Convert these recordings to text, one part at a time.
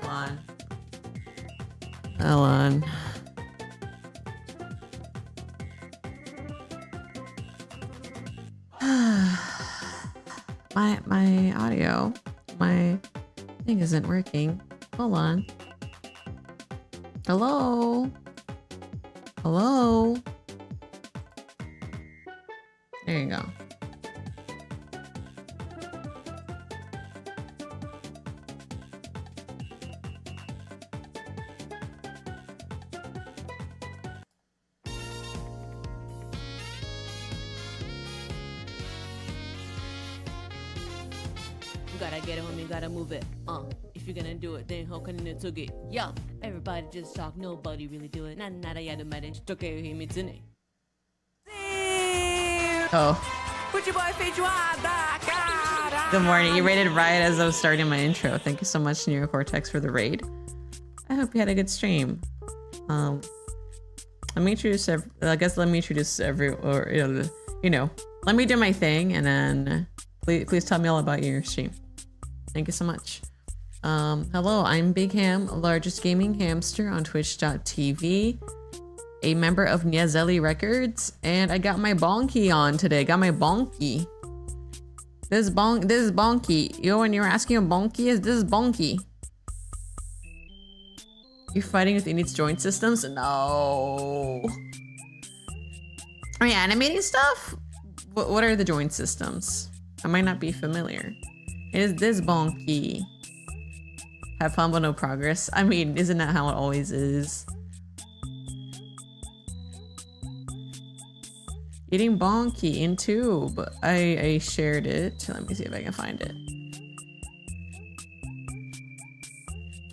on. Hold on. My audio, my thing isn't working. Hold on. Hello? Hello? There you go. Gotta get it, homie, gotta move it. If you're gonna do it, then how can you took it? Yeah, everybody just talk, nobody really do it. Nada ya do it. Oh. Put your boy feijoada, cara. Good morning. You rated Riot as I was starting my intro. Thank you so much, Neocortex, for the raid. I hope you had a good stream. Let me introduce let me do my thing, and then please tell me all about your stream. Thank you so much. Hello, I'm Big Ham, largest gaming hamster on twitch.tv, a member of Niazelli Records, and I got my bonky on today. Got my bonky. This is bonky. Yo, when you were asking a bonky, this is bonky. You fighting with Inuit's joint systems? No. Are you animating stuff? What are the joint systems? I might not be familiar. Is this bonky? Have fun but no progress. I mean, isn't that how it always is? Eating bonky in tube. I shared it. Let me see if I can find it.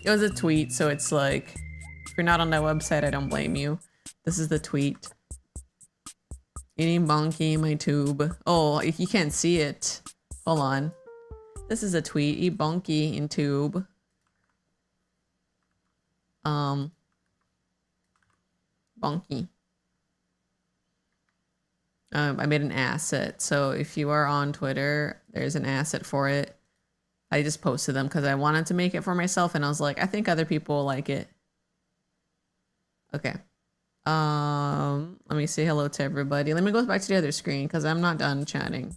It was a tweet, so it's like, if you're not on that website, I don't blame you. This is the tweet. Eating bonky in my tube. Oh, you can't see it. Hold on. This is a tweet. Eat bonky in tube. Bonky. I made an asset. So if you are on Twitter, there's an asset for it. I just posted them because I wanted to make it for myself, and I was like, I think other people will like it. Okay. Let me say hello to everybody. Let me go back to the other screen because I'm not done chatting.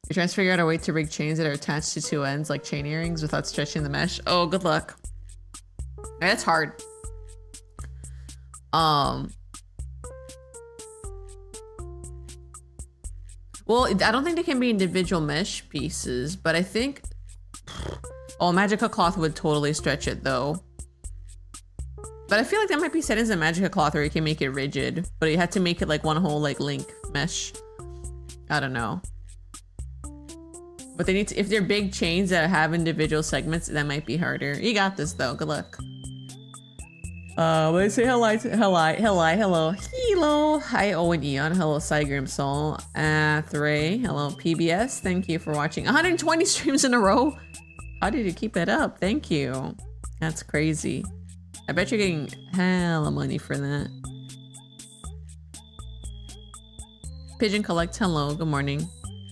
You're trying to figure out a way to rig chains that are attached to two ends like chain earrings without stretching the mesh. Oh, good luck. That's hard. Well, I don't think they can be individual mesh pieces, but I think... Oh, Magica Cloth would totally stretch it though. But I feel like that might be settings in Magica Cloth where you can make it rigid, but you had to make it like one whole like link mesh. I don't know. But they need to, if they're big chains that have individual segments, that might be harder. You got this though, good luck. Let's say hello. Hi, Owen Eon. Hello, Cygrim Soul. Thray. Hello, PBS. Thank you for watching. 120 streams in a row. How did you keep it up? Thank you. That's crazy. I bet you're getting hella money for that. Pigeon Collect. Hello. Good morning.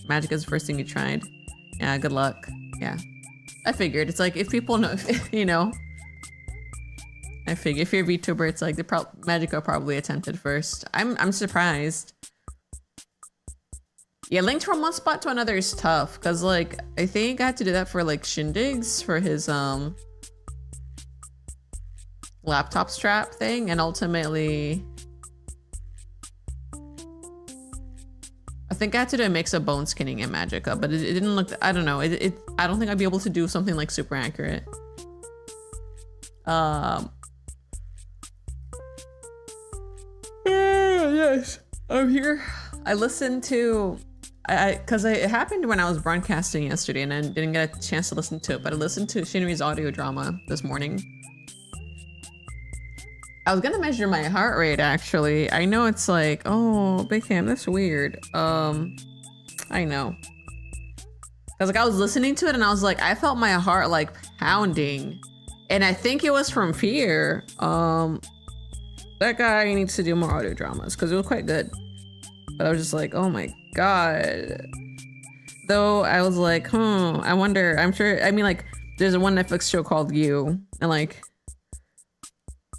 Magic is the first thing you tried. Yeah, good luck. Yeah. I figured. It's like if people know, you know. I figure if you're a VTuber, it's like the Magica probably attempted first. I'm surprised. Yeah, linked from one spot to another is tough because like I think I had to do that for like Shindigs for his laptop strap thing, and ultimately I think I had to do a mix of bone skinning and Magica, but it didn't look, I don't know, I don't think I'd be able to do something like super accurate. Yes, I'm here. I listened to, because it happened when I was broadcasting yesterday and I didn't get a chance to listen to it, but I listened to Shinri's audio drama this morning. I was gonna measure my heart rate actually. I know it's like, oh, Big Ham, that's weird. I know. Cause like I was listening to it and I was like, I felt my heart like pounding. And I think it was from fear. That guy needs to do more audio dramas because it was quite good. But I was just like, oh my God. though, I was like, I wonder, I'm sure, I mean, like, there's a one Netflix show called You, and like,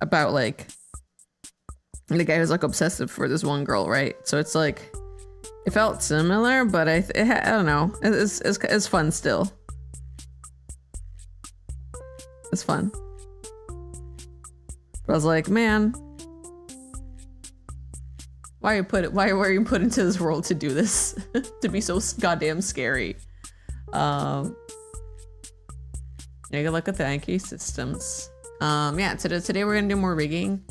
about like, the guy who's like obsessive for this one girl, right? So it's like, it felt similar, but I don't know, it's fun still. It's fun. But I was like, man, why were you put into this world to do this? To be so goddamn scary. Yeah, good luck with the IQ systems. Yeah, today we're gonna do more rigging.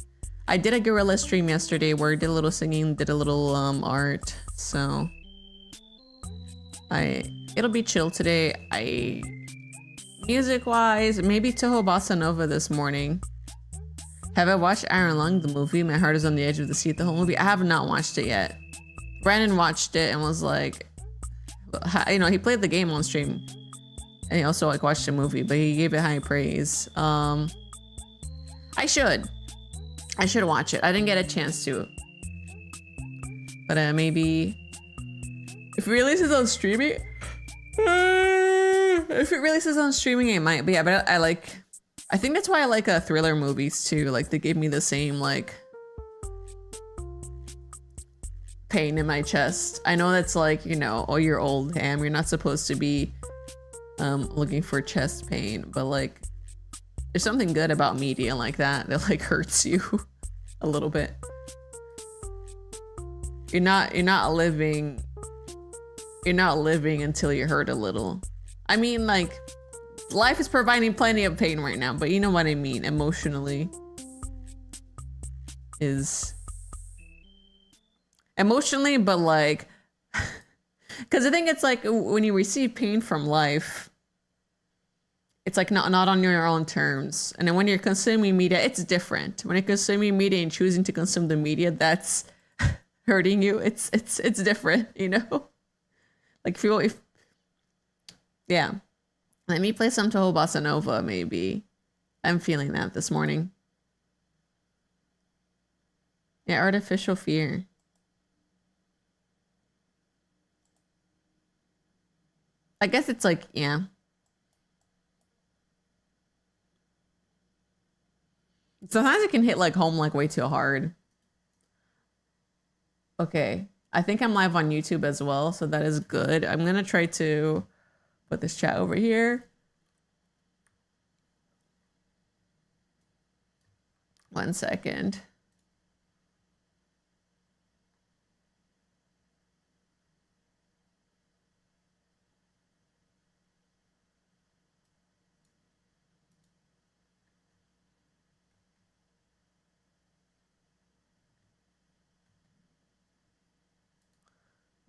I did a guerrilla stream yesterday where I did a little singing, did a little art, so it'll be chill today. Music wise, maybe Toho Bossa Nova this morning. Have I watched Iron Lung, the movie? My heart is on the edge of the seat, the whole movie. I have not watched it yet. Brandon watched it and was like, you know, he played the game on stream. And he also like watched the movie, but he gave it high praise. I should watch it. I didn't get a chance to. But maybe if it releases on streaming, if it releases on streaming, it might. But yeah, but I think that's why I like thriller movies too. Like they give me the same like pain in my chest. I know that's like, you know, oh, you're old, Ham. You're not supposed to be looking for chest pain, but like there's something good about media like that like hurts you a little bit. You're not living until you're hurt a little. I mean, like, life is providing plenty of pain right now, but you know what I mean, emotionally but like, because I think it's like when you receive pain from life, it's like not on your own terms. And then when you're consuming media, it's different. When you're consuming media and choosing to consume the media that's hurting you, it's different, you know? Like yeah. Let me play some Toho Bossa Nova, maybe. I'm feeling that this morning. Yeah, artificial fear. I guess it's like, yeah. Sometimes it can hit like home like way too hard. Okay. I think I'm live on YouTube as well, so that is good. I'm gonna try to put this chat over here. One second.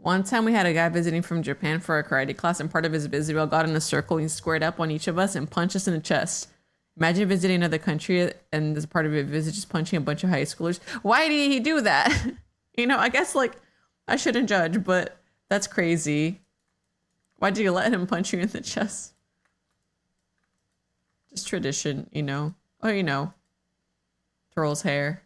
One time we had a guy visiting from Japan for a karate class, and part of his visit, we all got in a circle and he squared up on each of us and punched us in the chest. Imagine visiting another country and as part of your visit just punching a bunch of high schoolers. Why did he do that? You know, I guess like I shouldn't judge, but that's crazy. Why did you let him punch you in the chest? Just tradition, you know. Oh, you know. Twirls hair.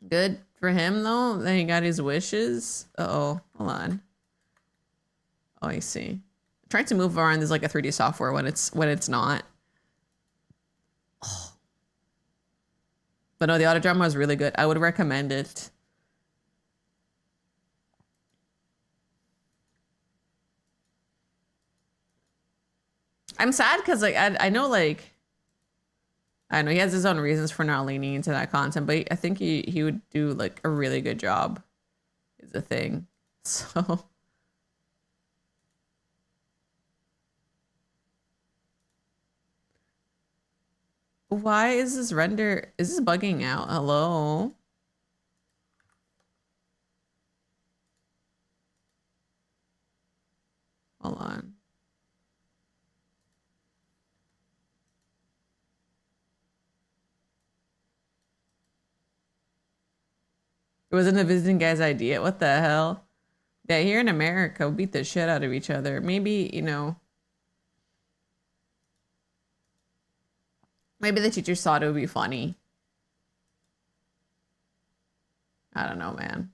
Good for him though. Then he got his wishes. Uh-oh, hold on. Oh, I see. Trying to move around is like a 3D software when it's not. Oh. But no, the audio drama was really good. I would recommend it. I'm sad because like I know like I know he has his own reasons for not leaning into that content, but I think he would do like a really good job is the thing. So why is this bugging out? Hello? Hold on. It wasn't a visiting guy's idea. What the hell? Yeah, here in America, we beat the shit out of each other. Maybe, you know, maybe the teacher thought it would be funny. I don't know, man.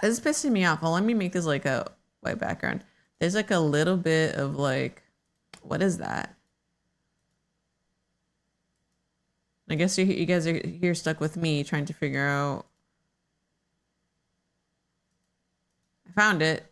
This is pissing me off. Well, let me make this like a white background. There's like a little bit of like, what is that? I guess you guys are here stuck with me trying to figure out. I found it.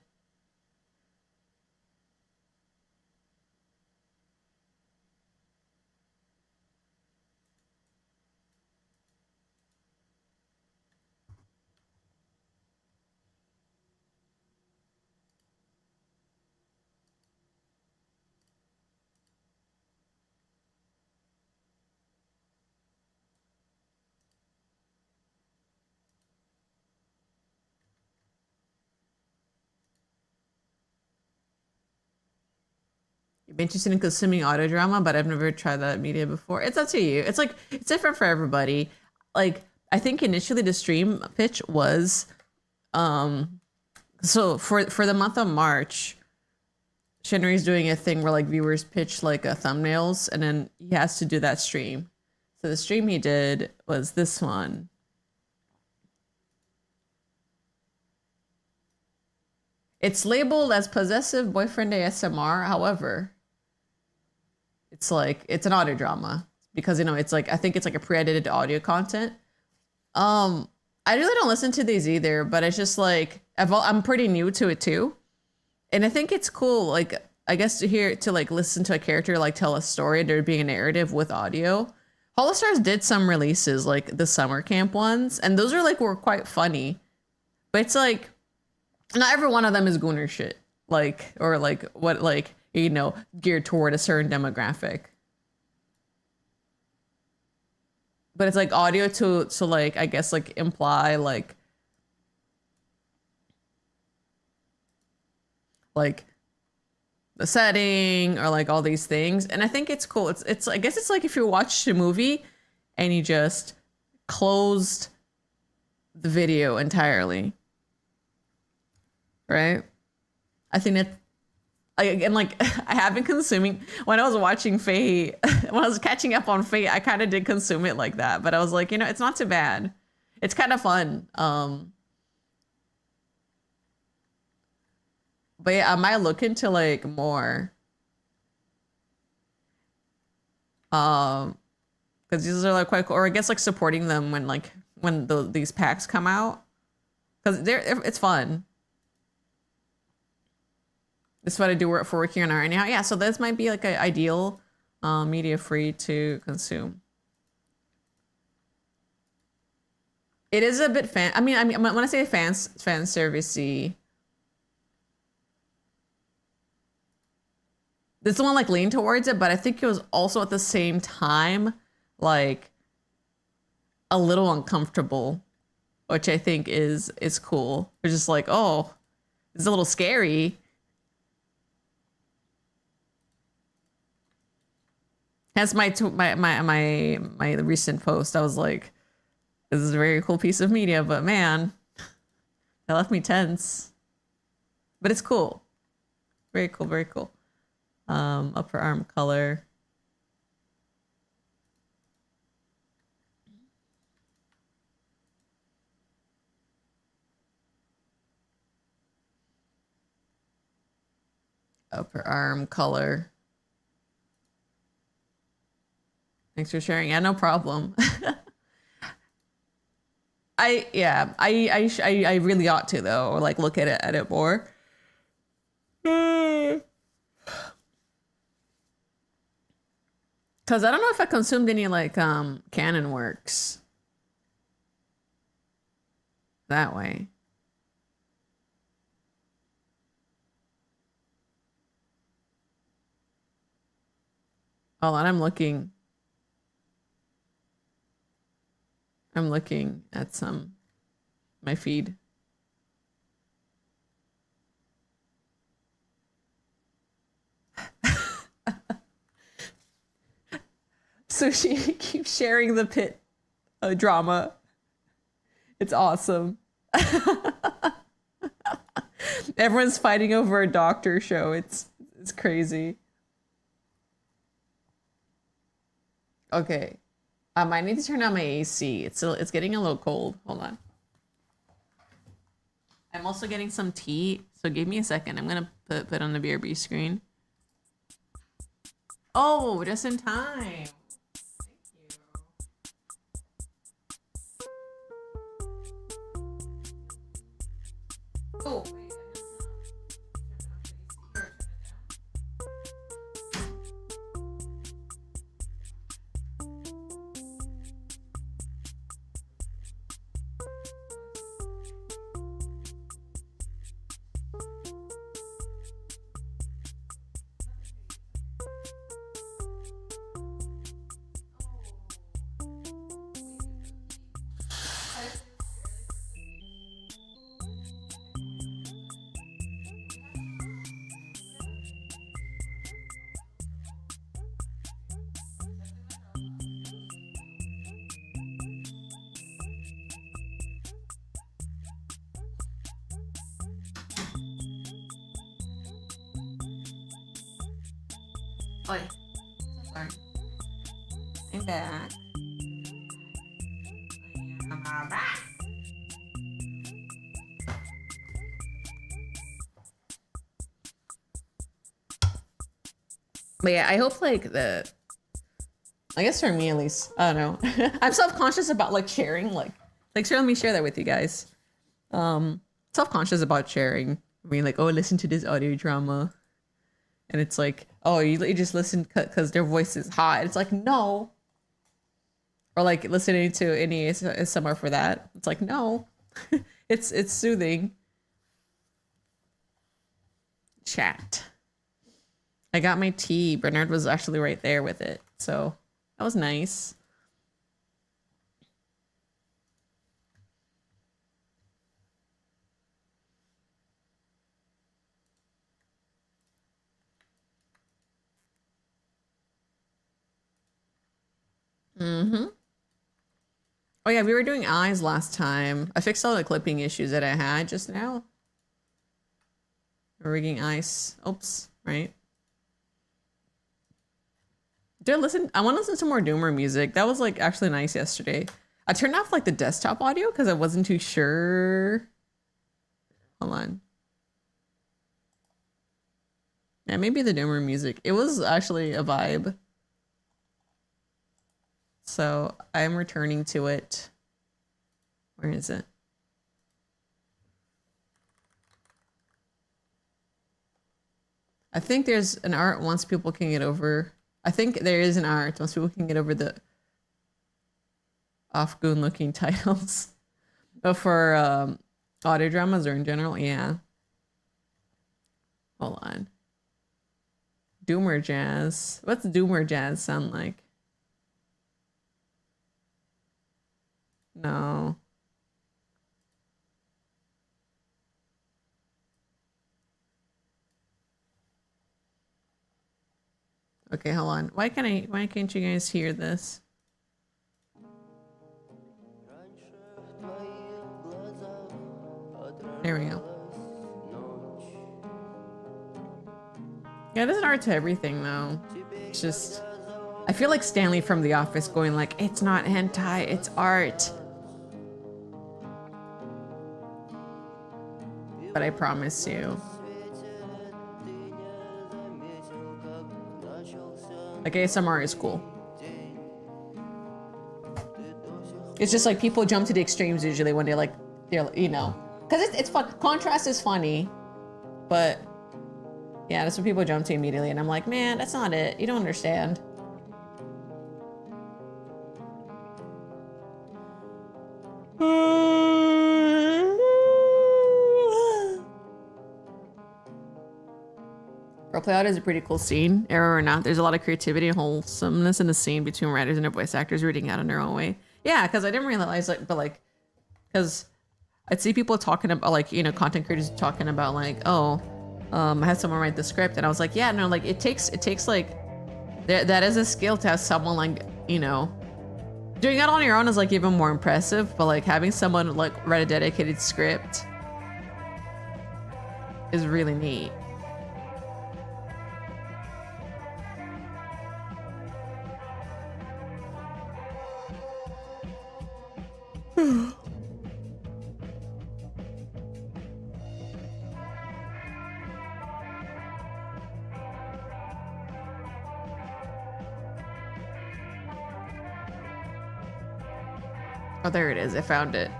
You've been interested in consuming audio drama, but I've never tried that media before. It's up to you. It's like, it's different for everybody. Like, I think initially the stream pitch was, so for the month of March, Shinri's doing a thing where like viewers pitch like thumbnails, and then he has to do that stream. So the stream he did was this one. It's labeled as possessive boyfriend ASMR. However, it's like, it's an audio drama because, you know, it's like, I think it's like a pre-edited audio content. I really don't listen to these either, but it's just like, I'm pretty new to it too. And I think it's cool, like, I guess to like listen to a character like tell a story, there being a narrative with audio. Holostars did some releases like the summer camp ones, and those are like, were quite funny. But it's like, not every one of them is gooner shit. Like, or like what, like, you know, geared toward a certain demographic. But it's like audio to like, I guess like imply like the setting or like all these things. And I think it's cool. It's I guess it's like if you watched a movie and you just closed the video entirely. Right? I think that, and like, I have been consuming, when I was watching Faye, when I was catching up on Faye, I kind of did consume it like that, but I was like, you know, it's not too bad. It's kind of fun. But yeah, I might look into like more. Because these are like quite cool, or I guess like supporting them when these packs come out, because it's fun. This is what I do for working on art now. Yeah, so this might be like an ideal media free to consume. It is a bit fan. I mean, when I say fan servicey, this one like leaned towards it, but I think it was also at the same time like a little uncomfortable, which I think is cool. It's just like, oh, it's a little scary. Hence my recent post. I was like, this is a very cool piece of media, but man, that left me tense. But it's cool. Very cool, very cool. Upper arm color. Upper arm color. Thanks for sharing. Yeah, no problem. I really ought to though, or like look at it more. Because I don't know if I consumed any like canon works that way. Oh, and I'm looking at my feed. So she keeps sharing the pit drama. It's awesome. Everyone's fighting over a doctor show. It's crazy. Okay. I need to turn on my AC. It's getting a little cold. Hold on. I'm also getting some tea, so give me a second. I'm gonna put on the BRB screen. Oh, just in time. Thank you. Oh, wait. Oi. So sorry. I'm back. I'm back. But yeah, I hope like I guess for me at least, I don't know. I'm self-conscious about like sharing, like let me share that with you guys. Self-conscious about sharing. I mean, like, oh, listen to this audio drama. And it's like, oh, you just listen because their voice is hot. It's like, no. Or like listening to any ASMR for that. It's like, no. it's soothing. Chat. I got my tea. Bernard was actually right there with it. So that was nice. Mm-hmm. Oh yeah, we were doing eyes last time. I fixed all the clipping issues that I had just now. We're rigging eyes. Oops, right. Dude, I want to listen to more Doomer music. That was like actually nice yesterday. I turned off like the desktop audio because I wasn't too sure. Hold on. Yeah, maybe the Doomer music. It was actually a vibe. So I'm returning to it. Where is it? I think there's an art once people can get over. I think there is an art once people can get over the off-goon looking titles. But for audio dramas or in general, yeah. Hold on. Doomer jazz. What's Doomer jazz sound like? No. Okay, hold on. Why can't you guys hear this? There we go. Yeah, there's an art to everything though. It's just I feel like Stanley from The Office going like, it's not hentai, it's art. But I promise you. Like ASMR is cool. It's just like people jump to the extremes usually when they're you know, because it's fun. Contrast is funny, but yeah, that's what people jump to immediately, and I'm like, man, that's not it. You don't understand. Roleplay Auto is a pretty cool scene. Error or not, there's a lot of creativity and wholesomeness in the scene between writers and their voice actors reading out in their own way. Yeah, because I didn't realize because I'd see people talking about like, you know, content creators talking about like, oh, I had someone write the script, and I was like, yeah, no, like it takes like that is a skill to have someone like, you know, doing it on your own is like even more impressive, but like having someone like write a dedicated script is really neat. Oh, there it is. I found it.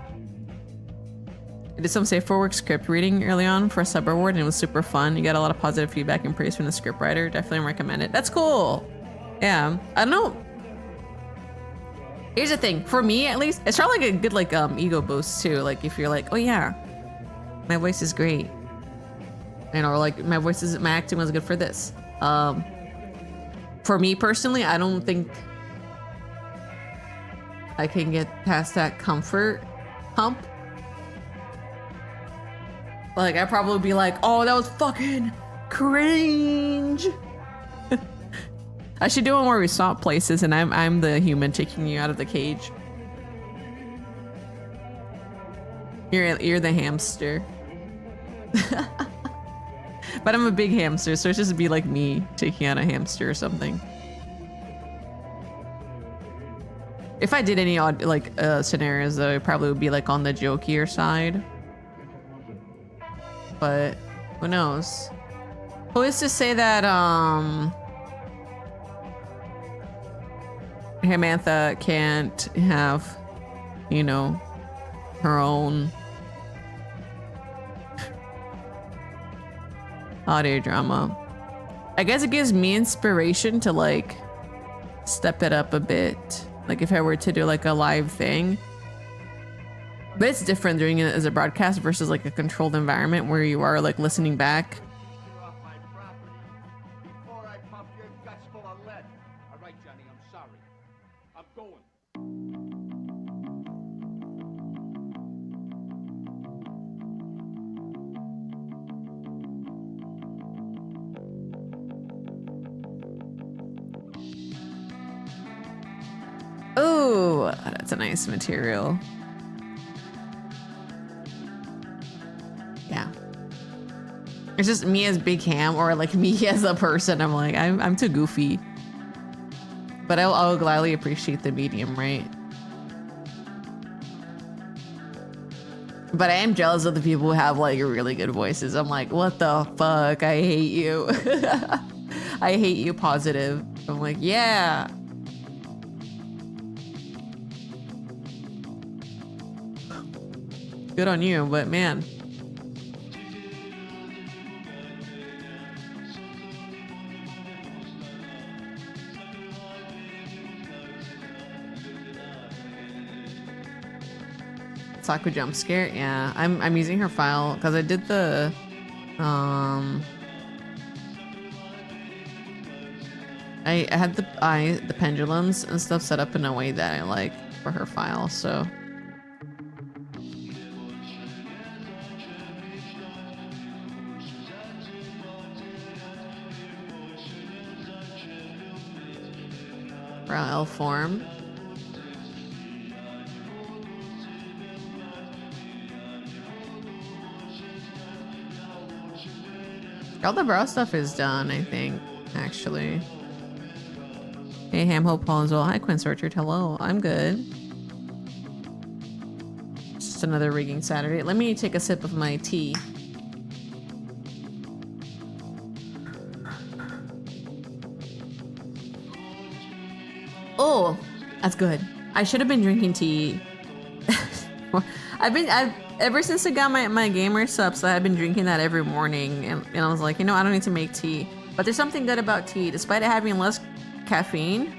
I did some safe for work script reading early on for a sub award, and it was super fun. You got a lot of positive feedback and praise from the script writer. Definitely recommend it. That's cool. Yeah, I don't know. Here's the thing, for me at least, it's probably like a good like ego boost too. Like if you're like, oh yeah, my voice is great, you know, or like my acting was good for this. For me personally, I don't think I can get past that comfort hump. Like I'd probably be like, oh, that was fucking cringe. I should do one where we swap places and I'm the human taking you out of the cage. You're the hamster. But I'm a big hamster, so it's just be like me taking out a hamster or something. If I did any odd like scenarios though, it probably would be like on the jokier side. But who knows? Who is to say that Samantha can't have, you know, her own audio drama. I guess it gives me inspiration to like step it up a bit. Like if I were to do like a live thing. But it's different doing it as a broadcast versus like a controlled environment where you are like listening back. Oh, that's a nice material. Yeah. It's just me as Big Ham or like me as a person. I'm like, I'm too goofy. But I'll gladly appreciate the medium, right? But I am jealous of the people who have like really good voices. I'm like, what the fuck? I hate you. I hate you positive. I'm like, yeah. Good on you, but man. Saku jump scare, yeah. I'm using her file because I did the I had the pendulums and stuff set up in a way that I like for her file, so for L form. All the brow stuff is done, I think, actually. Hey, Ham Hope Paul as well. Hi, Quince Orchard. Hello. I'm good. Just another rigging Saturday. Let me take a sip of my tea. Oh, that's good. I should have been drinking tea. I've ever since I got my gamer subs, I've been drinking that every morning, and I was like, you know, I don't need to make tea. But there's something good about tea, despite it having less caffeine.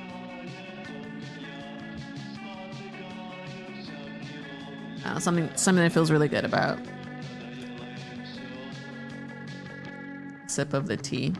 Something that feels really good about. Sip of the tea.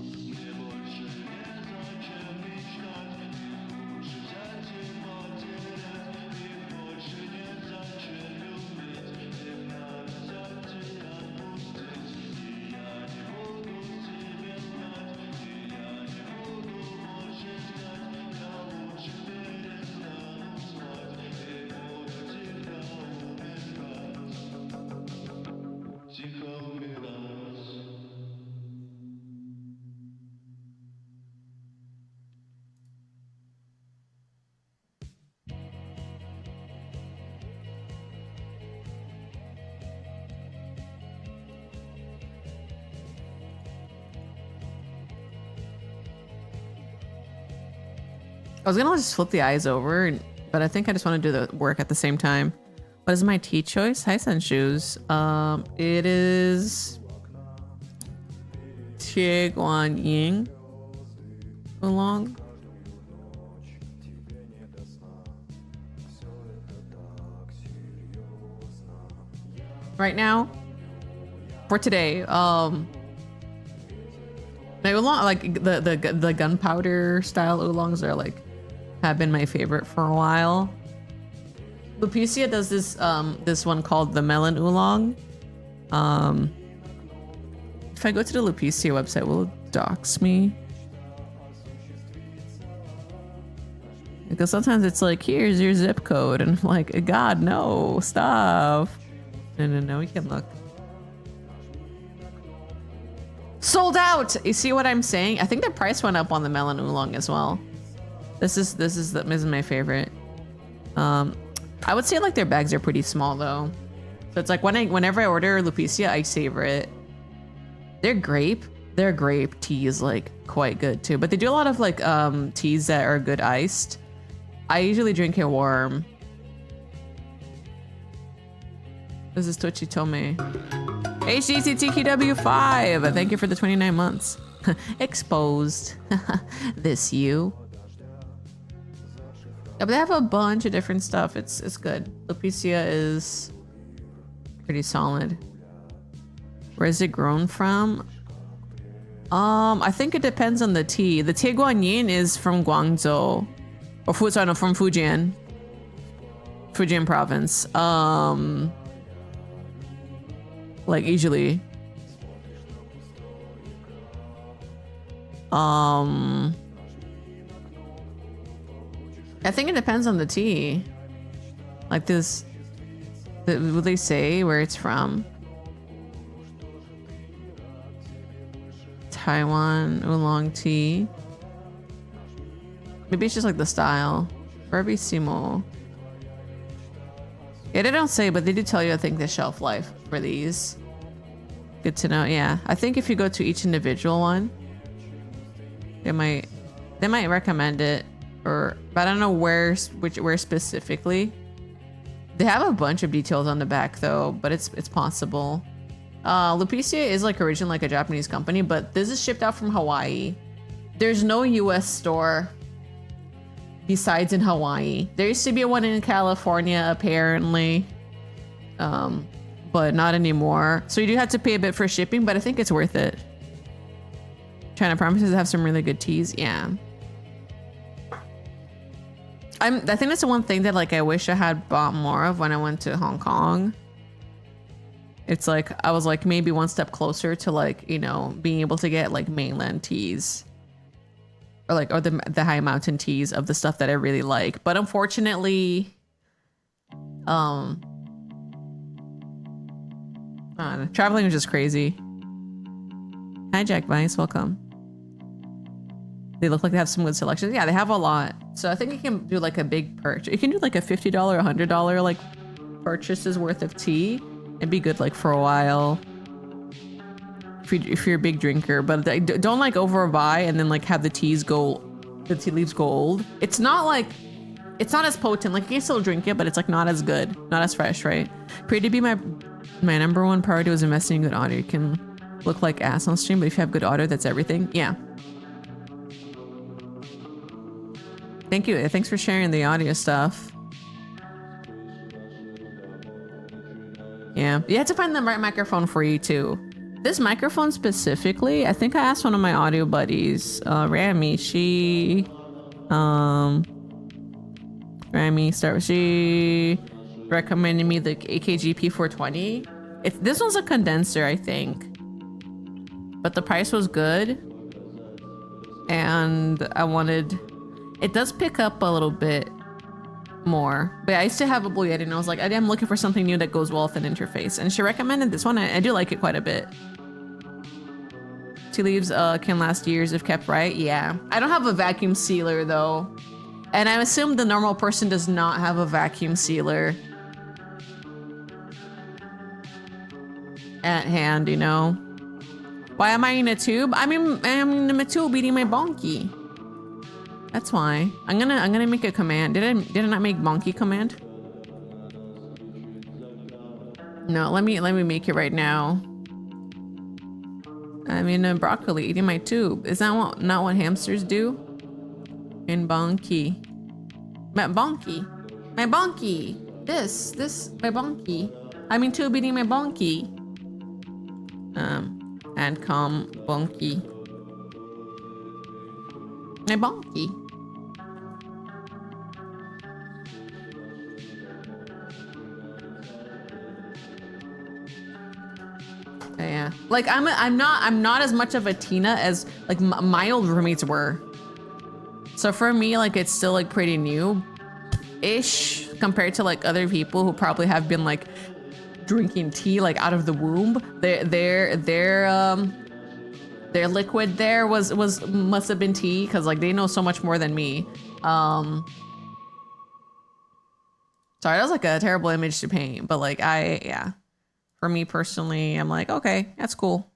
I was gonna just flip the eyes over and but I think I just want to do the work at the same time. What is my tea choice? Highsun shoes. It is Tieguan Ying Oolong. Right now, for today, my oolong, like the gunpowder style oolongs are like have been my favorite for a while. Lupicia does this this one called the melon oolong. If I go to the Lupicia website, will it dox me? Because sometimes it's like, here's your zip code, and I'm like, God, no, stop. No, we can look. Sold out. You see what I'm saying? I think the price went up on the melon oolong as well. This is my favorite. I would say like their bags are pretty small though, so it's like whenever I order Lupicia, I savor it. Their grape tea is like quite good too, but they do a lot of like teas that are good iced. I usually drink it warm. This is Tochi Tome. HDCTQW5, thank you for the 29 months. Exposed. This you. Yeah, but they have a bunch of different stuff. It's good. Lupicia is pretty solid. Where is it grown from? I think it depends on the tea. The Tieguanyin is from Guangzhou. Or from Fujian. Fujian province. Like usually. I think it depends on the tea. Like this, will they say where it's from? Taiwan oolong tea. Maybe it's just like the style. Bravissimo. Yeah, they don't say, but they do tell you, I think, the shelf life for these. Good to know. Yeah, I think if you go to each individual one, they might recommend it, but I don't know where specifically. They have a bunch of details on the back though, but it's possible. Lupicia is like originally like a Japanese company, but this is shipped out from Hawaii. There's no US store besides in Hawaii. There used to be one in California apparently, but not anymore. So you do have to pay a bit for shipping, but I think it's worth it. China promises to have some really good teas. Yeah. I think that's the one thing that like I wish I had bought more of when I went to Hong Kong. It's like I was like maybe one step closer to like, you know, being able to get like mainland teas. Or the high mountain teas of the stuff that I really like. But unfortunately, traveling was just crazy. Hi Jack Vice, welcome. They look like they have some good selections. Yeah, they have a lot. So I think you can do like a big purchase. You can do like a $50, $100 like purchases worth of tea and be good like for a while. If you're a big drinker, but don't like overbuy and then like have the tea leaves go old. It's not as potent. Like you can still drink it, but it's like not as good, not as fresh, right? Pray to be my number one priority was investing in good audio. You can look like ass on stream, but if you have good audio, that's everything. Yeah. Thank you. Thanks for sharing the audio stuff. Yeah, you have to find the right microphone for you too. This microphone specifically, I think I asked one of my audio buddies, Rami. She recommended me the AKG P420. This one's a condenser, I think, but the price was good, and it does pick up a little bit more. But I used to have a Blue Yeti, and I was like, I'm looking for something new that goes well with an interface, and she recommended this one. I do like it quite a bit. Tea leaves can last years if kept right. Yeah, I don't have a vacuum sealer though, and I assume the normal person does not have a vacuum sealer at hand, you know. Why am I in a tube? I'm in a tube eating my bonky. That's why. I'm gonna make a command. Did I not make monkey command? No, let me make it right now. I'm in a broccoli eating my tube. Is that not what hamsters do? In bonky. My bonky. My bonky. This my bonky. I'm in tube eating my bonky. And come bonky. My bonky. Yeah, like I'm not as much of a Tina as like my old roommates were. So for me, like it's still like pretty new-ish compared to like other people who probably have been like drinking tea like out of the womb. Their liquid there must have been tea because like they know so much more than me. Sorry, that was like a terrible image to paint, but like yeah. For me personally, I'm like, okay, that's cool.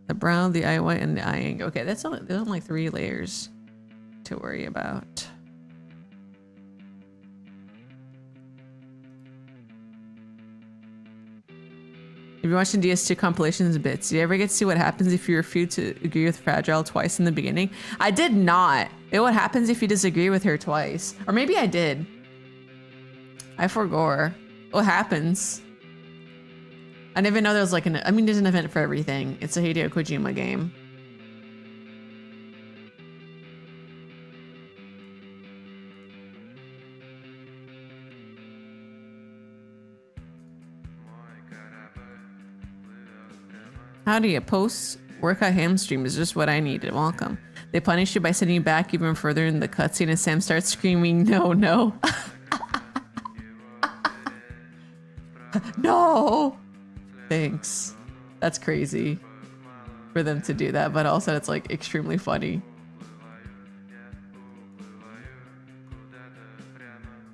The brown, the eye white, and the eye ink. Okay, there's only like 3 layers to worry about. If you're watching DS2 compilations bits, do you ever get to see what happens if you refuse to agree with Fragile twice in the beginning? I did not. What happens if you disagree with her twice? Or maybe I did. I forgot. What happens? I didn't even know there was like there's an event for everything. It's a Hideo Kojima game. How do you post workout hamstream is just what I needed. Welcome. They punish you by sending you back even further in the cutscene and Sam starts screaming, no, no. No! Thanks. That's crazy for them to do that, but also it's like extremely funny.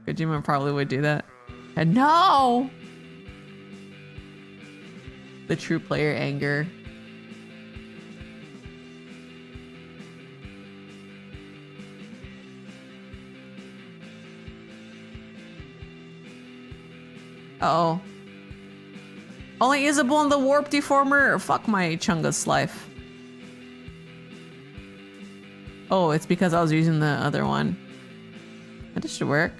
Kojima probably would do that. And no! The true player anger. Uh-oh. Only usable in the warp deformer? Fuck my Chungus life. Oh, it's because I was using the other one. That should work.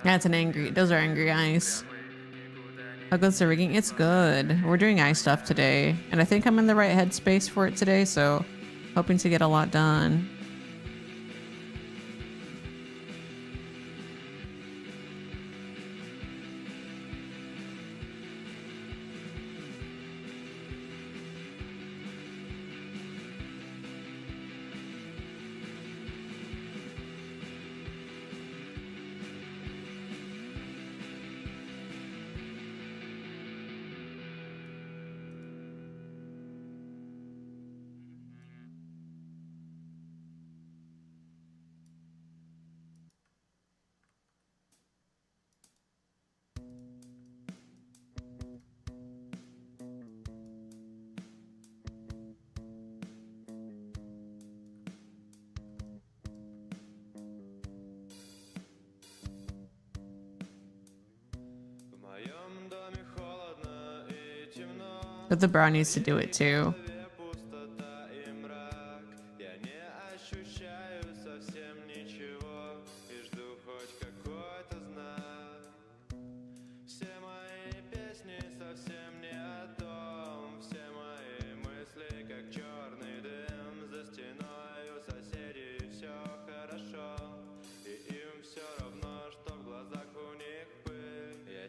Yeah, it's an angry. Those are angry eyes. How good's the rigging? It's good. We're doing eye stuff today, and I think I'm in the right headspace for it today, so hoping to get a lot done. But the brow needs to do it too.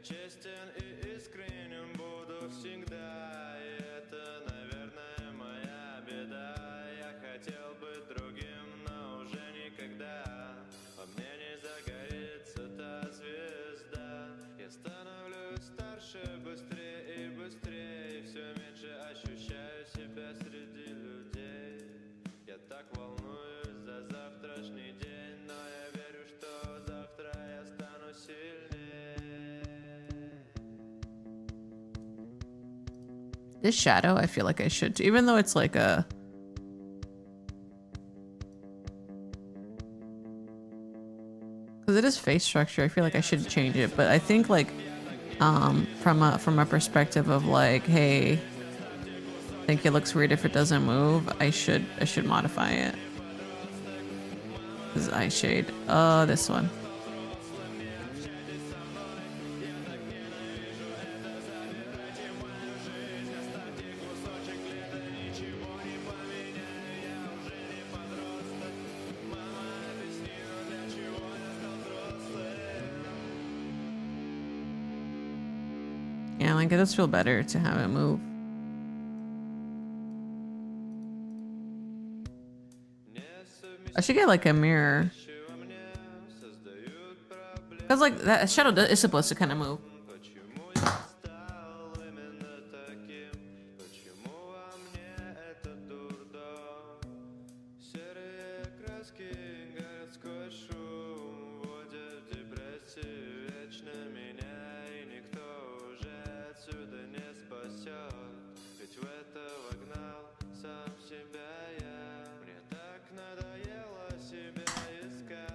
Честен и искренним буду всегда, и это, наверное, моя беда. Я хотел быть другим, но уже никогда, а мне не загорится та звезда. Я становлюсь старше быстрее и быстрее, и все меньше ощущаю себя среди людей. Я так волнуюсь за завтрашний день, но я верю, что завтра я стану сильнее. This shadow, I feel like I should, even though it's like a... Because it is face structure, I feel like I should change it. But I think like, from a perspective of like, hey, I think it looks weird if it doesn't move, I should modify it. This is eye shade. This one. Yeah, like it does feel better to have it move. I should get like a mirror. Cause like that shadow is supposed to kind of move.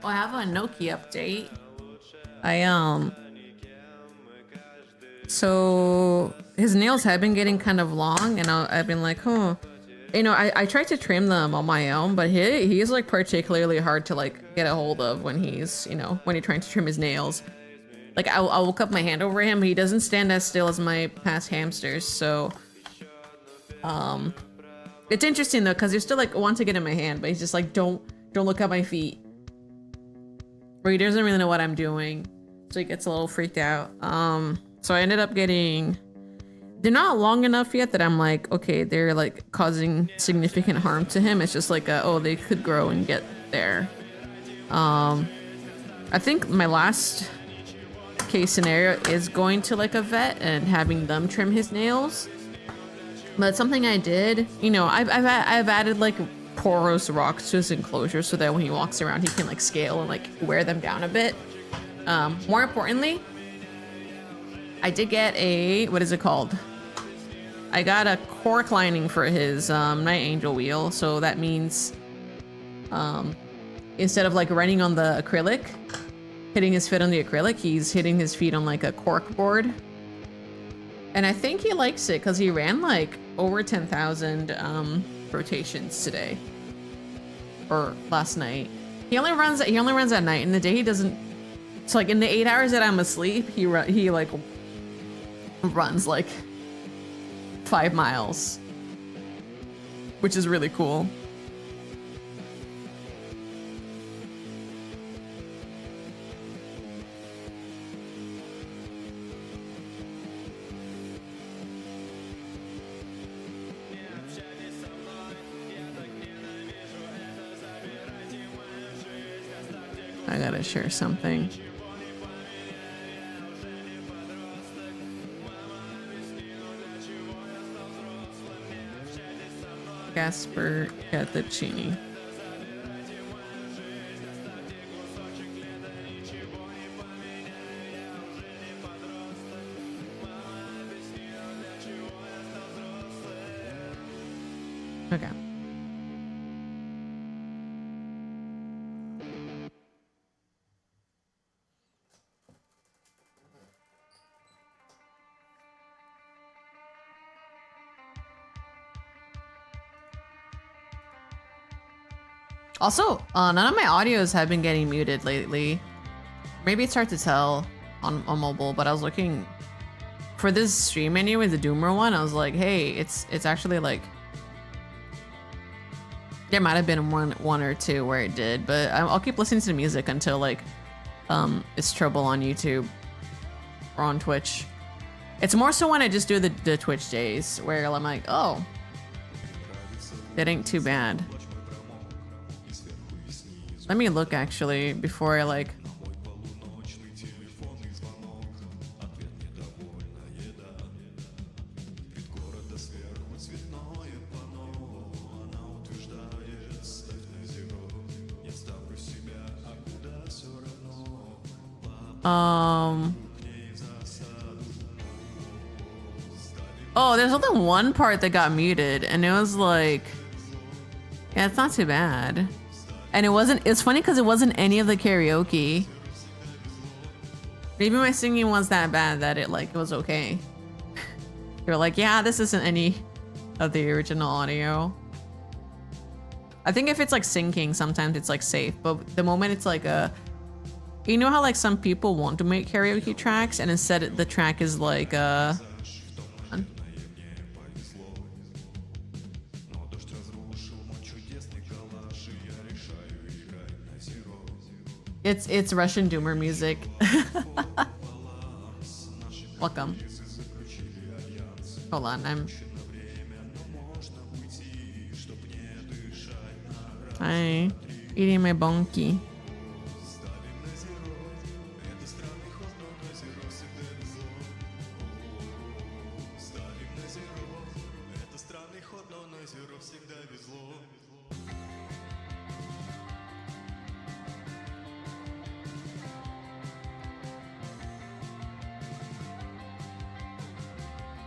Oh, I have a Nokia update. So his nails have been getting kind of long, and I've been like, huh. You know, I tried to trim them on my own, but he's like particularly hard to like get a hold of when he's, you know, when you're trying to trim his nails. Like I'll look up my hand over him, but he doesn't stand as still as my past hamsters. So, it's interesting though, because you still like want to get in my hand, but he's just like, don't look at my feet. Or he doesn't really know what I'm doing, so he gets a little freaked out. So I ended up getting, they're not long enough yet that I'm like, okay, they're like causing significant harm to him. It's just like, oh, they could grow and get there. I think my last case scenario is going to like a vet and having them trim his nails. But something I did, you know, I've added like porous rocks to his enclosure so that when he walks around he can like scale and like wear them down a bit. More importantly, I did get a, what is it called? I got a cork lining for his Night Angel wheel, so that means instead of like running on the acrylic, hitting his feet on the acrylic, he's hitting his feet on like a cork board. And I think he likes it because he ran like over 10,000 rotations today or last night. He only runs at night. In the day he doesn't. So like in the 8 hours that I'm asleep, he like runs like 5 miles, which is really cool. I gotta share something. Gasper Cattuccini. Okay. Also, none of my audios have been getting muted lately. Maybe it's hard to tell on mobile, but I was looking for this stream anyway, the Doomer one. I was like, hey, it's actually like, there might have been one or two where it did, but I'll keep listening to the music until like it's trouble on YouTube or on Twitch. It's more so when I just do the Twitch days where I'm like, oh, that ain't too bad. Let me look actually before I like. Oh, there's only one part that got muted, and it was like, yeah, it's not too bad. And it's funny because it wasn't any of the karaoke. Maybe my singing was that bad that it was okay. They were like, yeah, this isn't any of the original audio. I think if it's like syncing, sometimes it's like safe, but the moment it's like you know how like some people want to make karaoke tracks and instead the track is like it's Russian Doomer music. Welcome. Hold on, Hi, eating my bonky.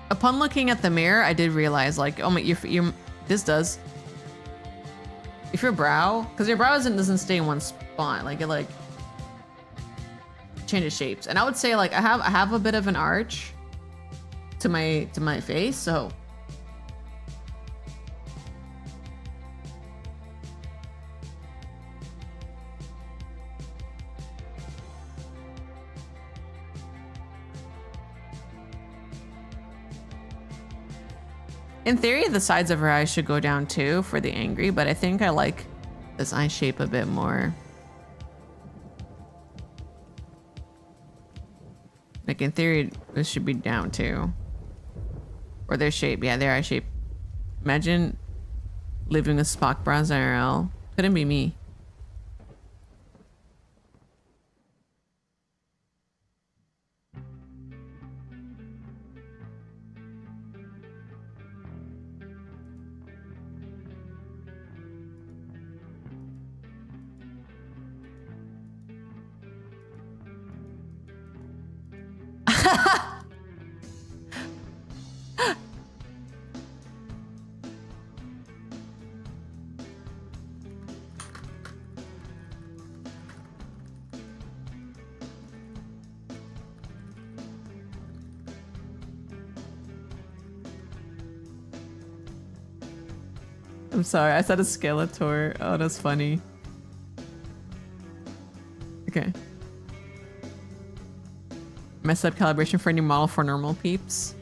Upon looking at the mirror, I did realize, like, oh my, this does. If your brow, because your brow doesn't stay in one spot, like it like changes shapes. And I would say like I have a bit of an arch to my face, so. In theory, the sides of her eyes should go down too for the angry, but I think I like this eye shape a bit more. Like in theory, this should be down too. Or their shape, yeah, their eye shape. Imagine living with Spock brows IRL. Couldn't be me. I'm sorry, I said a Skeletor. Oh, that's funny. Okay. Messed up calibration for any model for normal peeps.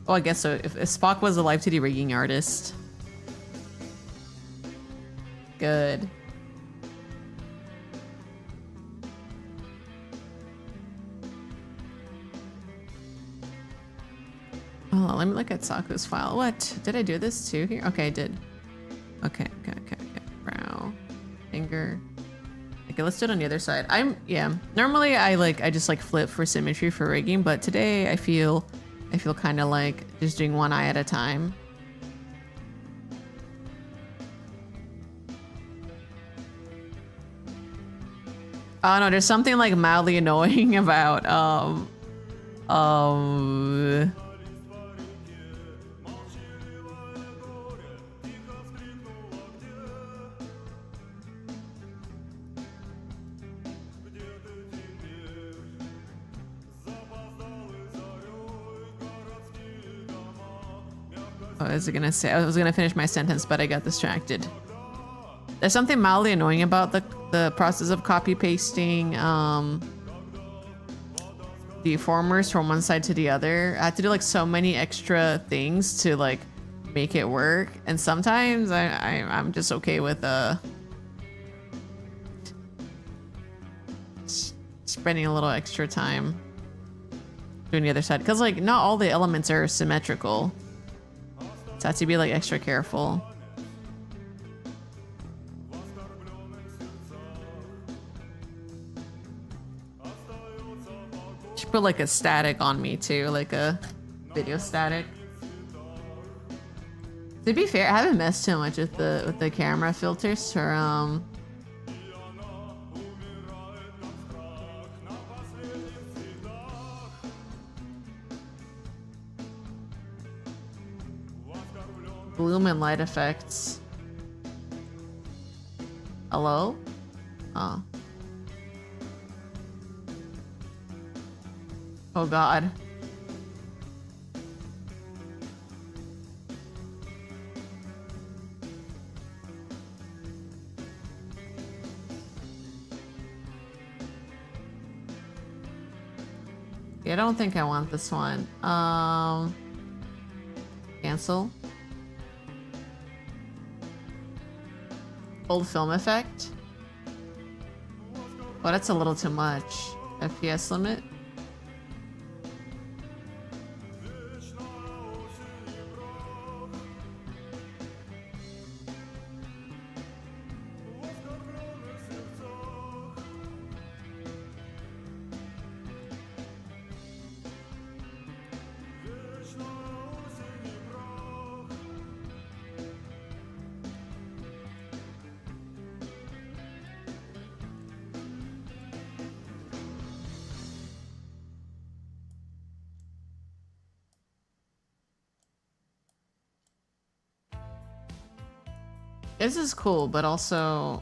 Oh, I guess so. If Spock was a live 2D rigging artist. Good. Oh, let me look at Saku's file. What? Did I do this too here? Okay, I did. Okay. Brow. Finger. Okay, let's do it on the other side. Normally I just like flip for symmetry for rigging, but today I feel kind of like just doing one eye at a time. Oh no, there's something like mildly annoying about what was I gonna say? I was gonna finish my sentence, but I got distracted. There's something mildly annoying about the process of copy pasting deformers from one side to the other. I have to do like so many extra things to like make it work, and sometimes I'm just okay with spending a little extra time doing the other side, because like not all the elements are symmetrical, so I have to be like extra careful. Should put like a static on me too, like a video static. To be fair, I haven't messed too much with the camera filters for bloom and light effects. Hello? Oh. Oh god. Yeah, I don't think I want this one. Cancel. Old film effect. Oh, that's a little too much. FPS limit. This is cool, but also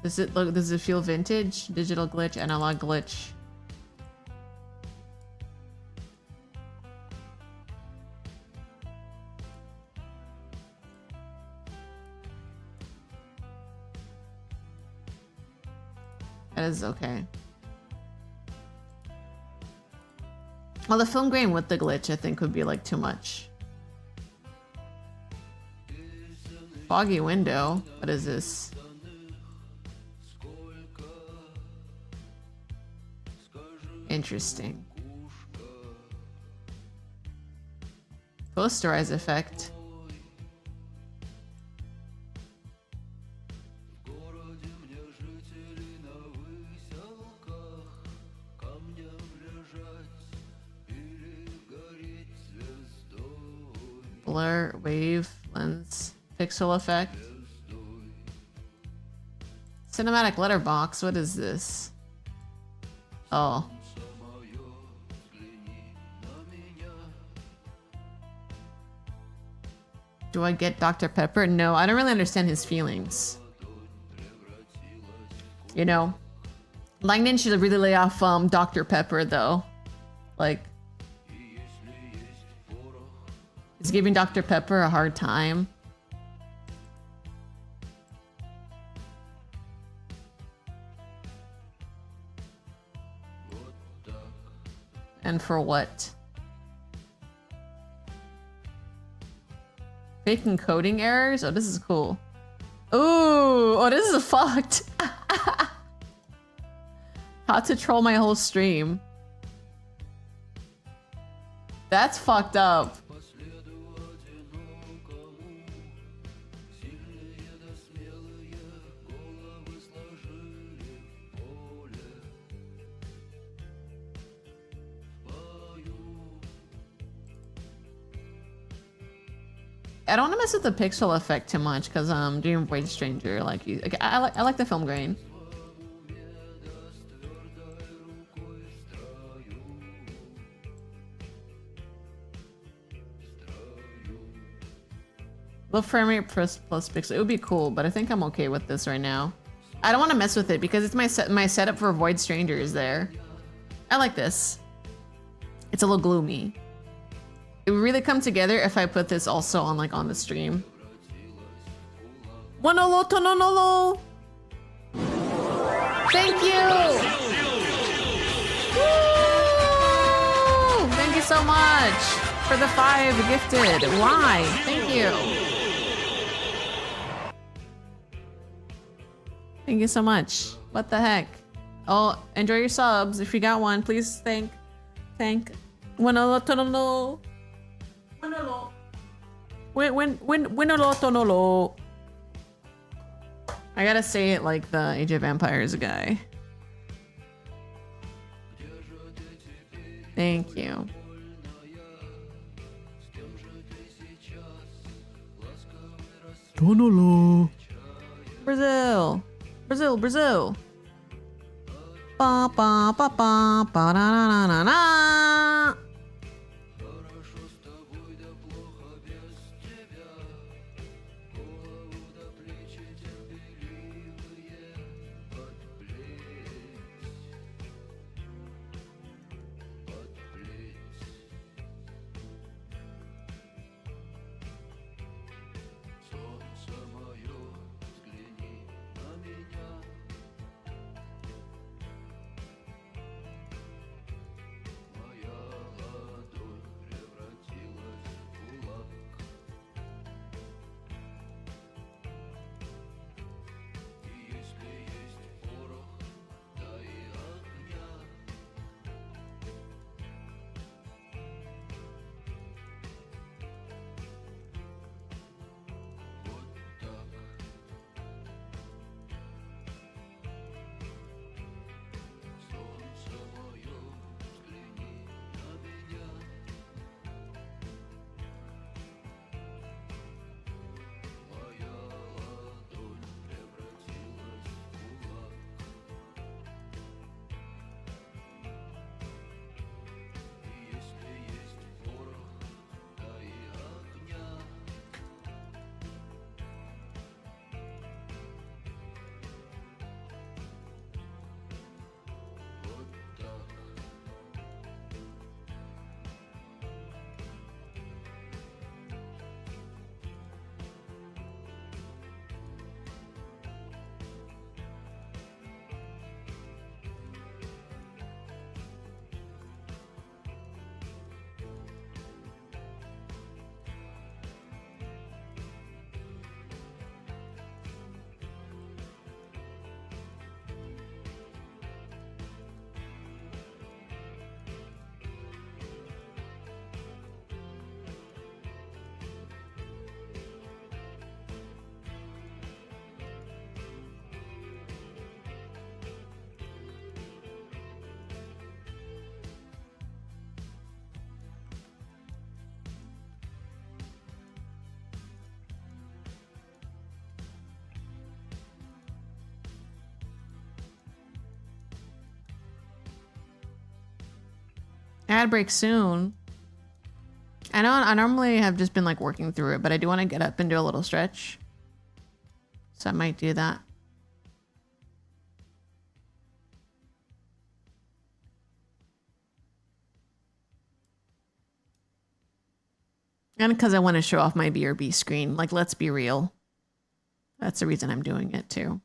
does it feel vintage? Digital glitch, analog glitch. That is okay. Well, the film grain with the glitch, I think, would be like too much. Foggy window. What is this? Interesting. Posterize effect. Blur, wave, lens, pixel effect. Cinematic letterbox, what is this? Oh. Do I get Dr. Pepper? No, I don't really understand his feelings. You know? Langdon should really lay off Dr. Pepper though. Like, he's giving Dr. Pepper a hard time. And for what? Faking coding errors? Oh, this is cool. Ooh, oh, this is fucked. How to troll my whole stream. That's fucked up. I don't want to mess with the pixel effect too much because I'm doing Void Stranger. Like, I like the film grain. Low frame rate plus pixel. It would be cool, but I think I'm okay with this right now. I don't want to mess with it because it's my setup for Void Stranger is there. I like this. It's a little gloomy. It would really come together if I put this also on like on the stream. Wanolo tononolo. Thank you. Woo! Thank you so much for the 5 gifted. Why? Thank you. Thank you so much. What the heck? Oh, enjoy your subs. If you got one, please thank. Wanolo tonolo. Wanolo. Winolo tonolo. I gotta say it like the Age of Empires guy. Thank you. Tonolo. Brazil. Brazil, Brazil. Ba ba ba ba ba na na na na. Ad break soon. I know I normally have just been like working through it, but I do want to get up and do a little stretch. So I might do that. And because I want to show off my BRB screen. Like, let's be real. That's the reason I'm doing it too.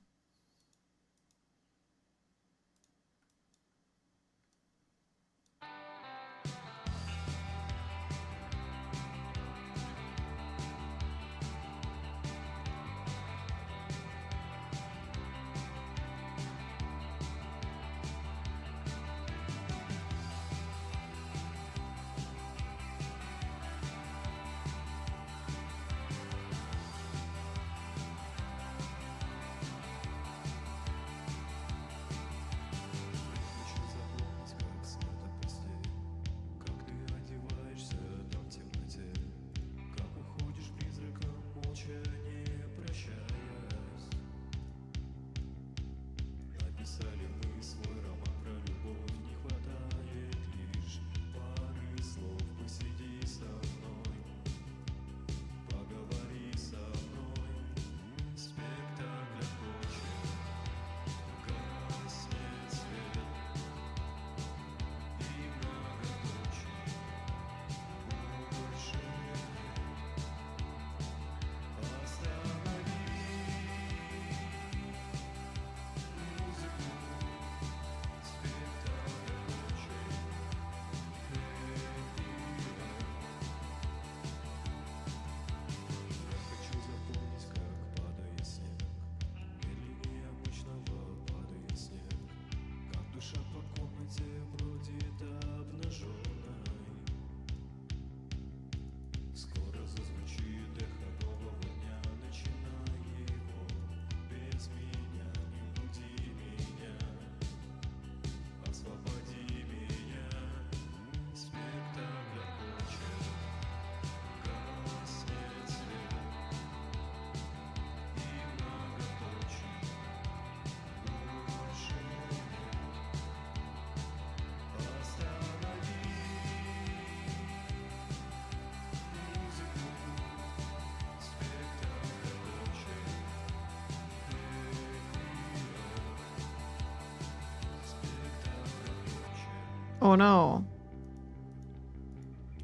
Oh no.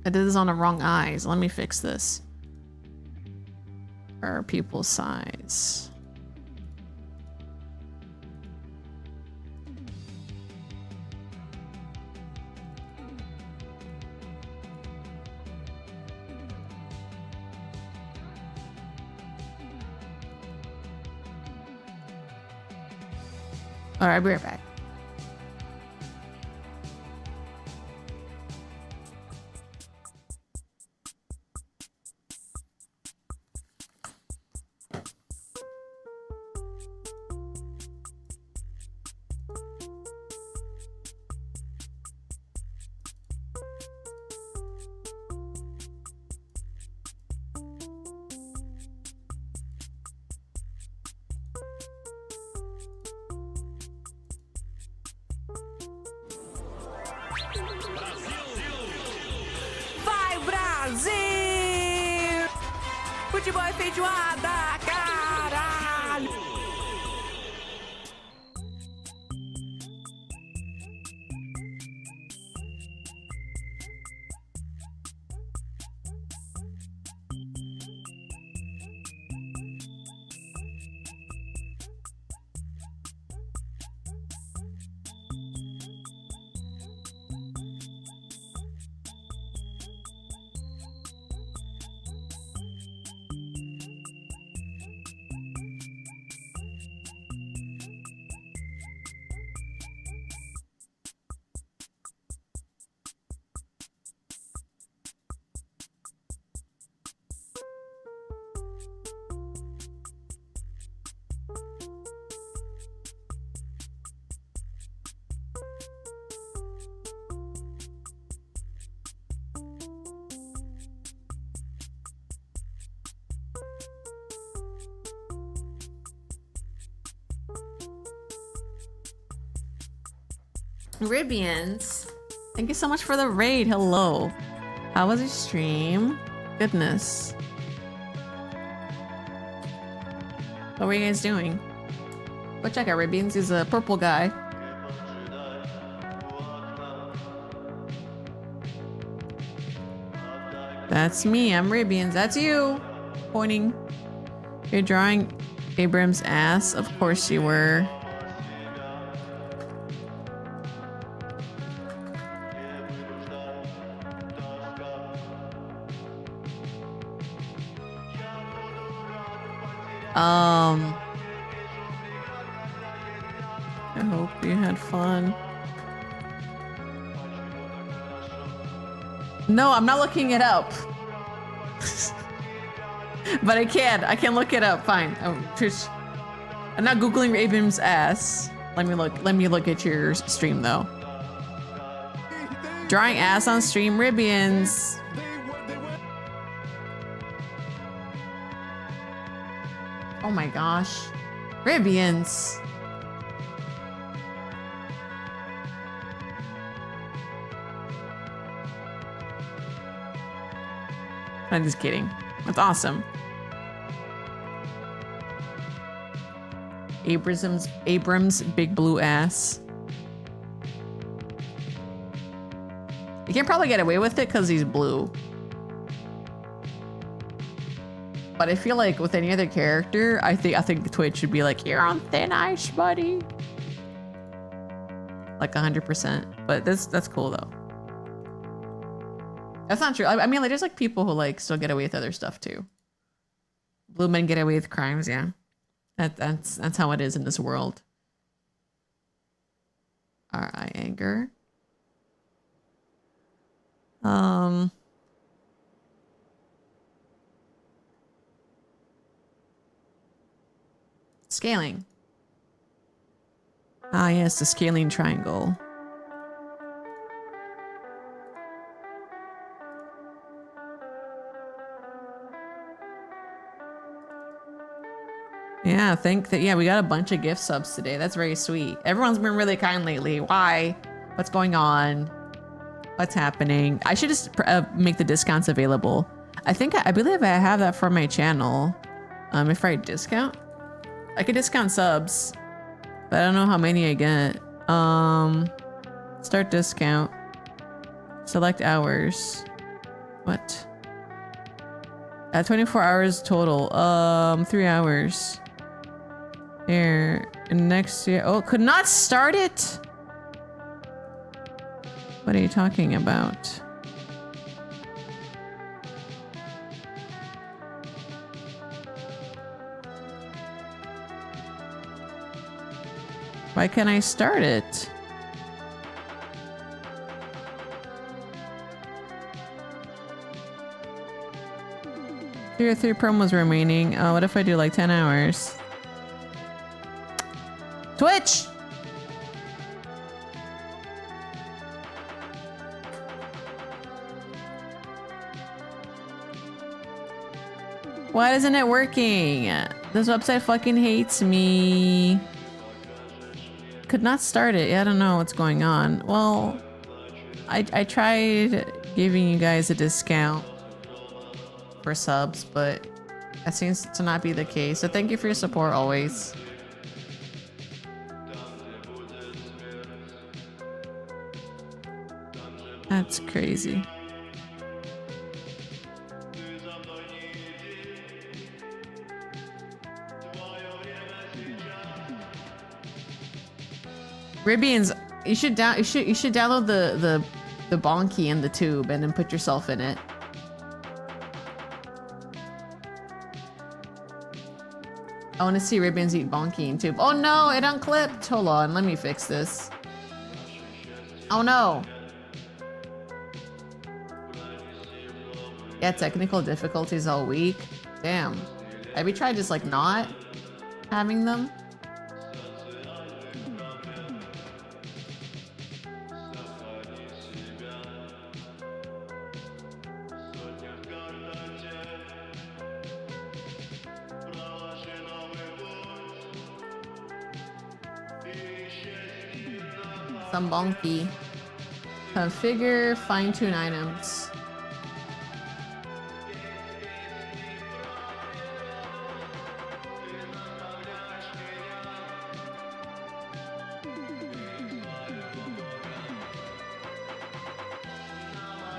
I did this on the wrong eyes. Let me fix this. Our pupil size. All right, I'll be right back. Vai, Brasil! Futebol é feijoada, caralho! Ribians, thank you so much for the raid. Hello. How was your stream? Goodness. What were you guys doing? Go check out Ribians. He's a purple guy. That's me. I'm Ribians. That's you. Pointing. You're drawing Abram's ass. Of course you were. I hope you had fun. No, I'm not looking it up. But I can look it up. Fine. Oh, I'm not Googling Abram's ass. Let me look at your stream though. Drawing ass on stream, Ribians. Oh my gosh. Ribians. I'm just kidding. That's awesome. Abram's big blue ass. You can probably get away with it because he's blue. But I feel like with any other character, I think Twitch should be like, you're on thin ice, buddy. Like 100%. But that's cool though. That's not true. I mean, like, there's like people who like still get away with other stuff too. Blue men get away with crimes, yeah. That's how it is in this world. R.I. anger. Scaling. Ah, yes, the scaling triangle. Yeah, yeah, we got a bunch of gift subs today. That's very sweet. Everyone's been really kind lately. Why? What's going on? What's happening? I should just make the discounts available. I believe I have that for my channel. If I discount, I could discount subs, but I don't know how many I get. Start discount. Select hours. What? 24 hours total. 3 hours. Here. Next year. Oh, could not start it? What are you talking about? Why can't I start it? Three or three promos remaining. Oh, what if I do like 10 hours? Twitch! Why isn't it working? This website fucking hates me. Could not start it. Yeah, I don't know what's going on. Well, I tried giving you guys a discount for subs, but that seems to not be the case. So thank you for your support always. That's crazy. Ribians, you should download the bonky in the tube and then put yourself in it. I want to see Ribians eat bonky in tube. Oh no, it unclipped. Hold on, let me fix this. Oh no. Yeah, technical difficulties all week. Damn. Have you tried just like not having them? Some bonky. Configure, fine-tune items.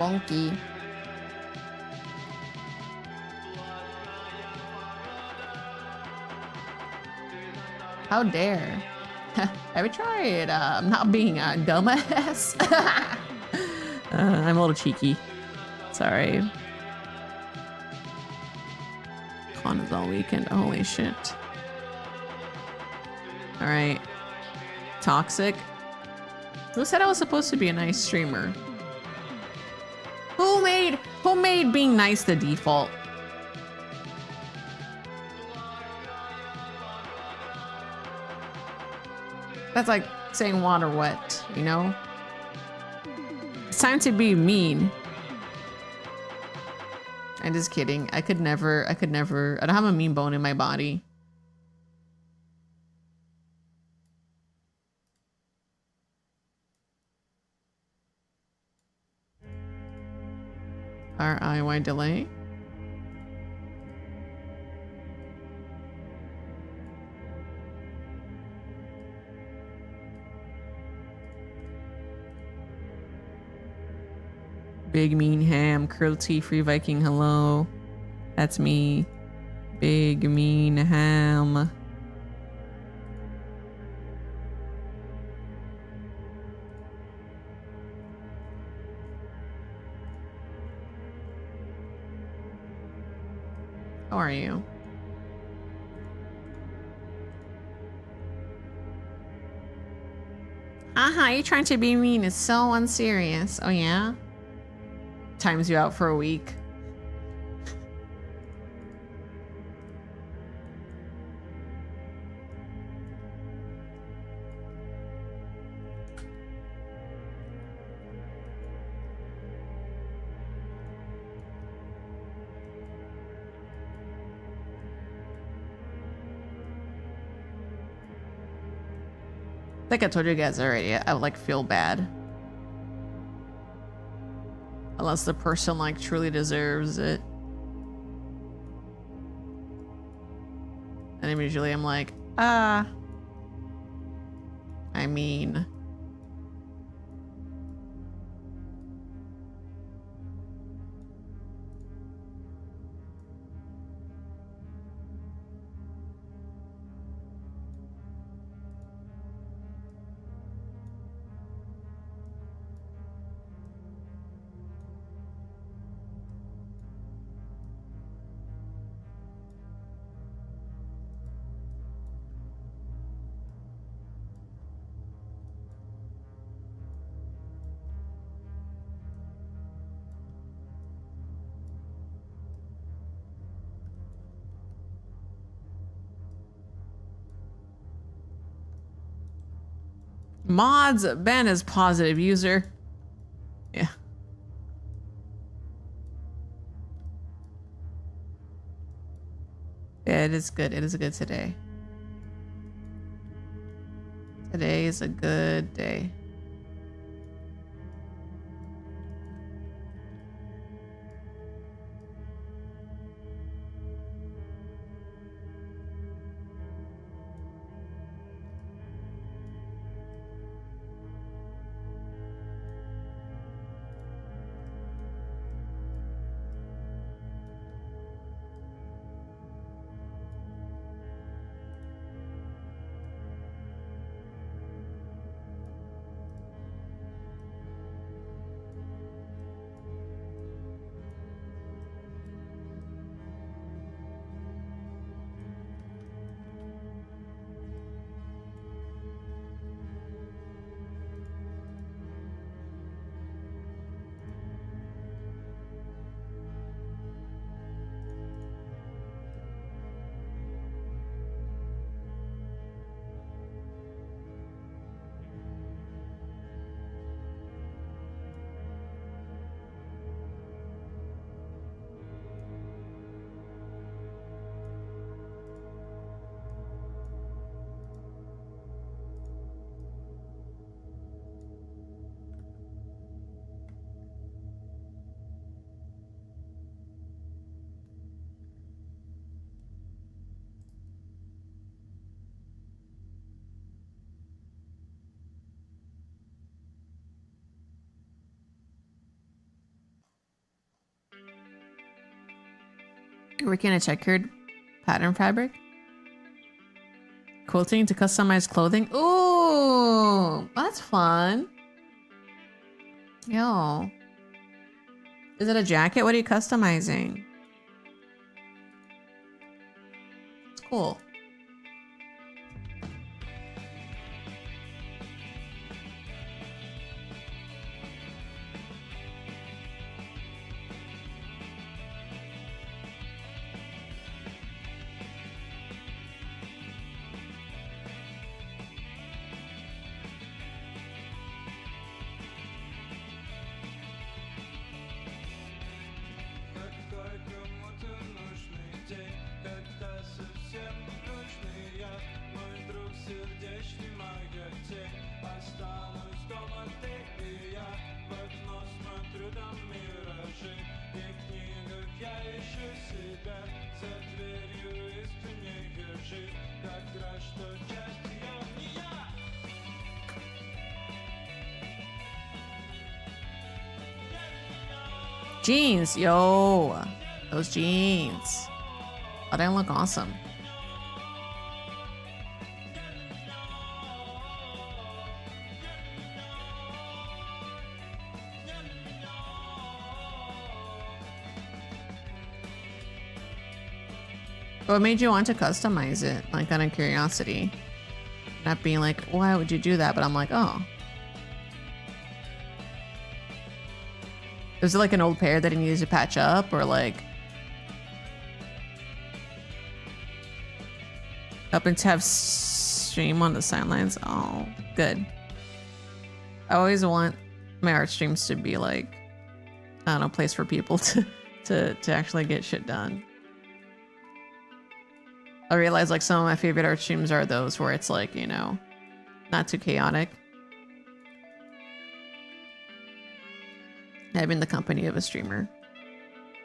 Bonky. How dare. Have you tried not being a dumbass? I'm a little cheeky. Sorry. Con is all weekend. Holy shit. Alright. Toxic. Who said I was supposed to be a nice streamer? Who made being nice the default? That's like saying water wet, you know? It's time to be mean. I'm just kidding. I could never, I don't have a mean bone in my body. RIY delay. Big mean ham, cruelty free Viking, hello. That's me. Big mean ham. How are you? You trying to be mean is so unserious. Oh yeah? Times you out for a week. I think I told you guys already. I would like feel bad. Unless the person like truly deserves it. And then usually I'm like, I mean. Mods ban as positive user. Yeah. Yeah, it is good. It is a good today. Today is a good day. Working a checkered pattern fabric. Quilting to customize clothing. Ooh, that's fun. Yo. Is it a jacket? What are you customizing? It's cool. Jeans, yo, those jeans. Oh, they look awesome. What made you want to customize it? Like, out of curiosity. Not being like, why would you do that? But I'm like, oh. Was it like an old pair that he needed to patch up, or like happened to have stream on the sidelines? Oh, good. I always want my art streams to be like, I don't know, a place for people to actually get shit done. I realize like some of my favorite art streams are those where it's like, you know, not too chaotic. Having the company of a streamer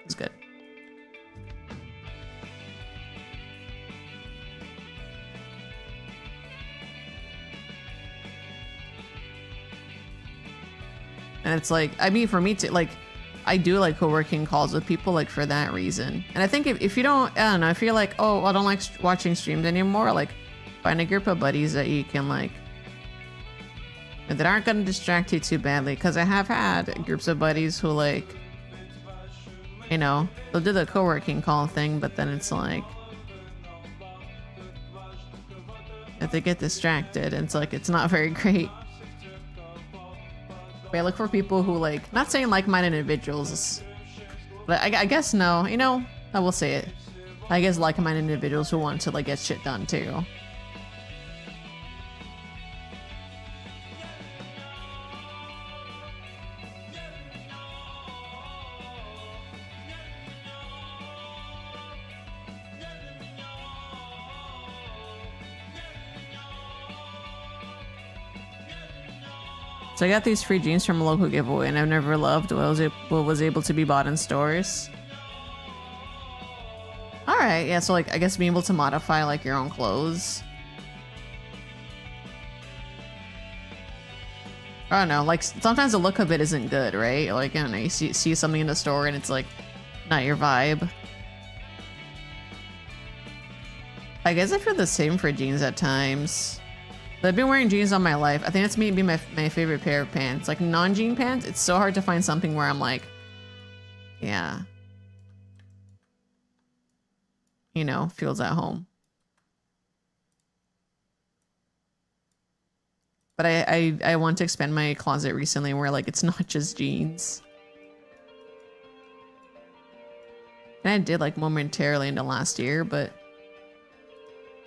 is good. And it's like, I mean, for me to like, I do like co-working calls with people like for that reason. And I think if you don't, I don't know, if you're like, oh, I don't like watching streams anymore, like find a group of buddies that you can like, that aren't going to distract you too badly. Because I have had groups of buddies who like, you know, they'll do the co-working call thing, but then it's like, if they get distracted, it's like, it's not very great. But I look for people who like, not saying like-minded individuals, but I guess no, you know, I will say it. I guess like-minded individuals who want to like get shit done too. So I got these free jeans from a local giveaway, and I've never loved what was able to be bought in stores. All right, yeah. So like, I guess being able to modify like your own clothes. I don't know. Like sometimes the look of it isn't good, right? Like I don't know. You see something in the store and it's like not your vibe. I guess I feel the same for jeans at times. But I've been wearing jeans all my life. I think that's maybe my favorite pair of pants. Like non-jean pants, it's so hard to find something where I'm like, yeah, you know, feels at home. But I want to expand my closet recently where like it's not just jeans. And I did like momentarily into last year, but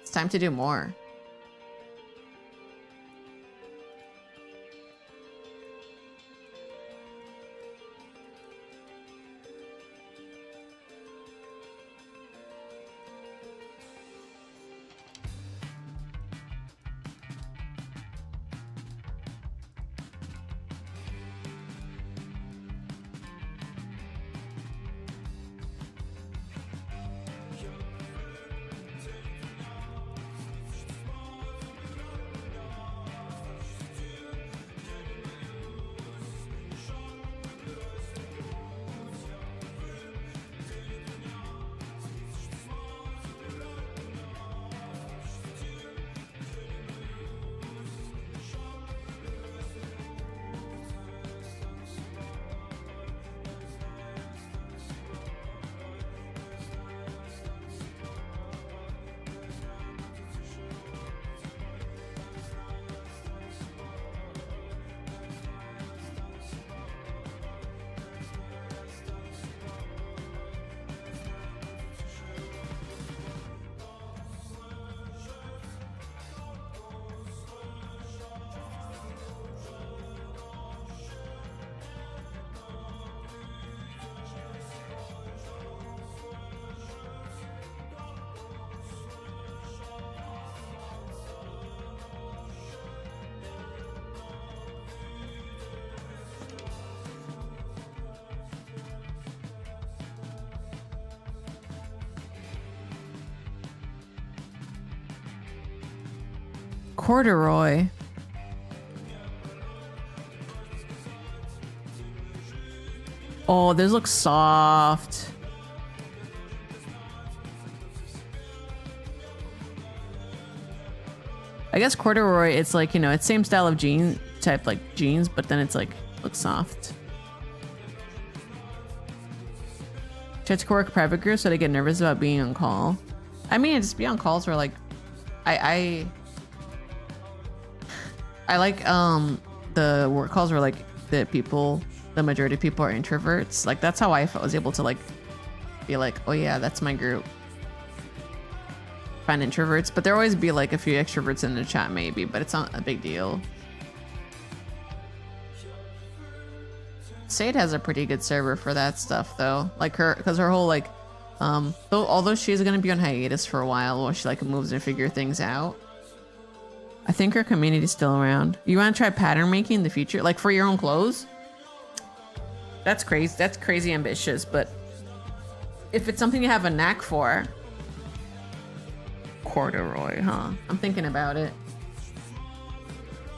it's time to do more. Corduroy. Oh, this looks soft. I guess corduroy, it's like, you know, it's same style of jean type like jeans, but then it's like looks soft. Try to work private groups so they get nervous about being on call. I mean, just be on calls where like I like the work calls where like the majority of people are introverts. Like that's how I was able to like be like, oh yeah, that's my group. Find introverts, but there always be like a few extroverts in the chat maybe, but it's not a big deal. Sade has a pretty good server for that stuff though. Like because her whole like although she's gonna be on hiatus for a while she like moves and figure things out, I think her community's still around. You want to try pattern making in the future, like for your own clothes? That's crazy. That's crazy ambitious, but if it's something you have a knack for. Corduroy, huh? I'm thinking about it.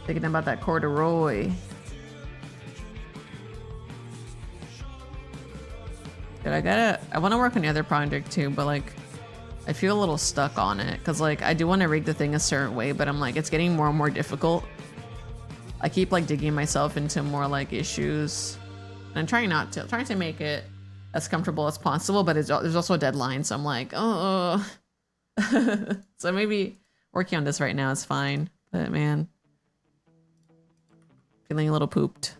Thinking about that corduroy. Dude, I want to work on the other project too, but like I feel a little stuck on it because like I do want to rig the thing a certain way, but I'm like it's getting more and more difficult. I keep like digging myself into more like issues, and I'm trying to make it as comfortable as possible, but there's also a deadline, so I'm like, oh. So maybe working on this right now is fine, but man, feeling a little pooped.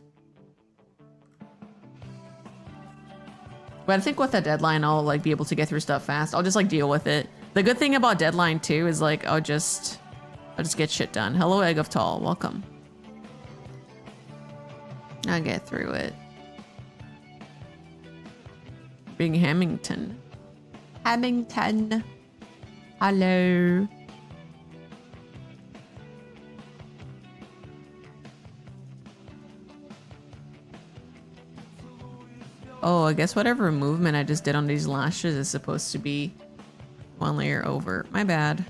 But I think with the deadline, I'll like be able to get through stuff fast. I'll just like deal with it. The good thing about deadline too is like I'll just get shit done. Hello, Egg of Tall, welcome. I'll get through it. Big Hamilton. Hello. Oh, I guess whatever movement I just did on these lashes is supposed to be one layer over. My bad.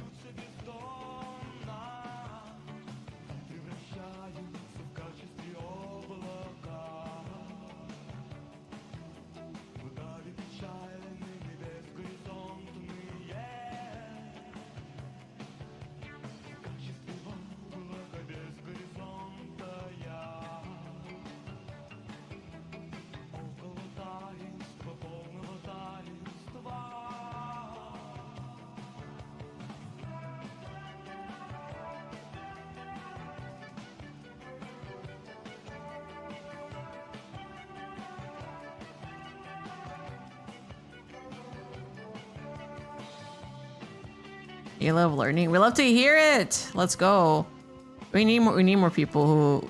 You love learning. We love to hear it. Let's go. We need more people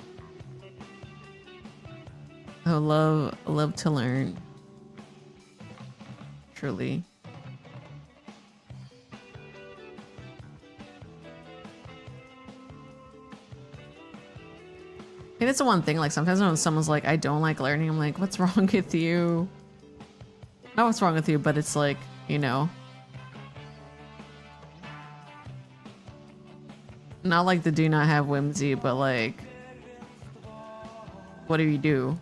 who love to learn. Truly. I think that's the one thing, like sometimes when someone's like, I don't like learning, I'm like, what's wrong with you? Not what's wrong with you, but it's like, you know. Not like the do not have whimsy, but like, what do you do?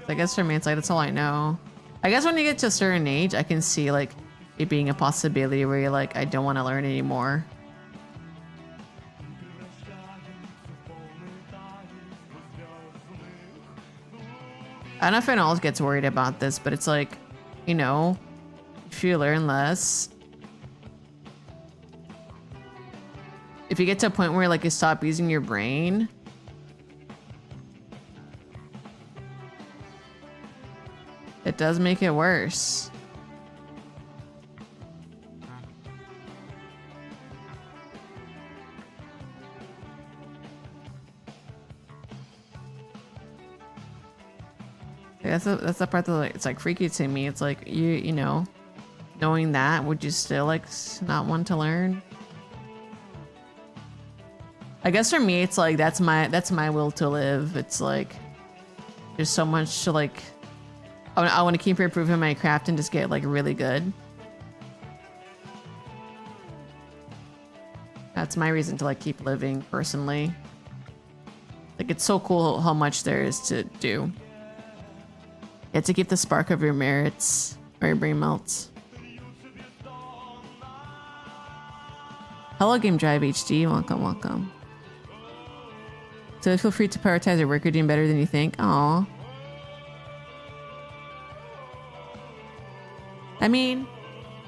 I guess for me, it's like, that's all I know. I guess when you get to a certain age, I can see like it being a possibility where you're like, I don't want to learn anymore. I don't know if anyone else gets worried about this, but it's like, you know, if you learn less, if you get to a point where like you stop using your brain, it does make it worse. That's the part that like, it's like freaky to me. It's like you know, knowing that, would you still like not want to learn? I guess for me, it's like that's my will to live. It's like there's so much to like. I want to keep improving my craft and just get like really good. That's my reason to like keep living personally. Like it's so cool how much there is to do. You have to keep the spark of your merits or your brain melts. Hello Game Drive HD, welcome, welcome. So feel free to prioritize your work. You're doing better than you think. Aw. I mean,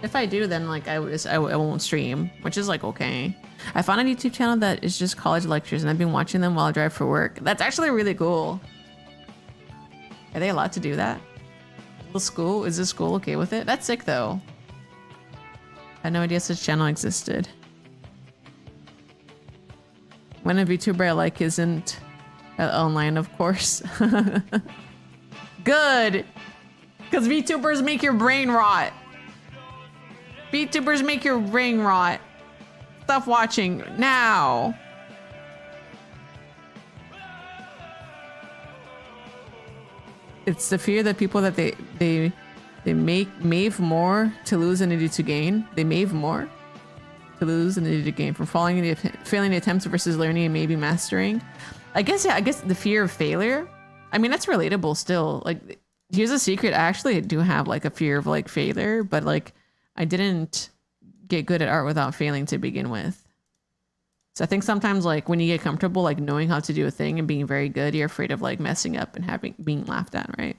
if I do, then like I won't stream, which is like okay. I found a YouTube channel that is just college lectures, and I've been watching them while I drive for work. That's actually really cool. Are they allowed to do that? Is the school okay with it? That's sick though. I had no idea such channel existed. When a VTuber I like isn't online, of course. Good! Because VTubers make your brain rot. VTubers make your brain rot. Stop watching now. It's the fear that people that they mave more to lose than they do to gain. They mave more to lose than they do to gain from failing the attempts versus learning and maybe mastering. I guess, yeah, I guess the fear of failure. I mean, that's relatable still. Like, here's a secret. I actually do have like a fear of like failure, but like I didn't get good at art without failing to begin with. So I think sometimes like when you get comfortable like knowing how to do a thing and being very good, you're afraid of like messing up and being laughed at, right?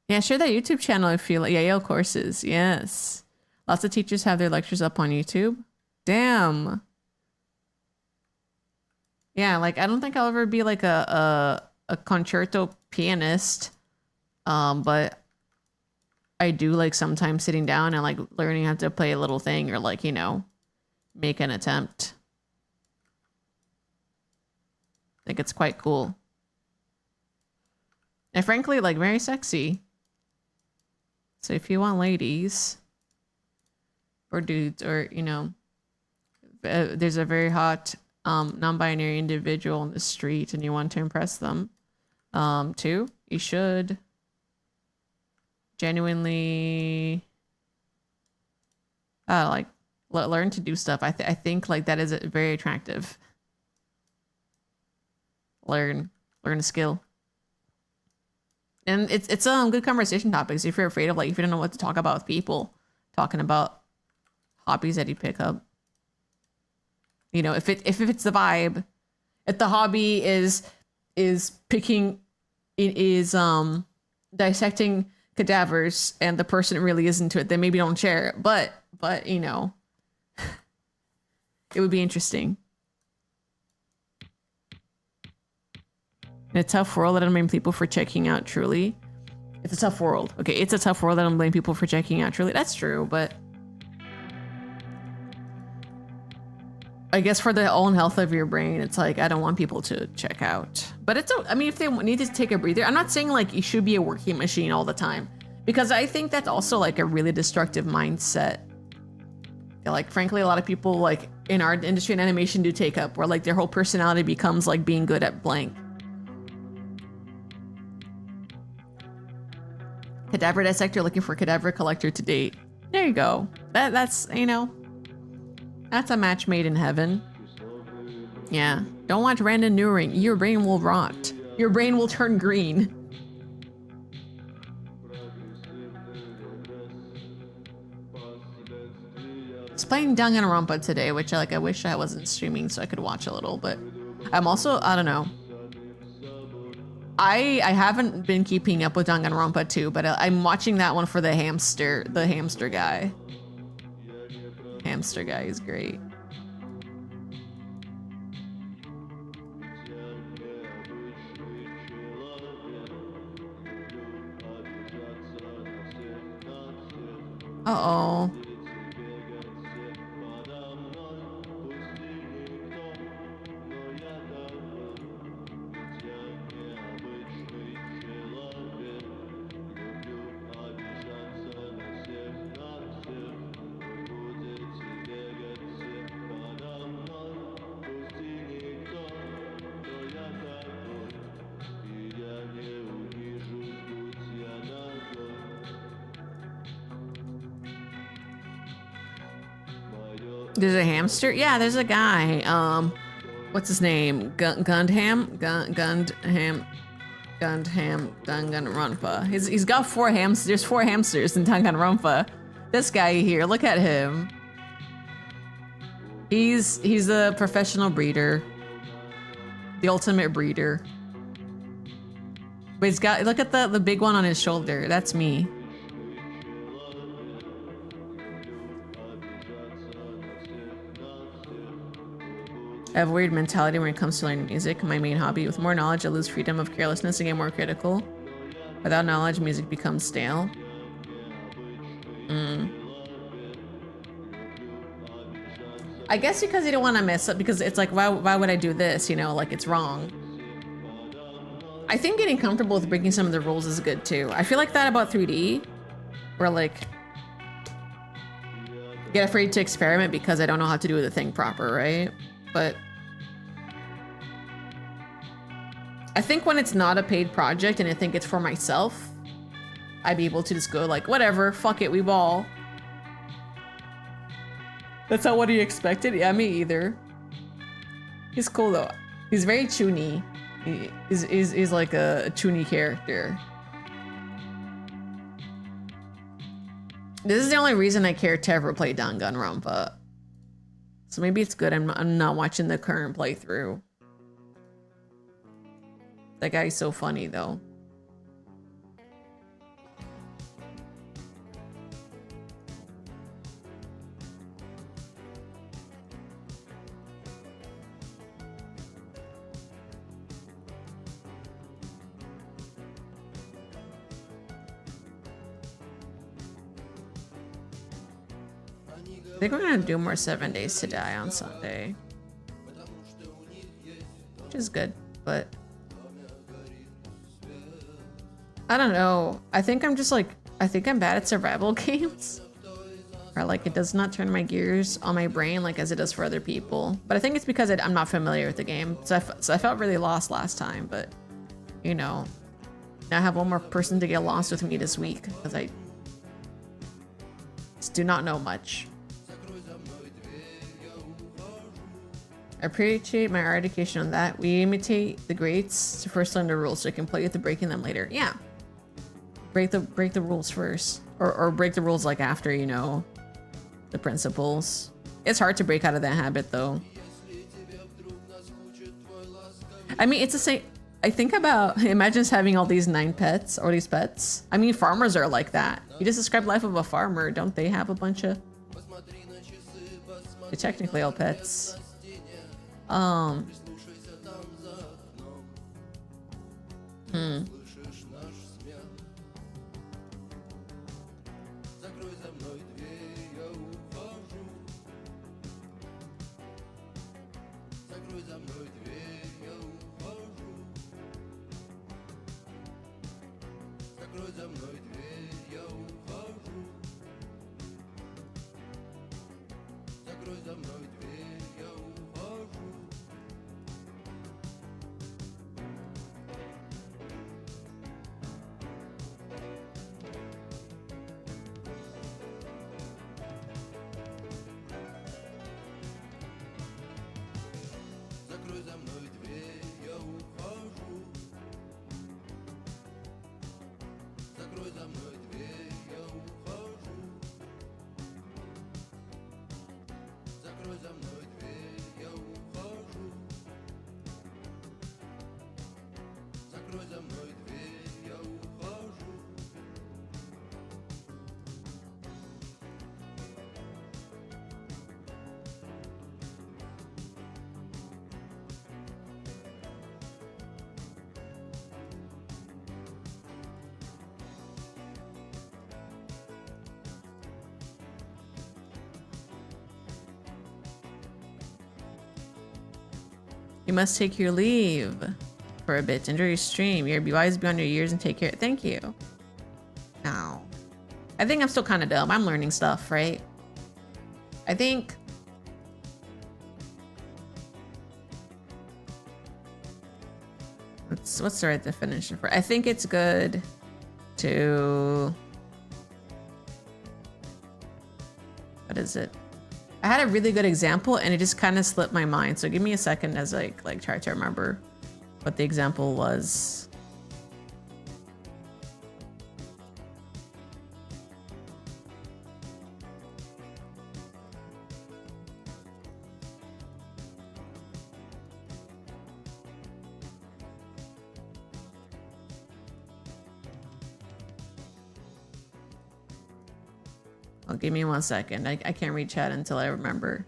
Yeah, share that YouTube channel if you like. Yeah, Yale courses. Yes. Lots of teachers have their lectures up on YouTube. Damn. Yeah, like I don't think I'll ever be like a concerto pianist. But I do like sometimes sitting down and like learning how to play a little thing or like, you know, make an attempt. I think it's quite cool. And frankly, like very sexy. So if you want ladies or dudes or, you know, there's a very hot non-binary individual on the street and you want to impress them, 2, you should genuinely like learn to do stuff. I think like that is very attractive. Learn a skill. And it's good conversation topics if you're afraid of, like, if you don't know what to talk about with people, talking about hobbies that you pick up. You know, if it's the vibe, if the hobby is dissecting cadavers and the person really is into it, then maybe don't share it. But you know, it would be interesting. In a tough world, I don't blame people for checking out Truly. It's a tough world. Okay, it's a tough world. I don't blame people for checking out Truly. That's true, but I guess for the own health of your brain, it's like, I don't want people to check out. But it's, I mean, if they need to take a breather, I'm not saying like you should be a working machine all the time, because I think that's also like a really destructive mindset. Like, frankly, a lot of people like in our industry and animation do take up, where like their whole personality becomes like being good at blank. Cadaver dissector looking for cadaver collector to date. There you go. That's, you know, that's a match made in heaven. Yeah. Don't watch Random Newring. Your brain will rot. Your brain will turn green. I was playing Danganronpa today, which I wish I wasn't streaming so I could watch a little, but I'm also, I don't know. I haven't been keeping up with Danganronpa 2, but I'm watching that one for the hamster guy. Hamster guy is great. Uh-oh. There's a hamster? Yeah, there's a guy. What's his name? Gundham Danganronpa. He's got 4 hamsters. There's 4 hamsters in Danganronpa. This guy here, look at him. He's a professional breeder. The ultimate breeder. But he's got, look at the big one on his shoulder. That's me. I have a weird mentality when it comes to learning music. My main hobby. With more knowledge, I lose freedom of carelessness and get more critical. Without knowledge, music becomes stale. I guess because you don't want to mess up, because it's like, why would I do this? You know, like, it's wrong. I think getting comfortable with breaking some of the rules is good too. I feel like that about 3D, where like, get afraid to experiment because I don't know how to do the thing proper, right? But I think when it's not a paid project and I think it's for myself, I'd be able to just go like, whatever, fuck it, we ball. That's not what he expected? Yeah, me either. He's cool though. He's very chuny. He's like a chuny character. This is the only reason I care to ever play Danganronpa. So maybe it's good I'm not watching the current playthrough. That guy's so funny though. I think we're gonna do more 7 Days to Die on Sunday, which is good, but I don't know. I think I'm just like, I think I'm bad at survival games. or like it does not turn my gears on my brain like as it does for other people. But I think it's because I'm not familiar with the game. So I felt really lost last time, but you know, now I have one more person to get lost with me this week because I just do not know much. I appreciate my art education on that. We imitate the greats to first learn the rules so we can play with the breaking them later. Yeah. Break the rules first. Or break the rules like after, you know, the principles. It's hard to break out of that habit though. I mean, it's the same. I think about, imagine just having all these 9 pets or these pets. I mean, farmers are like that. You just describe life of a farmer. Don't they have a bunch of... They're technically all pets. You must take your leave for a bit. Enjoy your stream. You're wise beyond your years and take care. Thank you. Now, I think I'm still kind of dumb. I'm learning stuff, right? I think... What's the right definition for it? I think it's good to... What is it? I had a really good example and it just kind of slipped my mind. So give me a second as I like try to remember what the example was. Oh, give me 1 second. I can't read chat until I remember.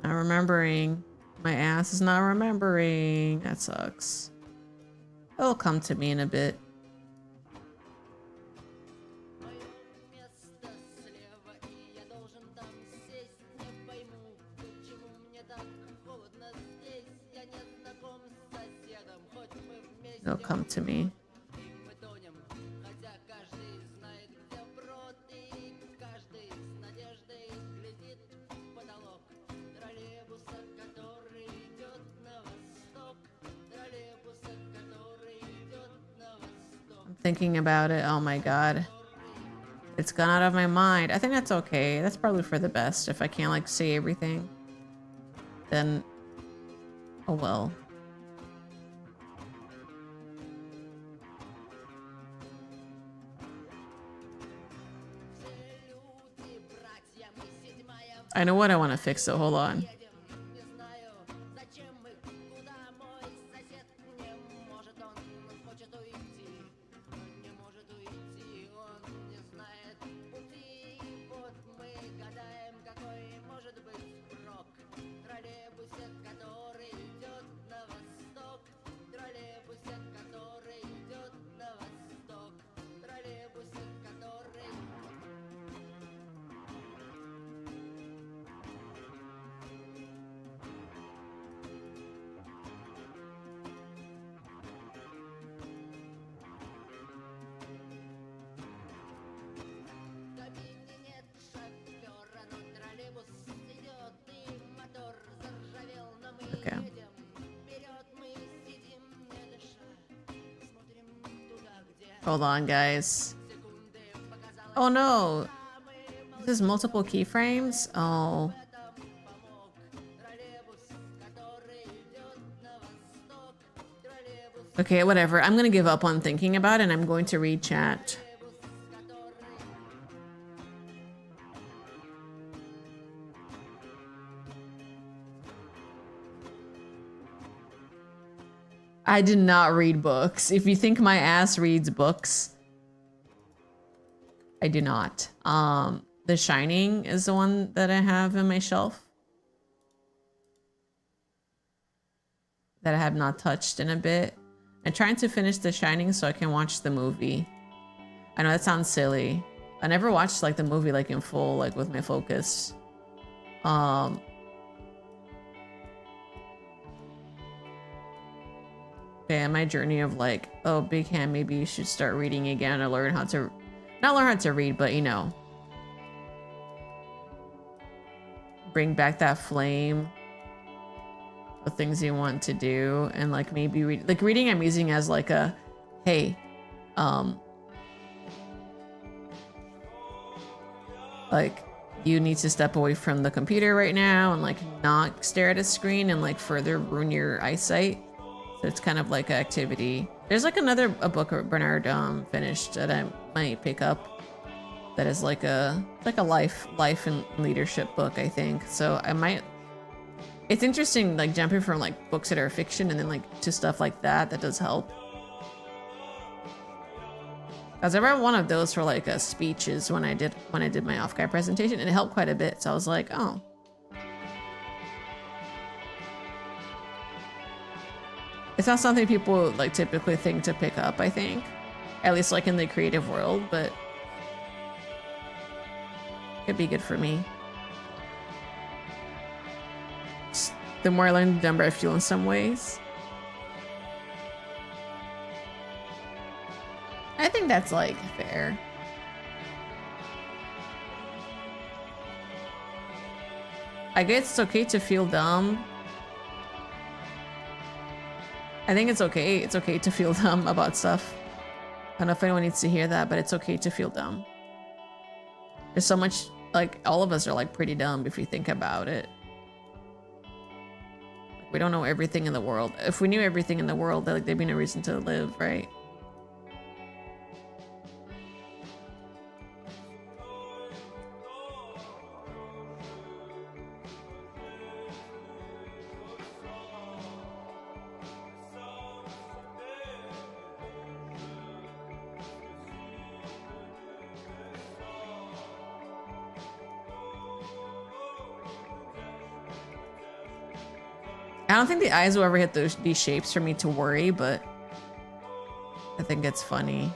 Not remembering. My ass is not remembering. That sucks. It'll come to me in a bit. It'll come to me. Thinking about it, oh my god, it's gone out of my mind. I think that's okay. That's probably for the best. If I can't like say everything, then oh well. I know what I want to fix, so hold on. Hold on, guys. Oh no. This is multiple keyframes? Oh. Okay, whatever. I'm gonna give up on thinking about it and I'm going to read chat. I did not read books. If you think my ass reads books, I do not. The Shining is the one that I have in my shelf that I have not touched in a bit. I'm trying to finish The Shining so I can watch the movie. I know that sounds silly. I never watched like the movie like in full, like with my focus. Okay, my journey of like, oh, Big Hand, maybe you should start reading again or learn how to, not learn how to read, but you know, bring back that flame of things you want to do. And like maybe read, like reading I'm using as like a, hey, like you need to step away from the computer right now and like not stare at a screen and like further ruin your eyesight. So it's kind of like an activity. There's like a book Bernard finished that I might pick up. That is like a life and leadership book, I think. So I might. It's interesting, like jumping from like books that are fiction and then like to stuff like that. That does help. Cause I read one of those for like speeches when I did my off-guy presentation, and it helped quite a bit. So I was like, oh. It's not something people like typically think to pick up, I think. At least like in the creative world, but it could be good for me. The more I learn, the dumber I feel in some ways. I think that's like fair. I guess it's okay to feel dumb. I think it's okay. It's okay to feel dumb about stuff. I don't know if anyone needs to hear that, but it's okay to feel dumb. There's so much, like, all of us are like pretty dumb if you think about it. We don't know everything in the world. If we knew everything in the world, like, there'd be no reason to live, right? I don't think the eyes will ever hit these shapes for me to worry, but I think it's funny.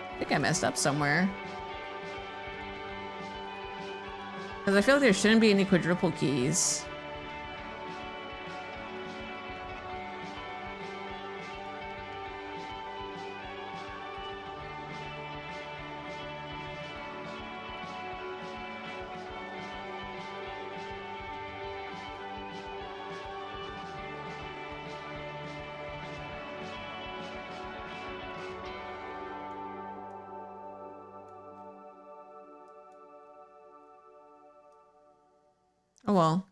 I think I messed up somewhere. Because I feel like there shouldn't be any quadruple keys. Oh well.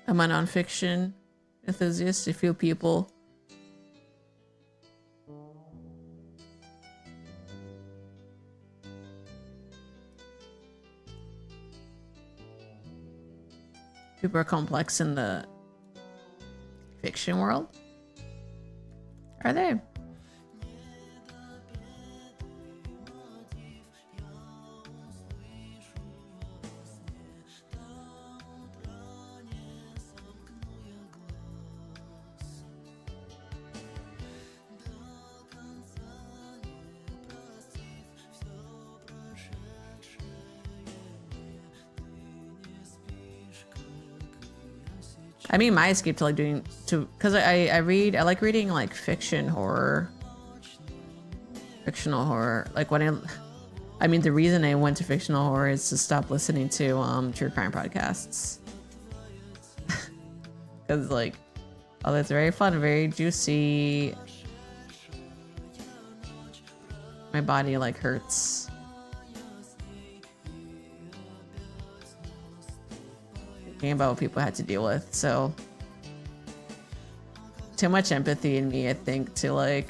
I'm a nonfiction enthusiast. I feel people super complex in the fiction world? Are they? I mean, my escape to like doing to because I like reading like fictional horror. Like when I mean the reason I went to fictional horror is to stop listening to true crime podcasts. Because like, oh, that's very fun, very juicy. My body like hurts. Thinking about what people had to deal with, so too much empathy in me, I think, to like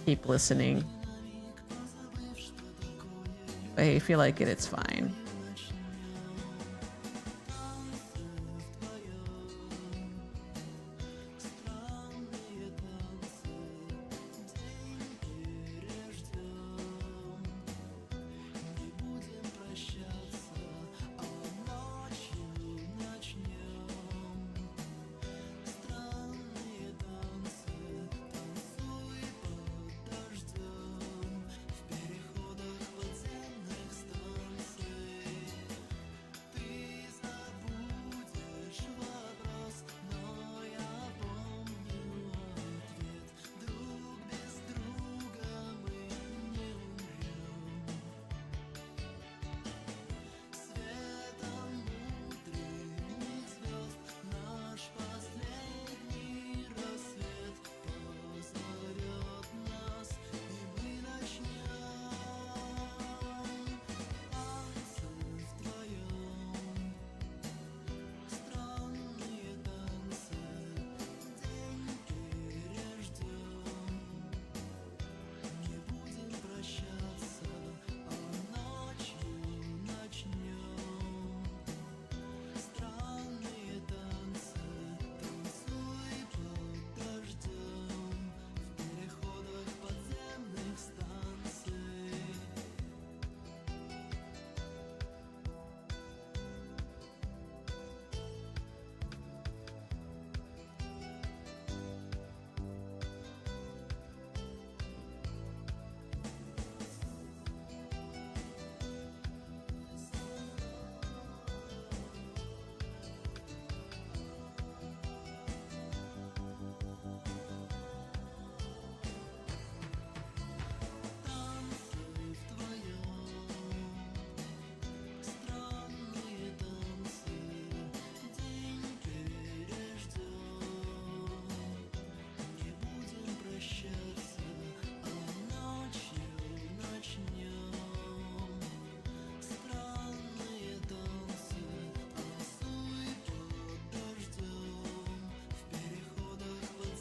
keep listening. But hey, if you like it, it's fine.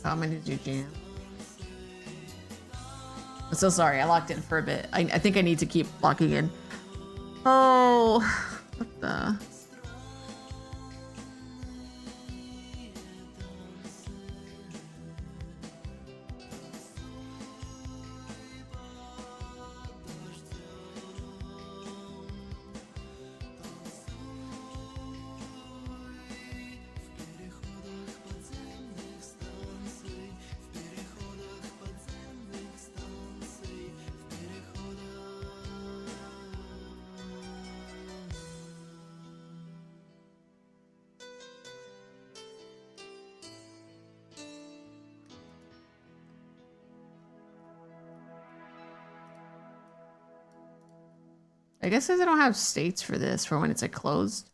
How many did you jam? I'm so sorry, I locked in for a bit. I think I need to keep locking in. Oh, what the? I guess they don't have states for this for when it's like closed.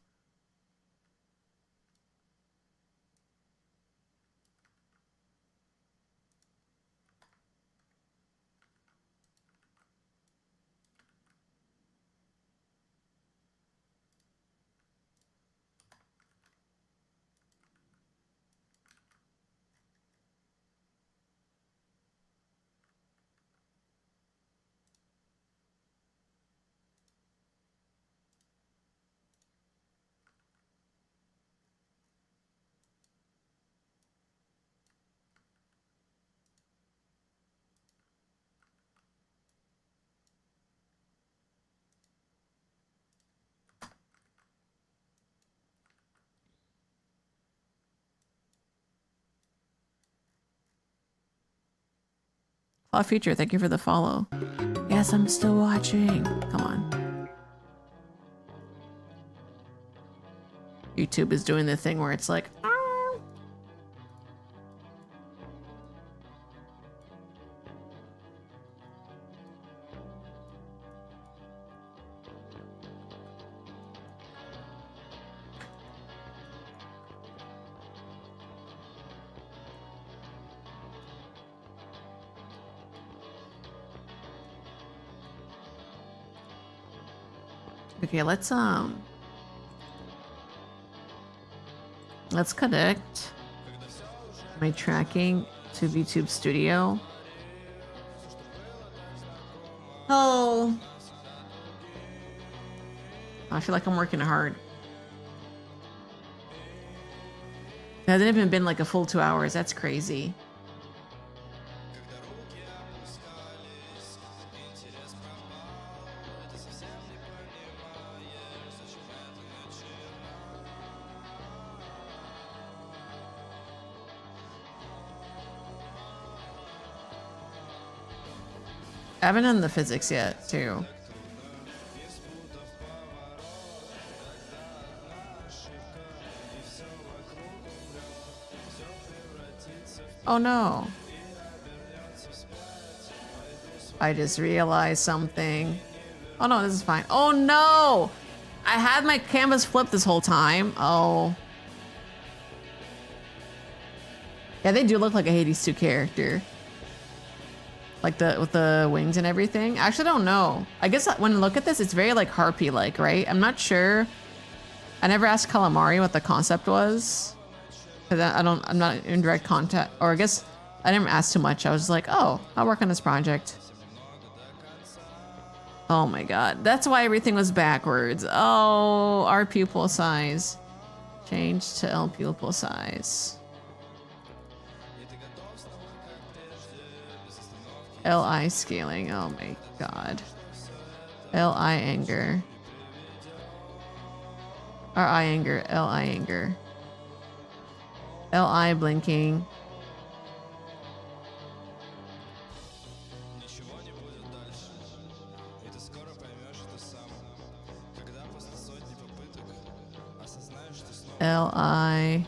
Claw Future, thank you for the follow. Yes, I'm still watching. Come on. YouTube is doing the thing where it's like, okay, let's connect my tracking to VTube Studio. Oh, I feel like I'm working hard. It hasn't even been like a full 2 hours. That's crazy. I haven't done the physics yet, too. Oh no. I just realized something. Oh no, this is fine. Oh no! I had my canvas flipped this whole time. Oh. Yeah, they do look like a Hades 2 character. Like with the wings and everything. I actually don't know. I guess when I look at this, it's very like harpy-like, right? I'm not sure. I never asked Calamari what the concept was. Cause I'm not in direct contact, or I guess I didn't ask too much. I was like, oh, I'll work on this project. Oh my God. That's why everything was backwards. Oh, our pupil size. Change to L pupil size. LI scaling. Oh my God. LI anger. RI anger. LI anger. LI blinking. LI.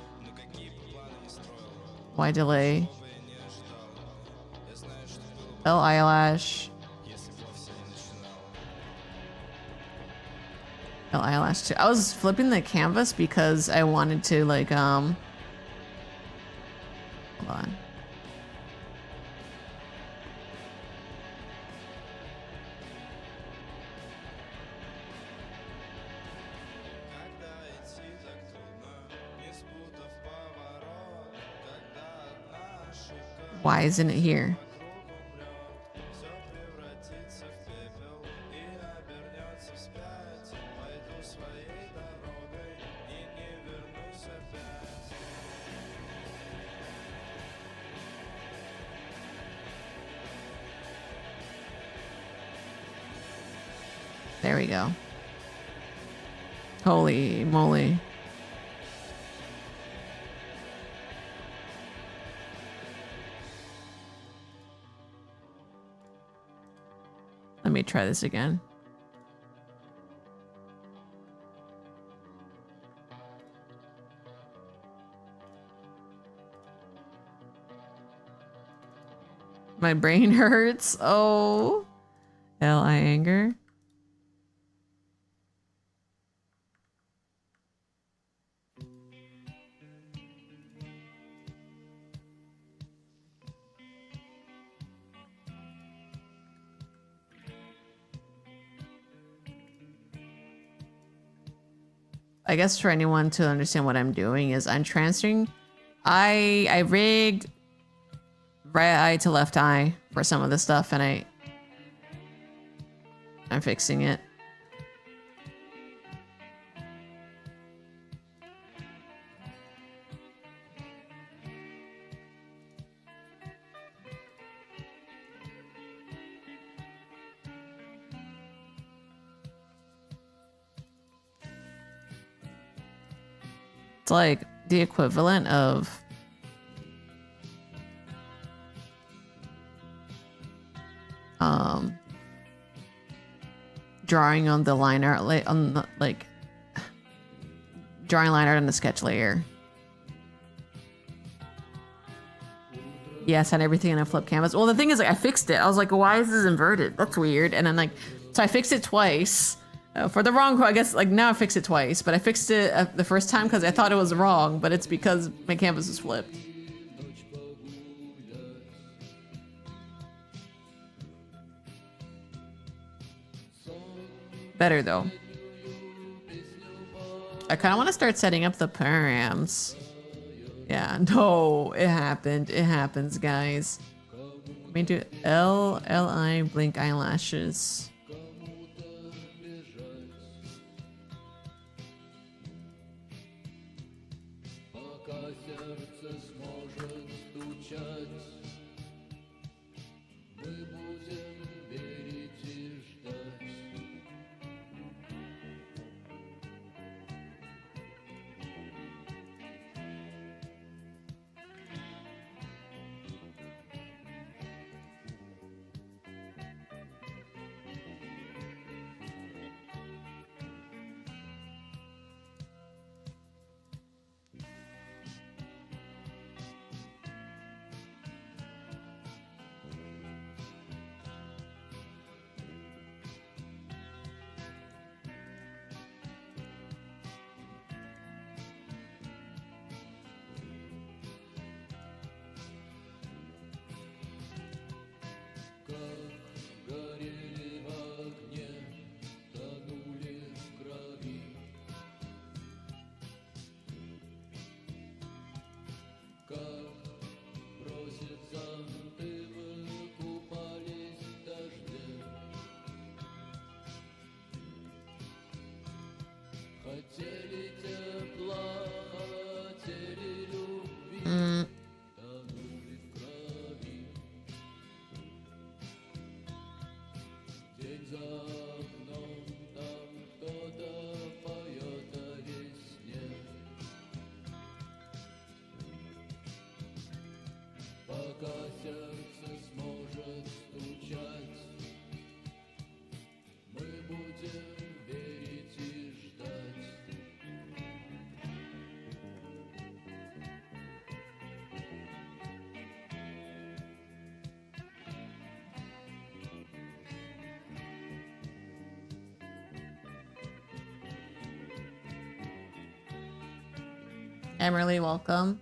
Y delay. L eyelash. L eyelash too. I was flipping the canvas because I wanted to like hold on. Why isn't it here? There we go. Holy moly. Let me try this again. My brain hurts. Oh. L.I. anger. I guess for anyone to understand what I'm doing is I'm transferring. I rigged right eye to left eye for some of the stuff, and I'm fixing it. It's like the equivalent of drawing on the line art, like drawing line art on the sketch layer. Yes, and everything in a flip canvas. Well, the thing is, like, I fixed it. I was like, why is this inverted? That's weird. And then, like, so I fixed it twice for the wrong. I guess, like, now I fixed it twice, but I fixed it the first time because I thought it was wrong, but it's because my canvas is flipped. Better though. I kind of want to start setting up the params. Yeah, no, it happened. It happens, guys. Let me do L-I blink eyelashes. Emily, welcome.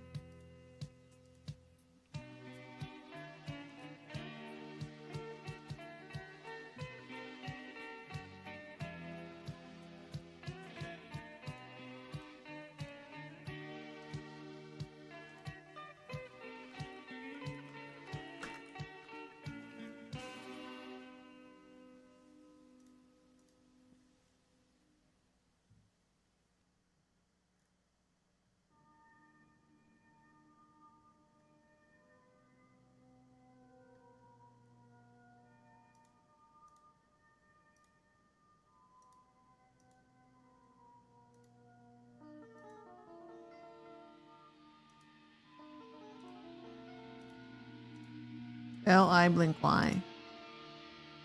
L-I blink Y.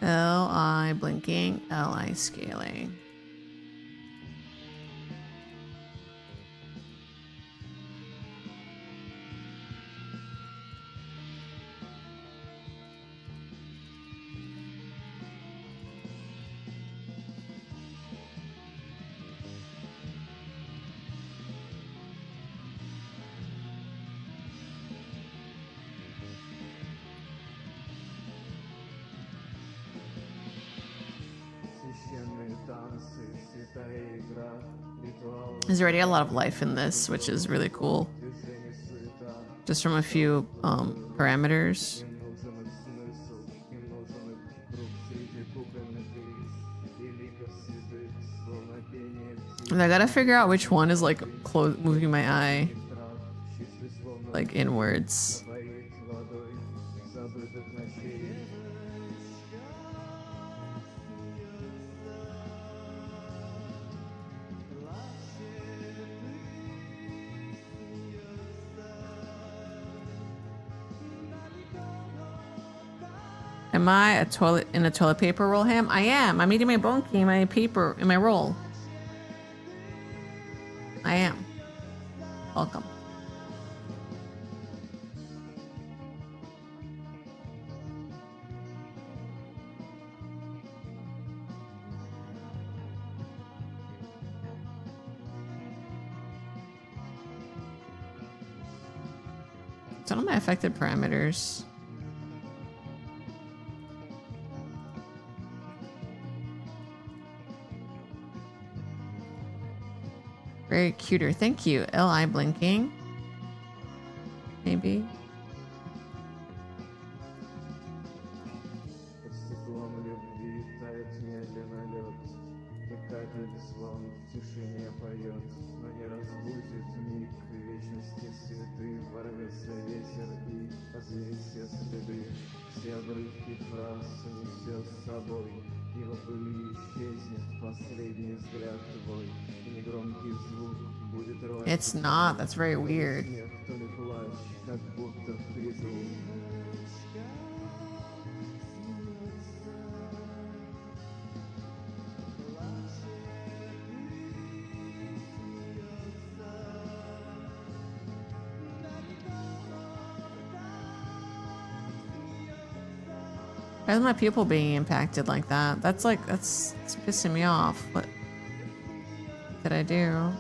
L-I blinking, L-I scaling. There's already a lot of life in this, which is really cool. Just from a few parameters. And I gotta figure out which one is like moving my eye like inwards. Am I a toilet in a toilet paper roll, Ham? I am. I'm eating my bonky in my paper in my roll. I am. Welcome. It's one of my affected parameters. Very cuter. Thank you. LI blinking. Maybe. Под стеклом любви тает медленно лед, и капель звон в тишине поет, но не разбудит миг вечности цветы, ворвется ветер и озарит все следы, все обрывки фраз унесет с собой, и во пыли исчезнет последний взгляд твой, и негромкий звук будет рвать. It's not. That's very weird. Смех, то ли плач, как будто в бреду. Why is my pupil being impacted like that? That's it's pissing me off. What did I do?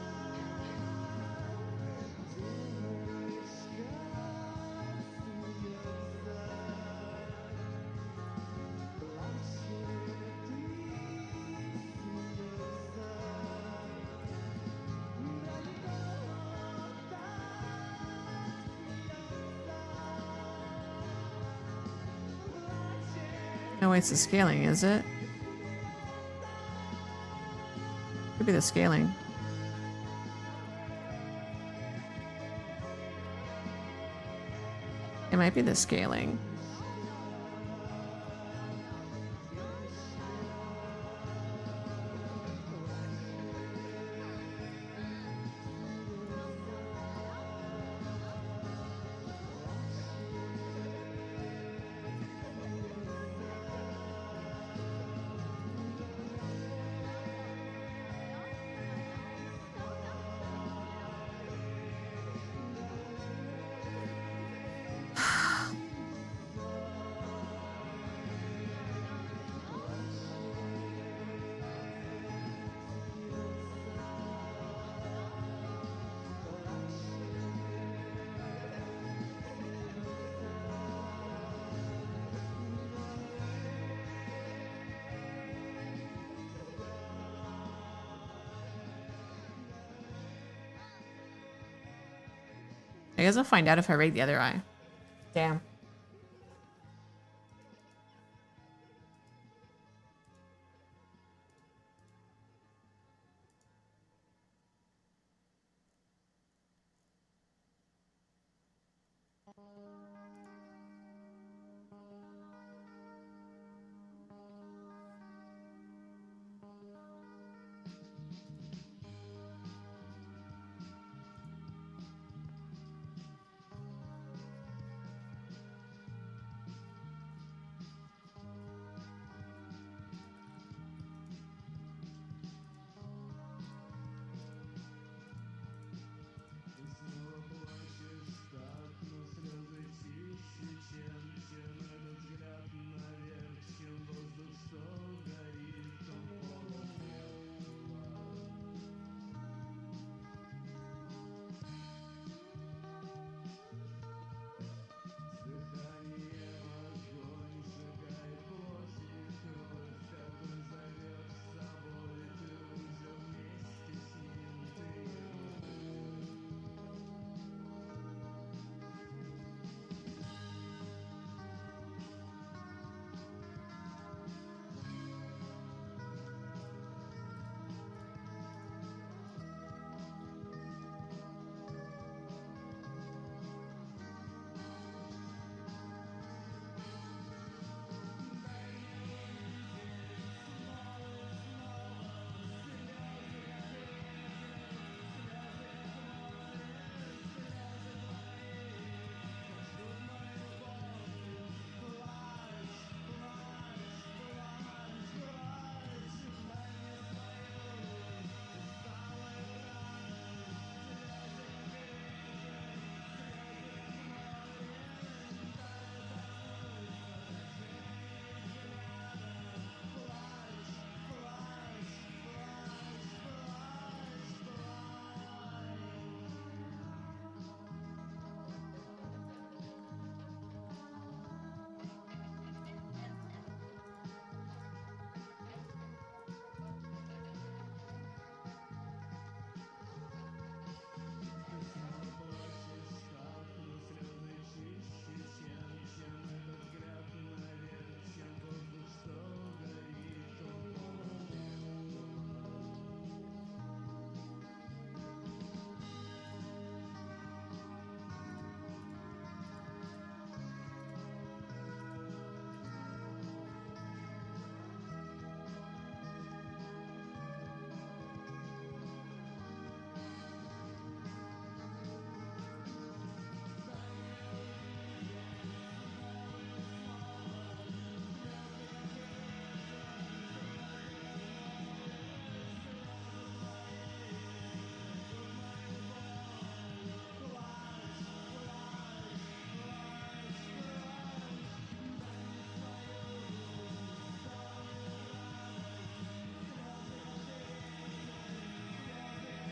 No, wait, it's the scaling, is it? Could be the scaling. It might be the scaling. I guess I'll find out if I rate the other eye. Damn.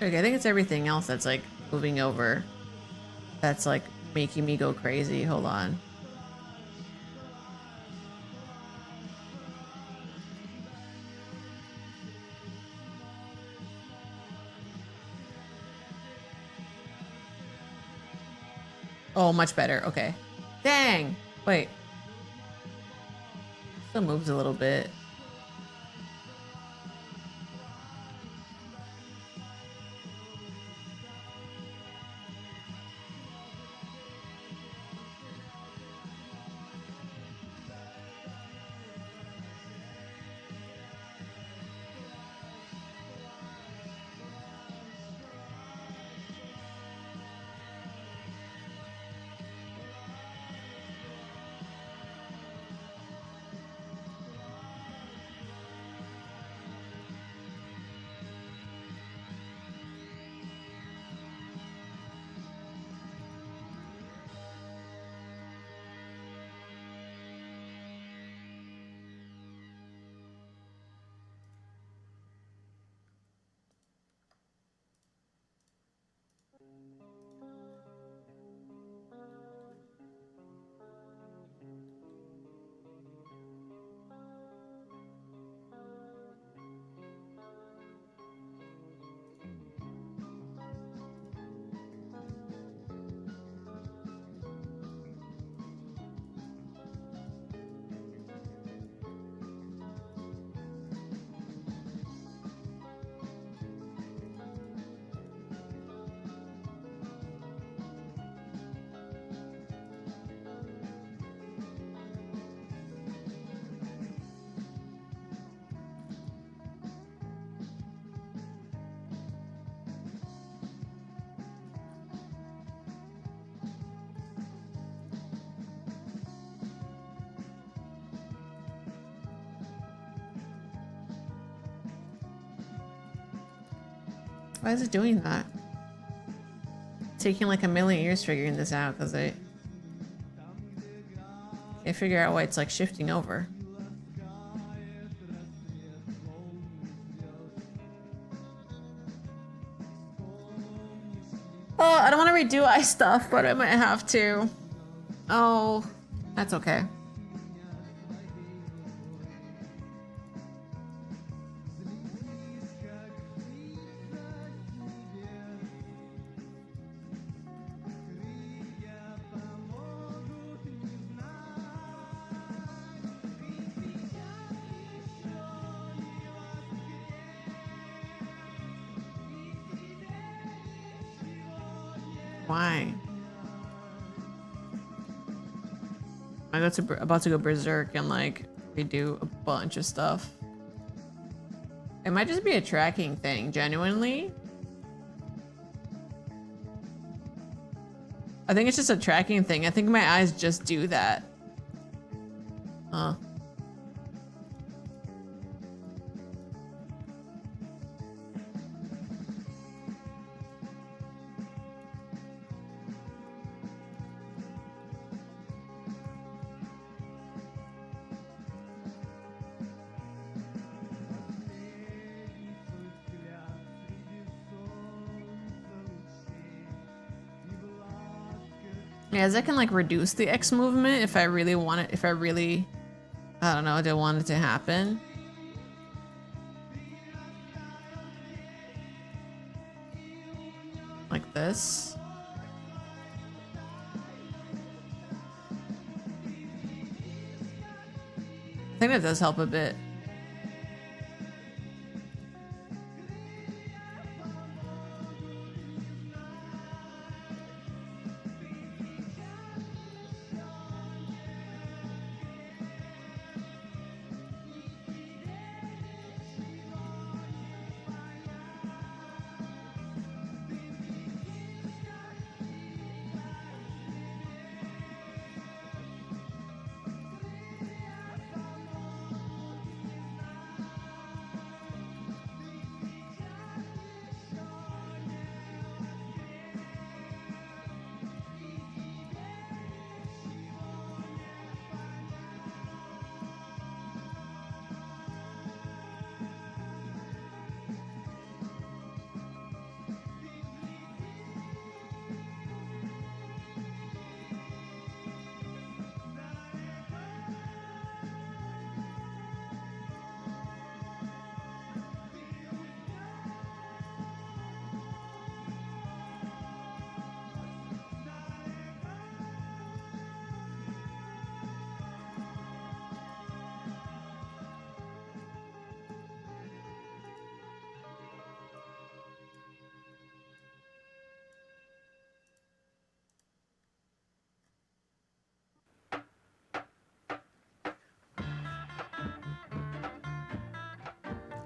Okay, I think it's everything else that's like moving over. That's like making me go crazy. Hold on. Oh, much better. Okay. Dang. Wait. Still moves a little bit. Why is it doing that? It's taking like a million years figuring this out because I can't figure out why it's like shifting over. Oh, I don't want to redo eye stuff, but I might have to. Oh, that's okay. Why? About to go berserk and like redo a bunch of stuff. It might just be a tracking thing, genuinely. I think it's just a tracking thing. I think my eyes just do that. Huh. Yeah, as I can like reduce the X movement if I really want it, if I really, I don't know, I don't want it to happen. Like this. I think that does help a bit.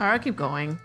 Alright, I'll keep going.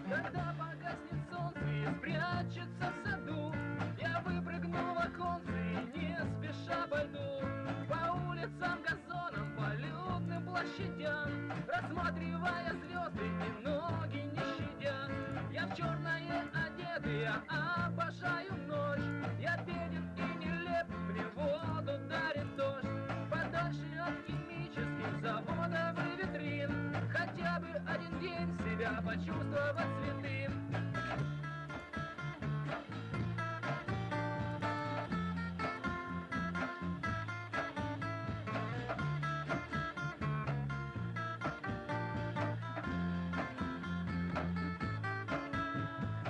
Когда погаснет солнце и спрячется в саду, я выпрыгну в оконце и не спеша пойду по улицам, газонам, по людным площадям, рассматривая звезды и ноги не щадя. Я в черное одет, и я обожаю ночь. Я беден и нелеп, мне воду дарит дождь. Подальше от химических заводов и витрин, хотя бы один день себя почувствовать святым.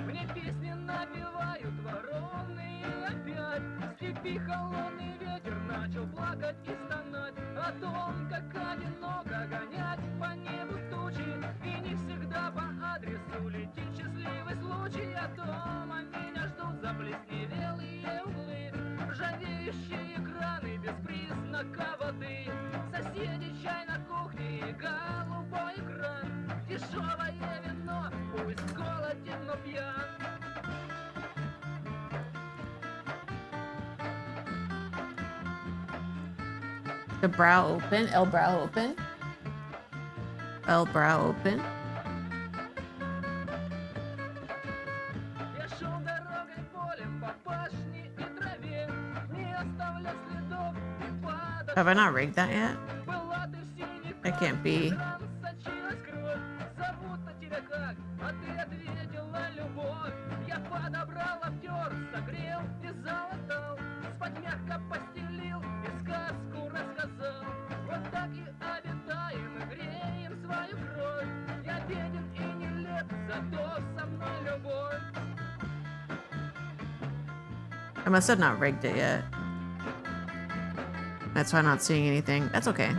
Мне песни напевают вороны опять. В степи холодный ветер начал плакать и стонать о том, как одиноко гонять по небу тучи, и не всегда по адресу летит счастливый случай. О том, меня ждут заплесневелые углы, ржавеющие краны без признака воды, соседи чай на кухне и голубой экран, дешевое вино, пусть голоден, но пьян. The brow open. L brow open. L brow open. Я шел дорогой полем по пашне и траве, не оставля следов и падок. Have I not rigged that yet? Была ты в синих That can't be. ран сочилась кровь. Зовут-то тебя как? А ты ответила любовь. Я подобрал, обтер, согрел и залатал, спать мягко постелил и сказку рассказал. Вот так и обитаем и греем свою кровь. Я беден и нелеп, зато со мной любовь. I must have not rigged it yet. That's why I'm not seeing anything. That's okay.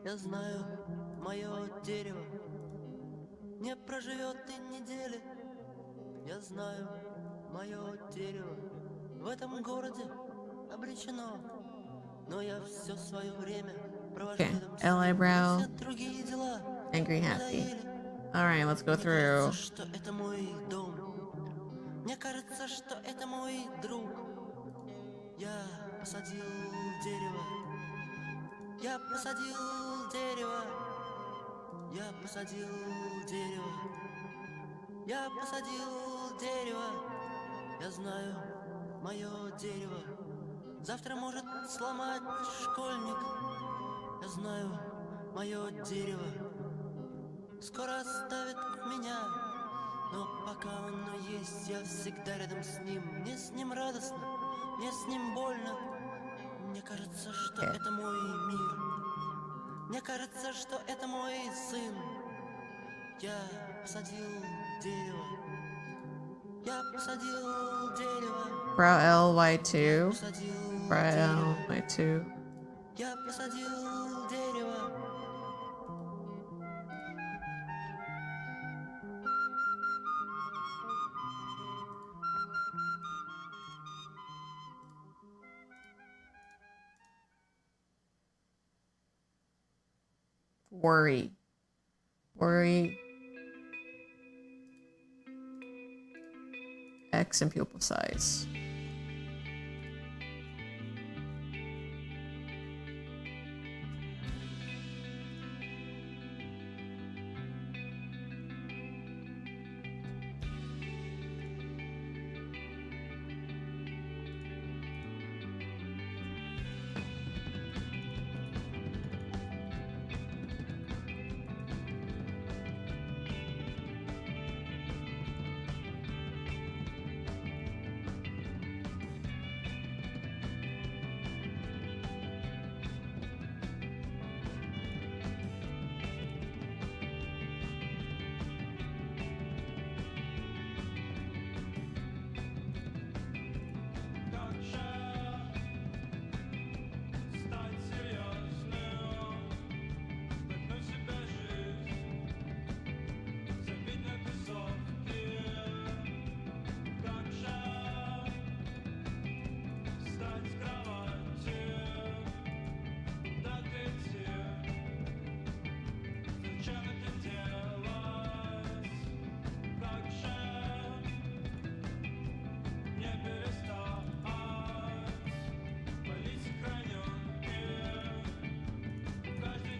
Я знаю, мое дерево не проживет и недели. Я знаю, мое дерево в этом городе обречено. Но я все свое время провожу Okay. рядом с L ним. eyebrow. Все другие дела Angry, happy. надоели. Alright, let's go Мне through. кажется, что это мой дом. Мне кажется, что это мой друг. Я посадил дерево. Я посадил дерево. Я посадил дерево. Я посадил дерево. Я знаю, мое дерево завтра может сломать школьник. Я знаю, мое дерево скоро оставит меня. Но пока оно есть, я всегда рядом с ним. Мне с ним радостно, мне с ним больно. Мне кажется, что это мой мир. Мне кажется, что это мой сын. Я посадил дерево. Я посадил дерево. Brow L, Y2. Посадил Brow L, дерево. Y2. Я посадил дерево. Worry. Worry. X and pupil size.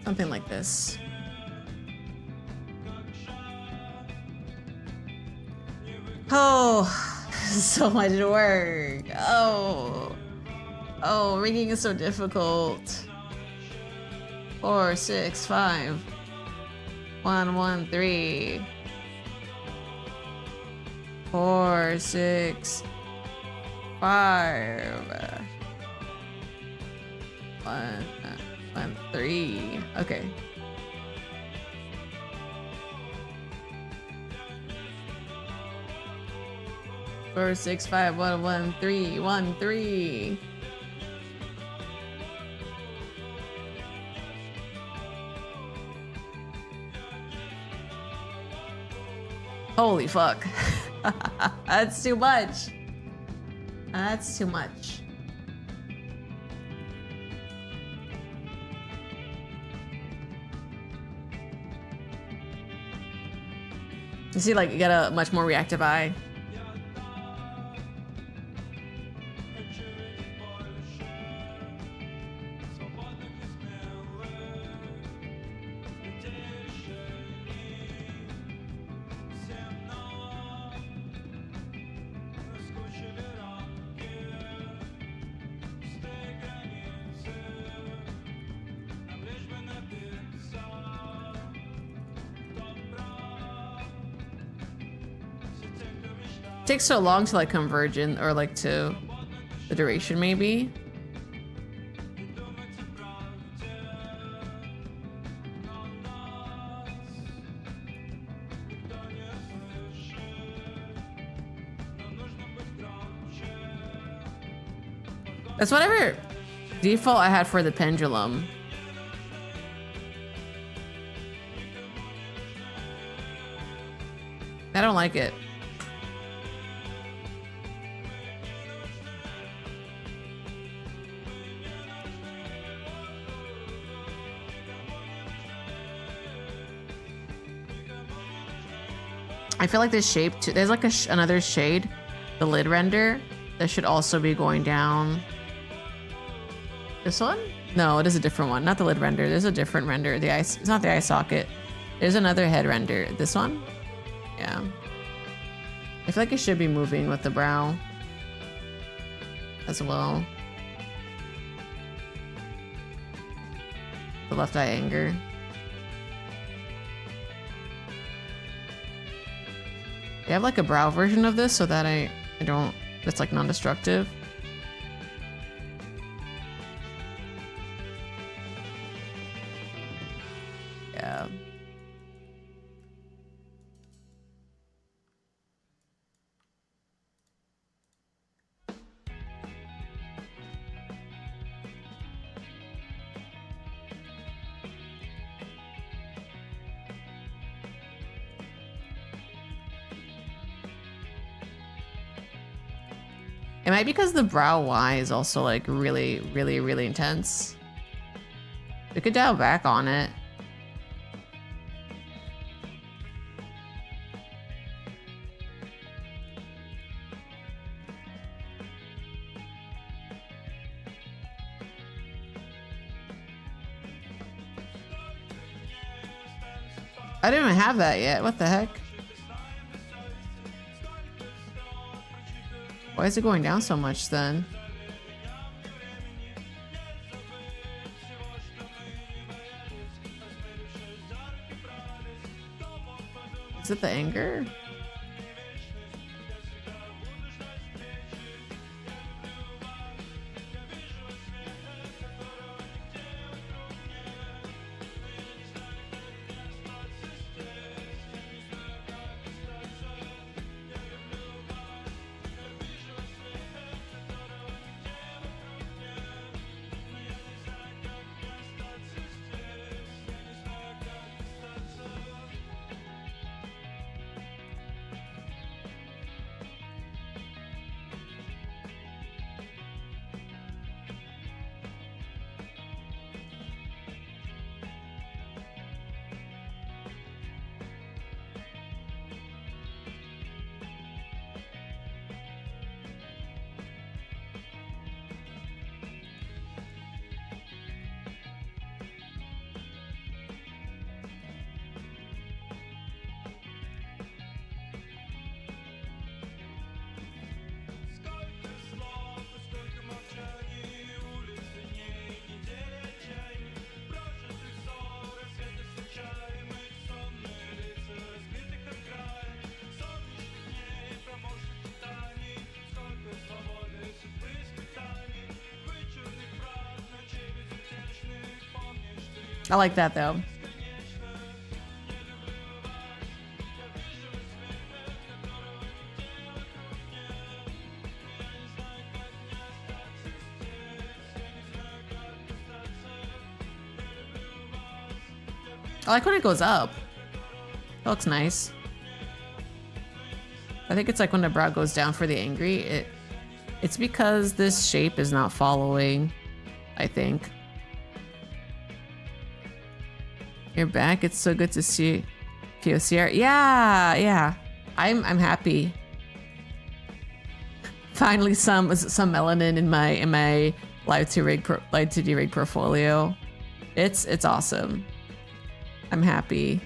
Something like this. Oh, so much work. Oh, ringing is so difficult. 4, 6, 5. 1, 1, 3. 4, 6, 5. 1, 1, 3. Okay. Four, 6, 5, 1, 1, 3, 1, 3. Holy fuck. That's too much. That's too much. You see, like, you got a much more reactive eye. Takes so long to like converge in, or like to the duration maybe. That's whatever default I had for the pendulum. I don't like it. I feel like this shape too, there's like another shade, the lid render, that should also be going down. This one? No, it is a different one. Not the lid render. There's a different render. The eye, it's not the eye socket. There's another head render. This one? Yeah. I feel like it should be moving with the brow as well. The left eye anger. I have like a brow version of this so that I don't, it's like non-destructive. Yeah. It might be because the brow Y is also like really, really, really intense. We could dial back on it. I didn't even have that yet. What the heck? Why is it going down so much then? Is it the anger? I like that though. I like when it goes up. It looks nice. I think it's like when the brow goes down for the angry. It's because this shape is not following, I think. You're back. It's so good to see you, Sierra. Yeah. I'm happy. Finally, some melanin in my live to derig portfolio. It's awesome. I'm happy.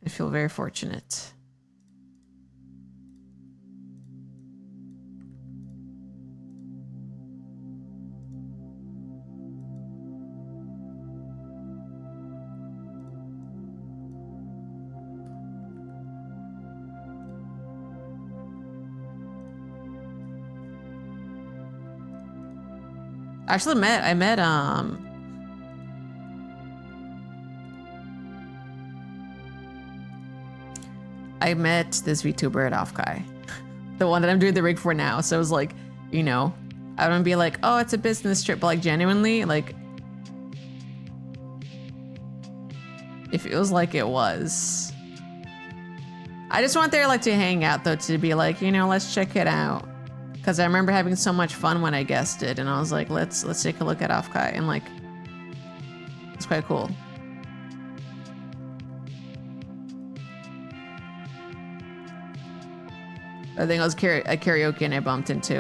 I feel very fortunate. Actually, I met this VTuber at Offkai, the one that I'm doing the rig for now. So it was like, you know, I don't be like, oh, it's a business trip, but like genuinely, like, it feels like it was. I just went there like to hang out though, to be like, you know, let's check it out. Because I remember having so much fun when I guessed it, and I was like, let's take a look at Offkai, and like, it's quite cool. I think I was at karaoke and I bumped into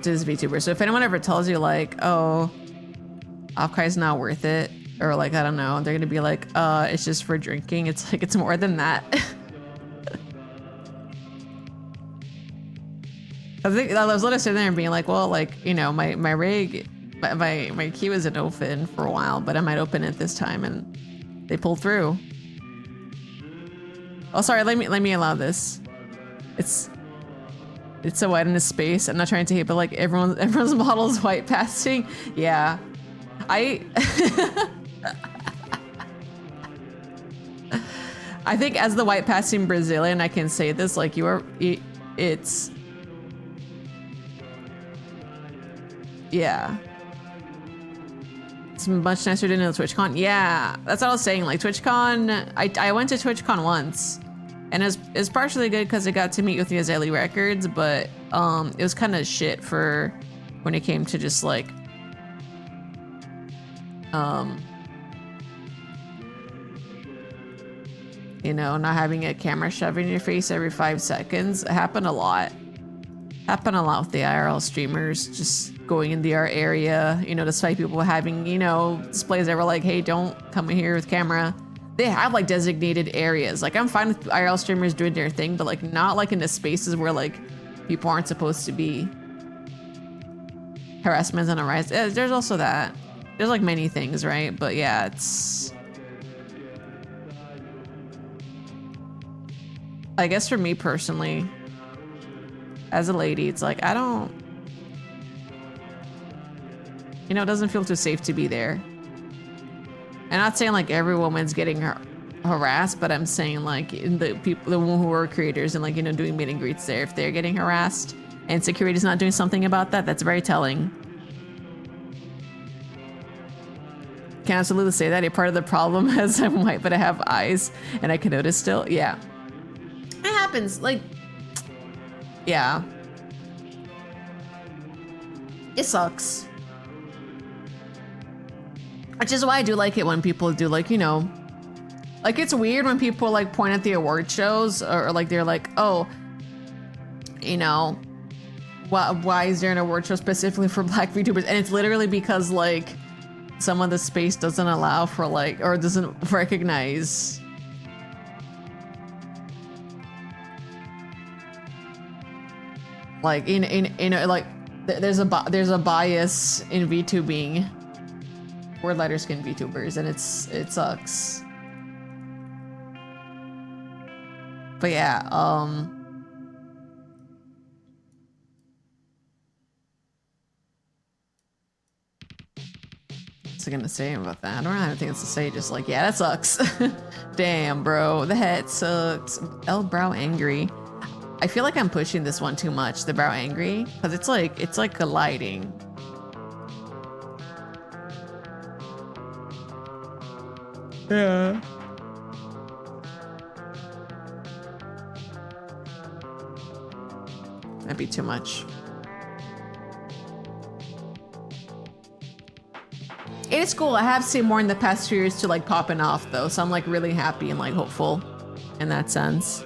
this VTuber. So if anyone ever tells you like, oh, Offkai's not worth it, or like, I don't know, they're gonna be like, it's just for drinking. It's like, it's more than that. I think I was literally sitting there and being like, well, like, you know, my rig, my queue isn't open for a while, but I might open it this time, and they pulled through. Oh, sorry, let me allow this. It's so wide in this space. I'm not trying to hate, but like everyone's model is white passing. Yeah. I think as the white passing Brazilian, I can say this, like, it's, yeah. It's much nicer than a TwitchCon. Yeah, that's what I was saying. Like TwitchCon, I went to TwitchCon once, and it's partially good because I got to meet with the Azalea Records, but it was kind of shit for when it came to just like you know, not having a camera shoved in your face every 5 seconds. It happened a lot. Happened a lot with the IRL streamers just going in the art area, you know, despite people having, you know, displays that were like, hey, don't come in here with camera. They have like designated areas. Like, I'm fine with IRL streamers doing their thing, but like not like in the spaces where like people aren't supposed to be. Harassment's on a rise. There's also that. There's like many things, right? But yeah, it's, I guess for me personally, as a lady, it's like, I don't, you know, it doesn't feel too safe to be there. I'm not saying like every woman's getting harassed, but I'm saying like the women who are creators and like, you know, doing meet and greets there, if they're getting harassed and security's not doing something about that, that's very telling. Can absolutely say that. A part of the problem is I'm white, but I have eyes and I can notice still. Yeah. It happens. Like, yeah. It sucks. Which is why I do like it when people do like, you know, like it's weird when people like point at the award shows or like they're like, oh, you know, why is there an award show specifically for Black VTubers? And it's literally because like some of the space doesn't allow for like, or doesn't recognize like in like there's a bias in VTubing. We're lighter skinned VTubers, and it sucks. But yeah, what's I gonna say about that? I don't have anything else to say, just like, yeah, that sucks. Damn, bro, that sucks. El Brow Angry. I feel like I'm pushing this one too much, the Brow Angry, because it's like colliding. Yeah. That'd be too much. It is cool. I have seen more in the past 2 years to like popping off though, so I'm like really happy and like hopeful in that sense.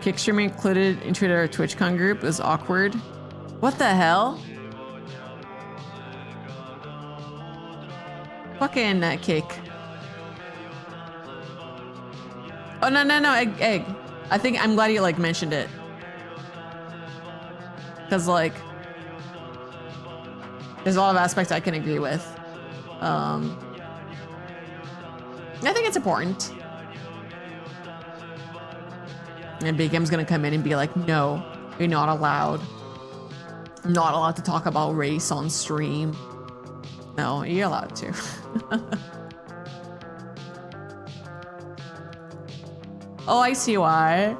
Kickstream included into our TwitchCon group is awkward. What the hell? Fucking kick. Oh no, egg. I think I'm glad you like mentioned it. Cause like there's a lot of aspects I can agree with. I think it's important. And Big M's gonna come in and be like, no, you're not allowed. Not allowed to talk about race on stream. No, you're allowed to. Oh, I see why.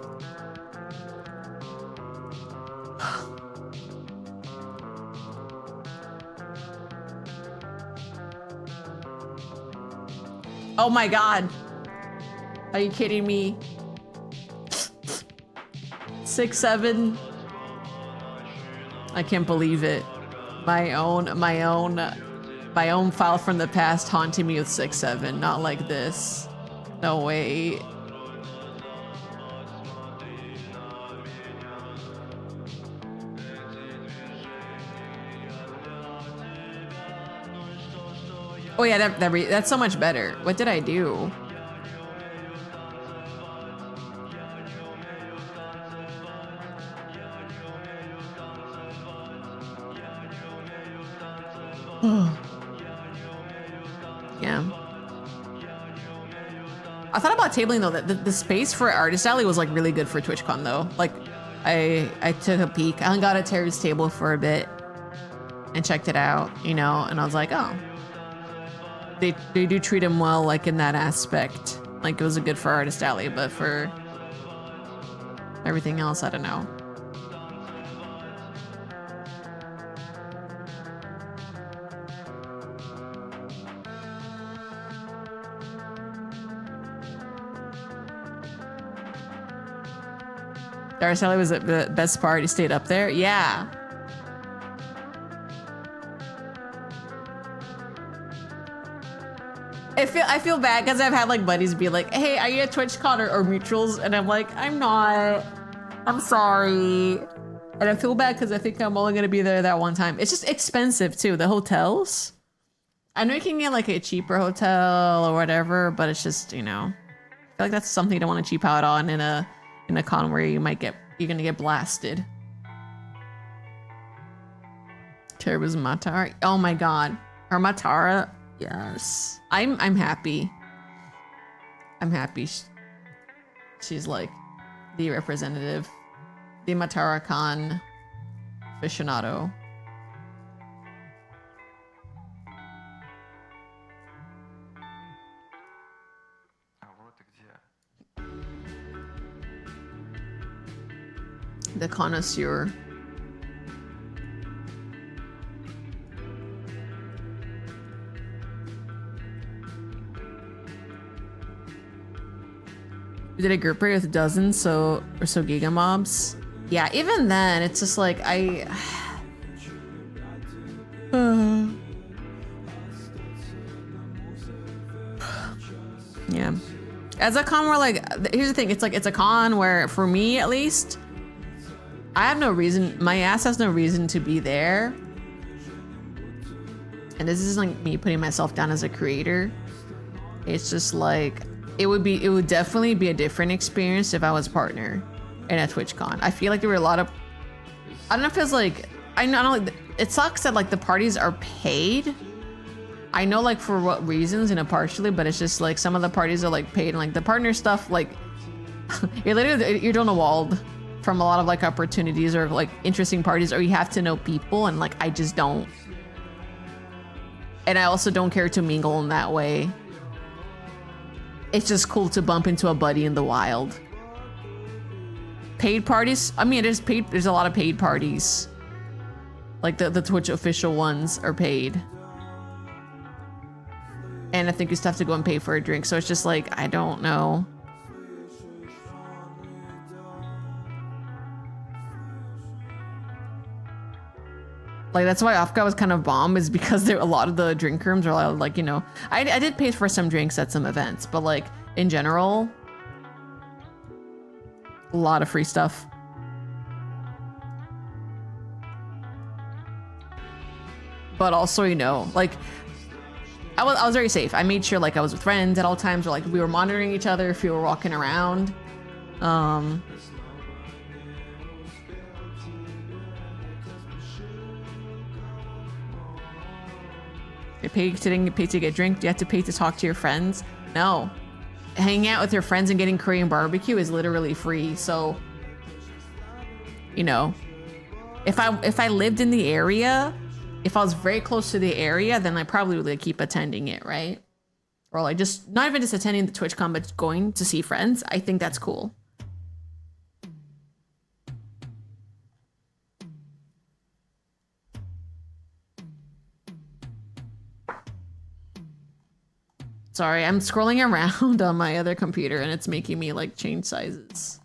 Oh my god. Are you kidding me? 6'7". I can't believe it. My own file from the past haunting me with 6'7". Not like this. No way. Oh yeah, that's so much better. What did I do? Yeah. I thought about tabling though, that the space for Artist Alley was like really good for TwitchCon though. Like I took a peek. I got a Terry's table for a bit and checked it out, you know, and I was like, oh. They do treat him well, like in that aspect. Like it was a good for Artist Alley, but for everything else, I don't know. Artist Alley was the best part. He stayed up there. Yeah. I feel bad because I've had like buddies be like, hey, are you at TwitchCon or mutuals? And I'm like, I'm not. I'm sorry. And I feel bad because I think I'm only gonna be there that one time. It's just expensive too, the hotels. I know you can get like a cheaper hotel or whatever, but it's just, you know, I feel like that's something you don't want to cheap out on in a con where you're gonna get blasted. Terra's Matara. Oh my god. Her Matara. Yes. I'm happy. I'm happy she's like the representative. The Matara Khan aficionado. The connoisseur. We did a group raid with dozens or so giga mobs. Yeah, even then, it's just like yeah. As a con where like, here's the thing, it's like, it's a con where, for me at least, I have no reason, my ass has no reason to be there. And this isn't like me putting myself down as a creator. It's just like, it would definitely be a different experience if I was a partner in a TwitchCon. I feel like there were a lot of, I don't know if it's like, I know it sucks that like the parties are paid. I know like for what reasons, you know, partially, but it's just like some of the parties are like paid, and like the partner stuff, like you're doing a walled from a lot of like opportunities or like interesting parties, or you have to know people, and like I just don't. And I also don't care to mingle in that way. It's just cool to bump into a buddy in the wild. Paid parties, I mean, there's a lot of paid parties. Like the Twitch official ones are paid. And I think you still have to go and pay for a drink. So it's just like, I don't know. Like that's why Afghan was kind of bomb, is because there a lot of the drink rooms are like, you know, I did pay for some drinks at some events, but like in general, a lot of free stuff. But also, you know, like I was very safe. I made sure like I was with friends at all times, or like we were monitoring each other if we were walking around. You pay to get drink. Do you have to pay to talk to your friends? No. Hanging out with your friends and getting Korean barbecue is literally free. So, you know, if I lived in the area, if I was very close to the area, then I probably would like, keep attending it, right? Or like just not even just attending the TwitchCon, but going to see friends. I think that's cool. Sorry, I'm scrolling around on my other computer and it's making me like change sizes.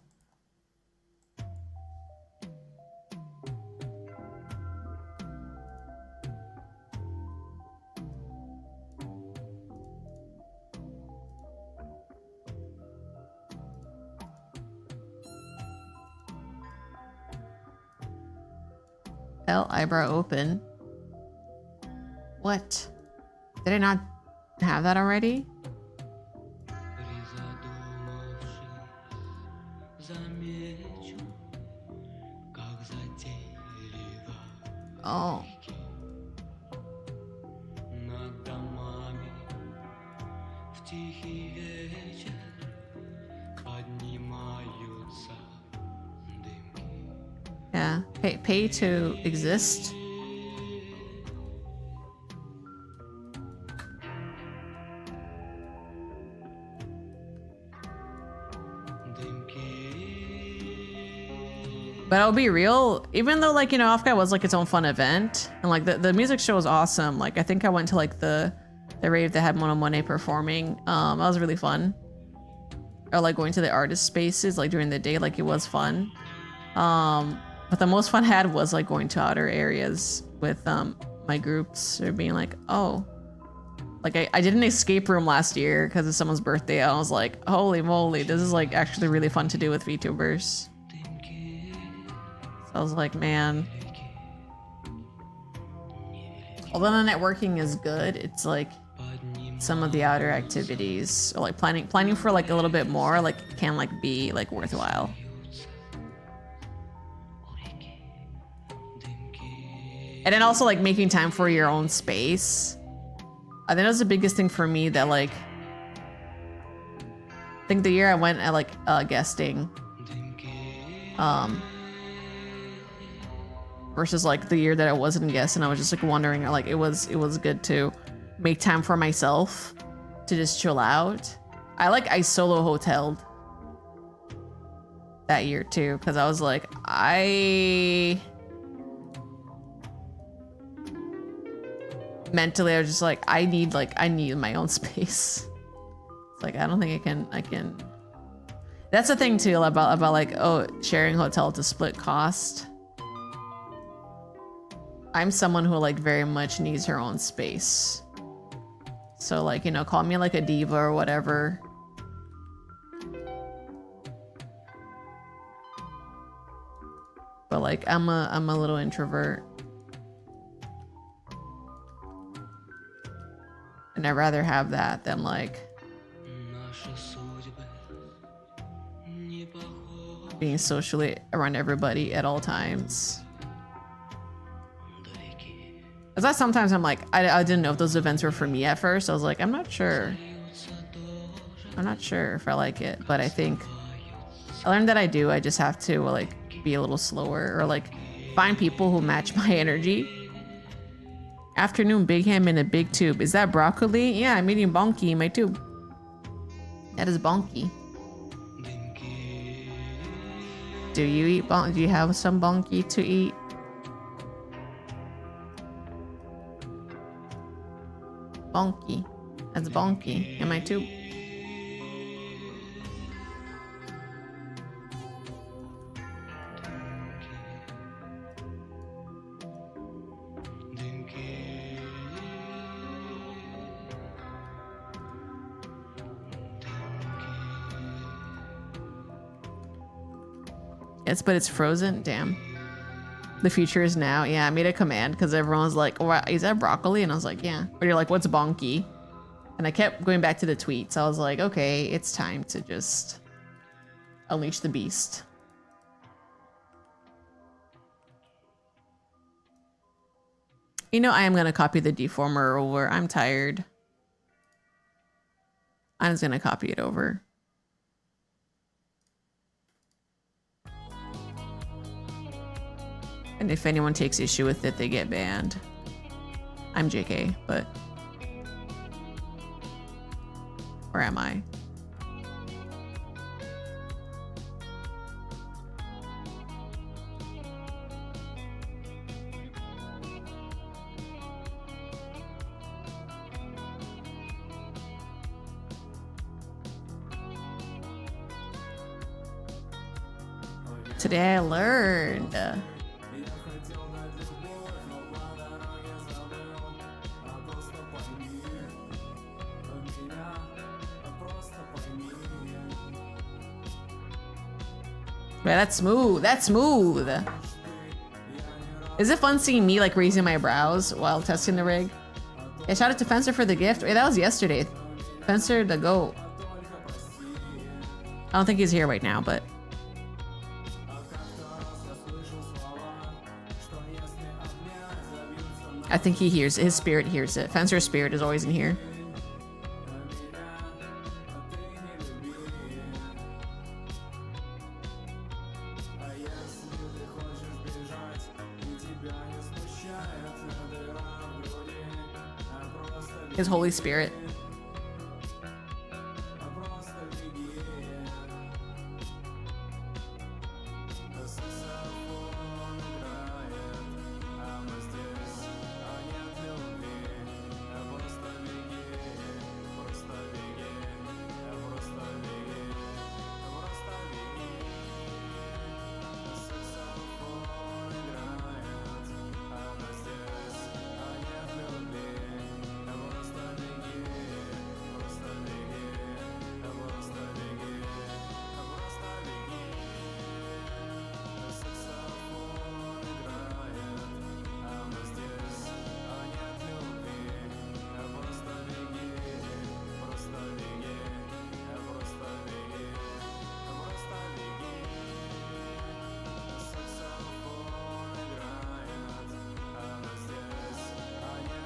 L eyebrow open. What? Did I not have that already? Oh. Yeah, pay to exist. But I'll be real, even though like, you know, Offguy was like its own fun event, and like the music show was awesome. Like I think I went to like the rave that had Mono Monet performing. That was really fun. Or like going to the artist spaces like during the day, like it was fun. But the most fun I had was like going to outer areas with my groups, or being like, oh, like I did an escape room last year because of someone's birthday. I was like, holy moly, this is like actually really fun to do with VTubers. So I was like, man. Although the networking is good, it's like some of the outer activities, or like planning for like a little bit more, like can like be like worthwhile. And then also like making time for your own space. I think that was the biggest thing for me, that like, I think the year I went at like guesting, versus like the year that I wasn't guessing, I was just like wondering, like it was good to make time for myself to just chill out. I solo hoteled that year too, because I was like, mentally I was just like, I need my own space. It's like I don't think I can. That's the thing too about like, oh, sharing hotel to split cost. I'm someone who like very much needs her own space. So like, you know, call me like a diva or whatever. But like I'm a little introvert. And I'd rather have that than like being socially around everybody at all times. Cause that sometimes I'm like, I didn't know if those events were for me at first. I was like, I'm not sure. I'm not sure if I like it, but I think I learned that I do. I just have to like be a little slower or like find people who match my energy. Afternoon big ham in a big tube. Is that broccoli? Yeah, I'm eating bonky in my tube. That is bonky. Do you eat bonky? Do you have some bonky to eat? Bonky. That's bonky in my tube. Yes, but it's frozen. Damn. The future is now. Yeah, I made a command because everyone's like, oh, is that broccoli? And I was like, yeah. Or you're like, what's bonky? And I kept going back to the tweets. I was like, okay, it's time to just unleash the beast. You know, I am going to copy the deformer over. I'm tired. I'm just going to copy it over. And if anyone takes issue with it, they get banned. I'm JK, but... Where am I? Today I learned. Yeah, that's smooth. That's smooth. Is it fun seeing me like raising my brows while testing the rig? Yeah, shout out to Fencer for the gift. Wait, that was yesterday. Fencer the goat. I don't think he's here right now, but... I think he hears, his spirit hears it. Fencer's spirit is always in here. His Holy Spirit.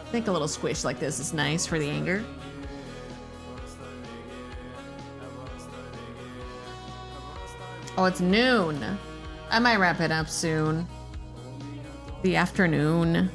I think a little squish like this is nice for the anger. Oh, it's noon. I might wrap it up soon. The afternoon.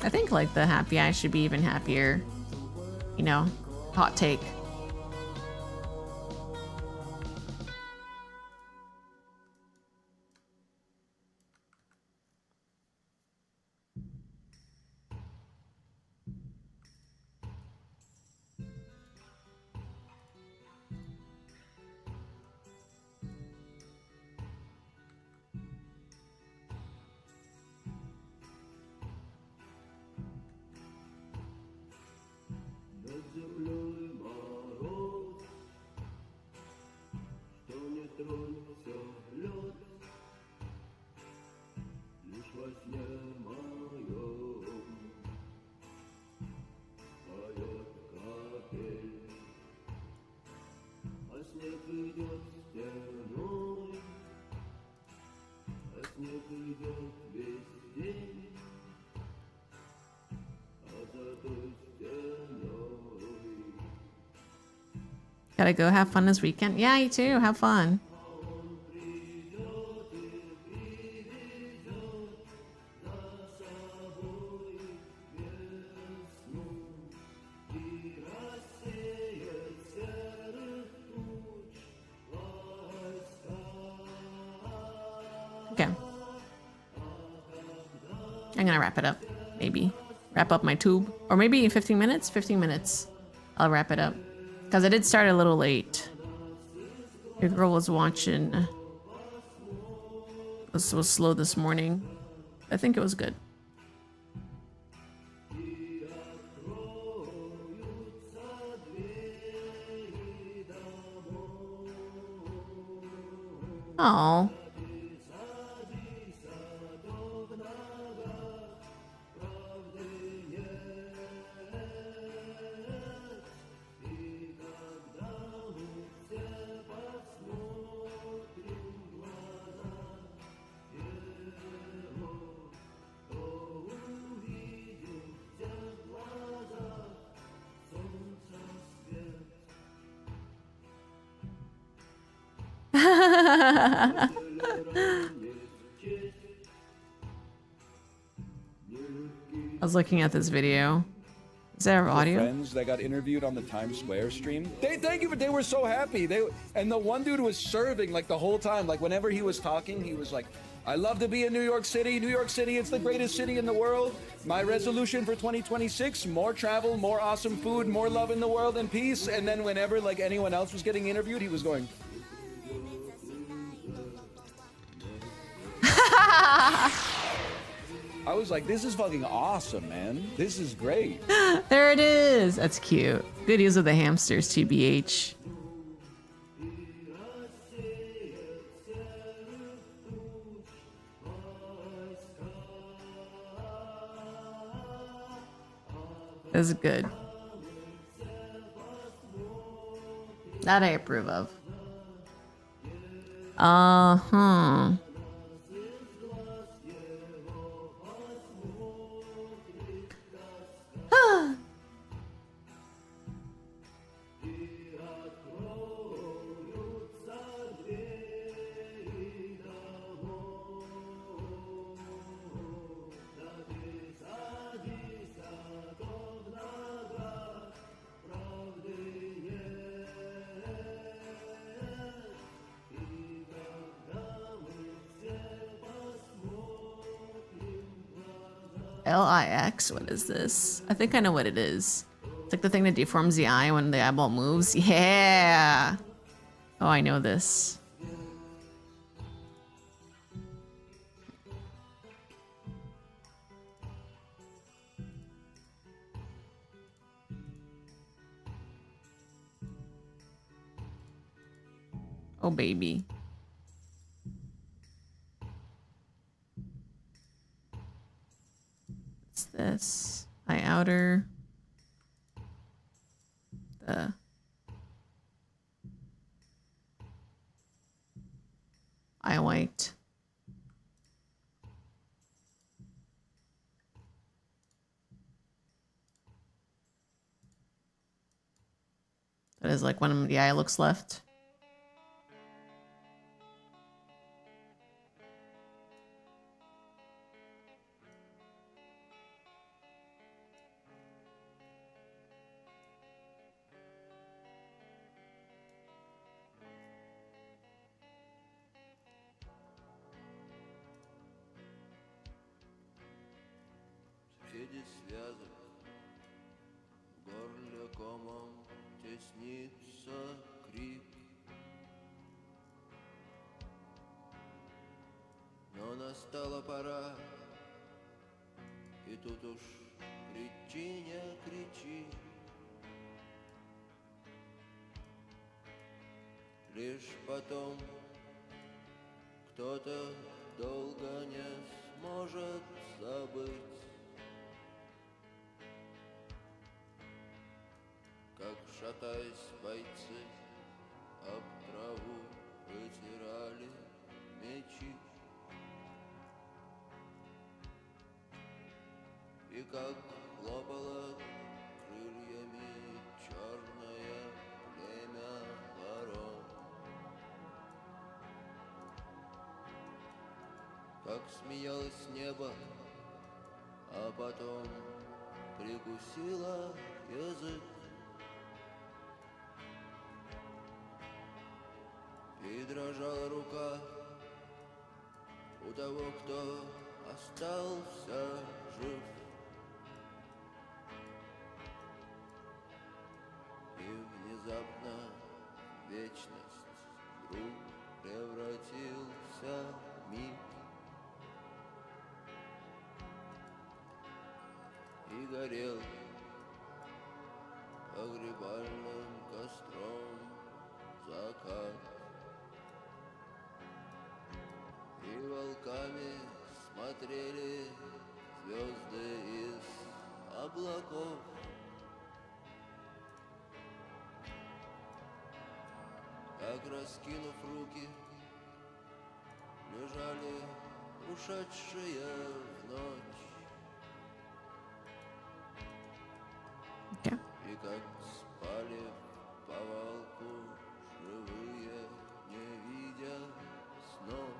I think like the happy eyes should be even happier. You know, hot take. Gotta go have fun this weekend. Yeah, you too. Have fun. Okay. I'm gonna wrap it up. Maybe. Wrap up my tube. Or maybe in 15 minutes? 15 minutes. I'll wrap it up. Because I did start a little late. Your girl was watching. This was slow this morning. I think it was good. Oh. I was looking at this video. Is there audio? Friends that got interviewed on the Times Square stream. Thank you, but they were so happy. And the one dude was serving like the whole time. Like whenever he was talking, he was like, "I love to be in New York City. New York City, it's the greatest city in the world. My resolution for 2026: more travel, more awesome food, more love in the world, and peace." And then whenever like anyone else was getting interviewed, he was going. I was like, this is fucking awesome, man. This is great. There it is. That's cute. Good use of the hamsters, TBH. That's good. That I approve of. Uh-huh. LIX? What is this? I think I know what it is. It's like the thing that deforms the eye when the eyeball moves. Yeah! Oh, I know this. Oh, baby. What's this? Eye outer. The eye white. That is like when the eye looks left. Среди связок в горле комом теснится крик. Но настала пора, и тут уж кричи, не кричи. Лишь потом кто-то долго не сможет забыть, как, шатаясь, бойцы об траву вытирали мечи, и как хлопало крыльями черное племя как смеялось небо, а потом прикусила язык. И дрожала рука у того, кто остался жив. И внезапно вечность вдруг превратился в миг. И горел погребальным костром закат. И волками смотрели звезды из облаков. Как, раскинув руки, лежали ушедшие в ночь. Okay. И как спали в повалку живые, не видя снов.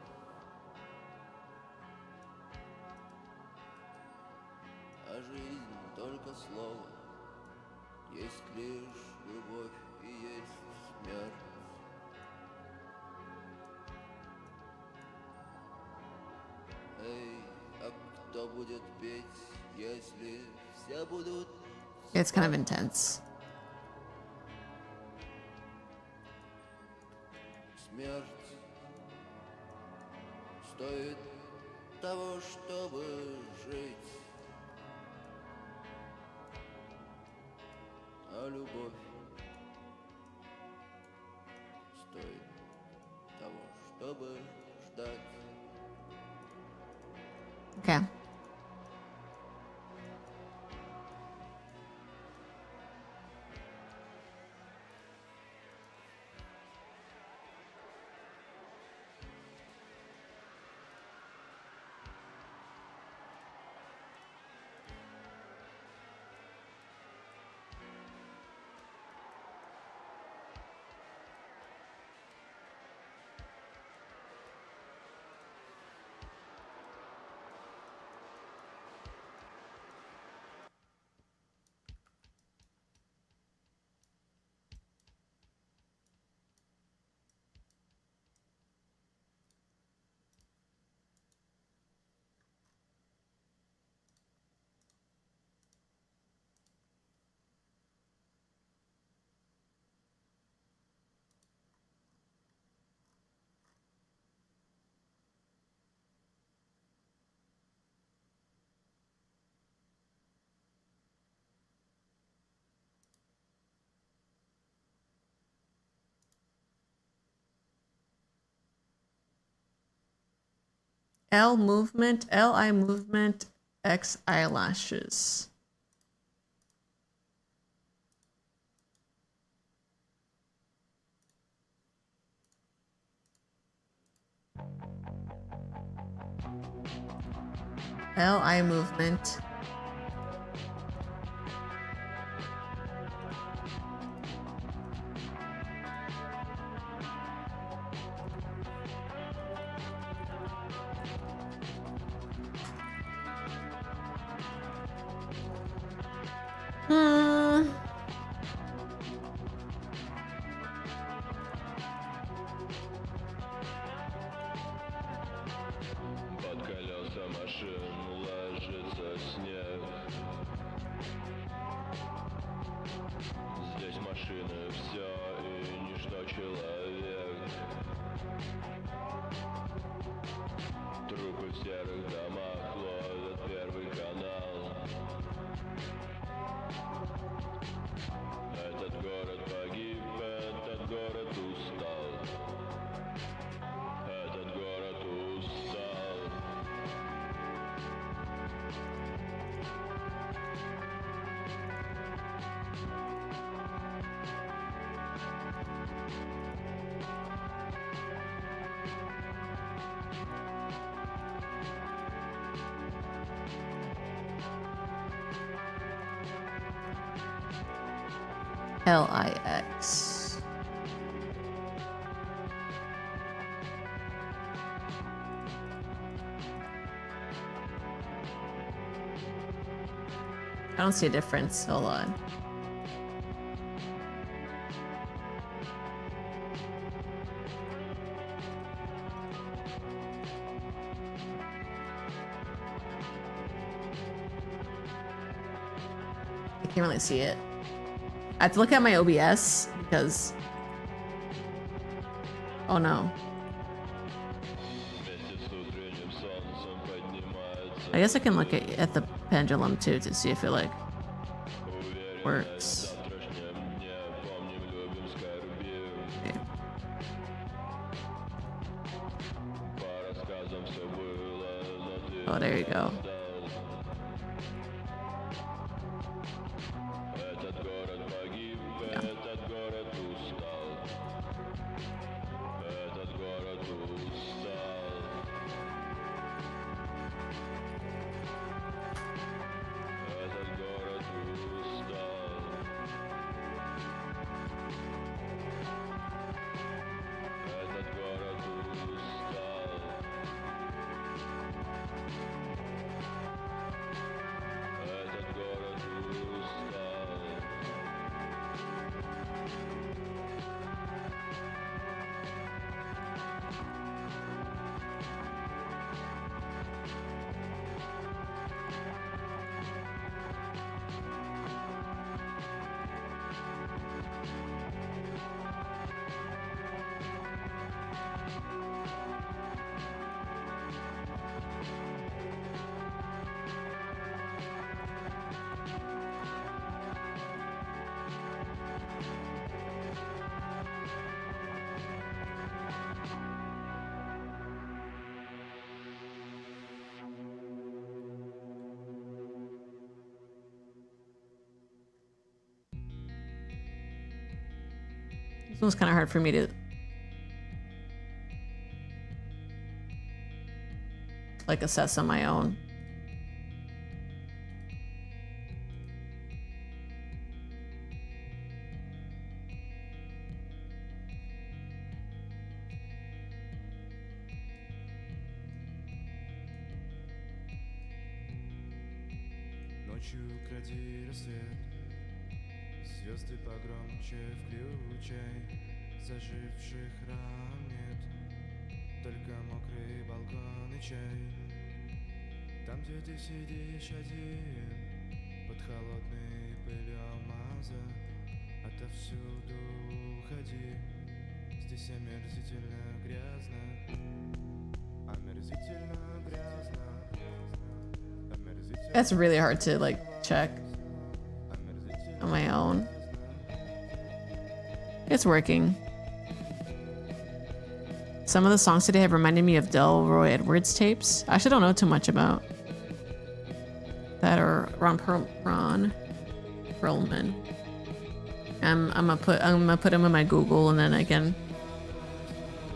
А жизнь только слово, есть лишь любовь и есть смерть. Эй, а кто будет петь, если все будут It's kind of intense. смерть стоит того, чтобы жить, а любовь стоит того, чтобы ждать. Okay. L movement, L-I movement, X eyelashes. L-I movement. Под колеса машин ложится снег. Здесь машины все и ничто человек. Трупы в серых домах ловят первый канал. Этот город погиб, этот город устал. Этот город устал. L-I-X. I don't see a difference. Hold on. I can't really see it. I have to look at my OBS because... Oh no. I guess I can look at the pendulum too to see if it like works. Okay. Oh, there you go. Yeah. This one's kind of hard for me to like assess on my own. Ночью кради рассвет, звезды погромче включай, заживших ран нет, только мокрый балкон и чай. Там, где ты сидишь один, под холодной пылью алмаза, отовсюду уходи, здесь омерзительно грязно, омерзительно грязно. That's really hard to like check on my own. It's working. Some of the songs today have reminded me of Delroy Edwards tapes. I actually don't know too much about that or Ron Perlman. I'm gonna put him in my Google and then I can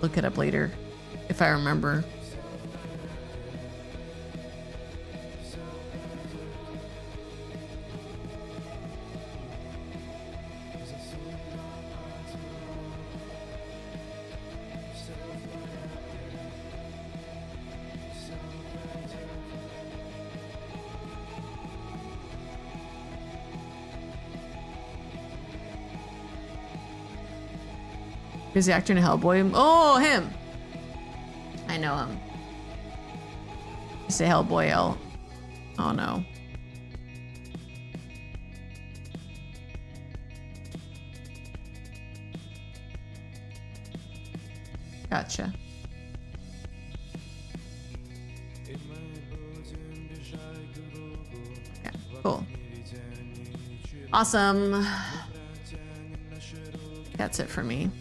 look it up later if I remember. Who's the actor in Hellboy? Oh, him! I know him. You say Hellboy, L. Oh no. Gotcha. Yeah, cool. Awesome. That's it for me.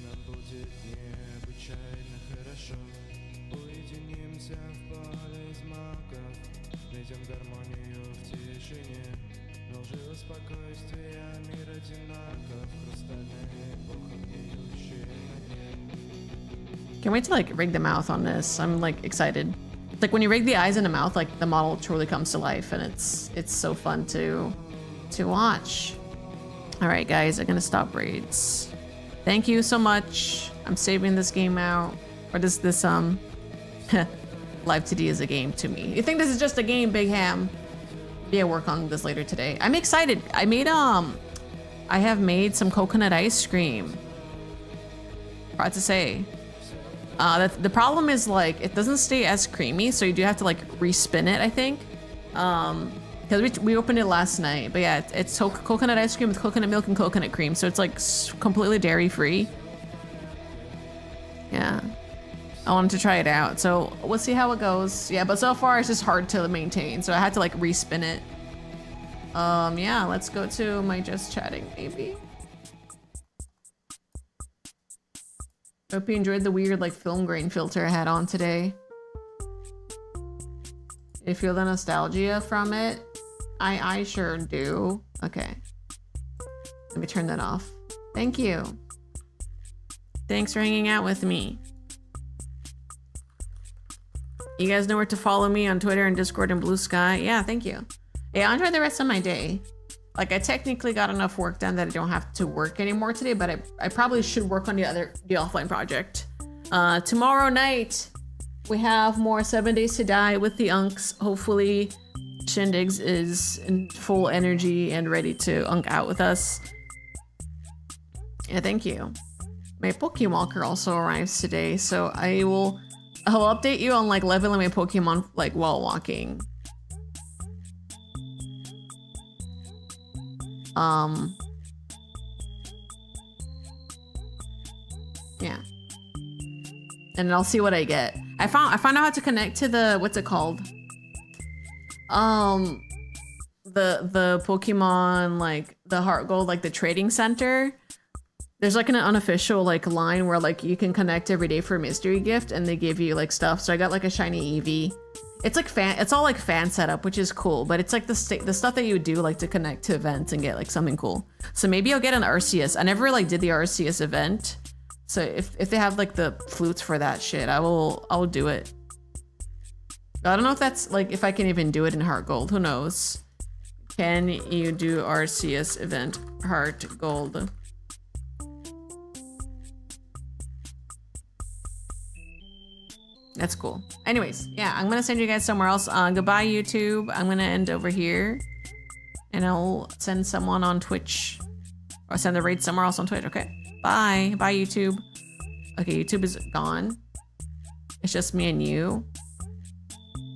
Can't wait to like rig the mouth on this. I'm like excited. It's like when you rig the eyes and the mouth, like the model truly comes to life, and it's so fun to watch. All right, guys, I'm gonna stop raids. Thank you so much. I'm saving this game out, or this Live 2D is a game to me. You think this is just a game, Big Ham? Yeah, work on this later today. I'm excited. I have made some coconut ice cream. Proud to say. The problem is like it doesn't stay as creamy, so you do have to like respin it, I think. Because we opened it last night, but yeah, it's coconut ice cream with coconut milk and coconut cream, so it's like completely dairy free. Yeah, I wanted to try it out, so we'll see how it goes. Yeah, but so far it's just hard to maintain, so I had to like respin it. Yeah, let's go to my just chatting maybe. Hope you enjoyed the weird like film grain filter I had on today. You feel the nostalgia from it? I sure do. Okay. Let me turn that off. Thank you. Thanks for hanging out with me. You guys know where to follow me on Twitter and Discord and Blue Sky. Yeah, thank you. Yeah, I'll enjoy the rest of my day. Like I technically got enough work done that I don't have to work anymore today, but I probably should work on the offline project. Tomorrow night, we have more 7 Days to Die with the Unks. Hopefully, Shindigs is in full energy and ready to Unk out with us. Yeah, thank you. My Pokewalker also arrives today, so I'll update you on like leveling my Pokemon like while walking. Yeah. And I'll see what I get. I found out how to connect to the, what's it called? The Pokemon, like the Heart Gold, like the trading center. There's like an unofficial like line where like you can connect every day for a mystery gift and they give you like stuff. So I got like a shiny Eevee. It's like it's all like fan setup, which is cool, but it's like the stuff that you would do like to connect to events and get like something cool. So maybe I'll get an Arceus. I never like did the Arceus event. So if they have like the flutes for that shit, I'll do it. I don't know if that's like if I can even do it in Heart Gold. Who knows? Can you do Arceus event Heart Gold? That's cool. Anyways, yeah, I'm gonna send you guys somewhere else. Goodbye, YouTube. I'm gonna end over here, and I'll send someone on Twitch, or send the raid somewhere else on Twitch. Okay. Bye. Bye, YouTube. Okay, YouTube is gone. It's just me and you.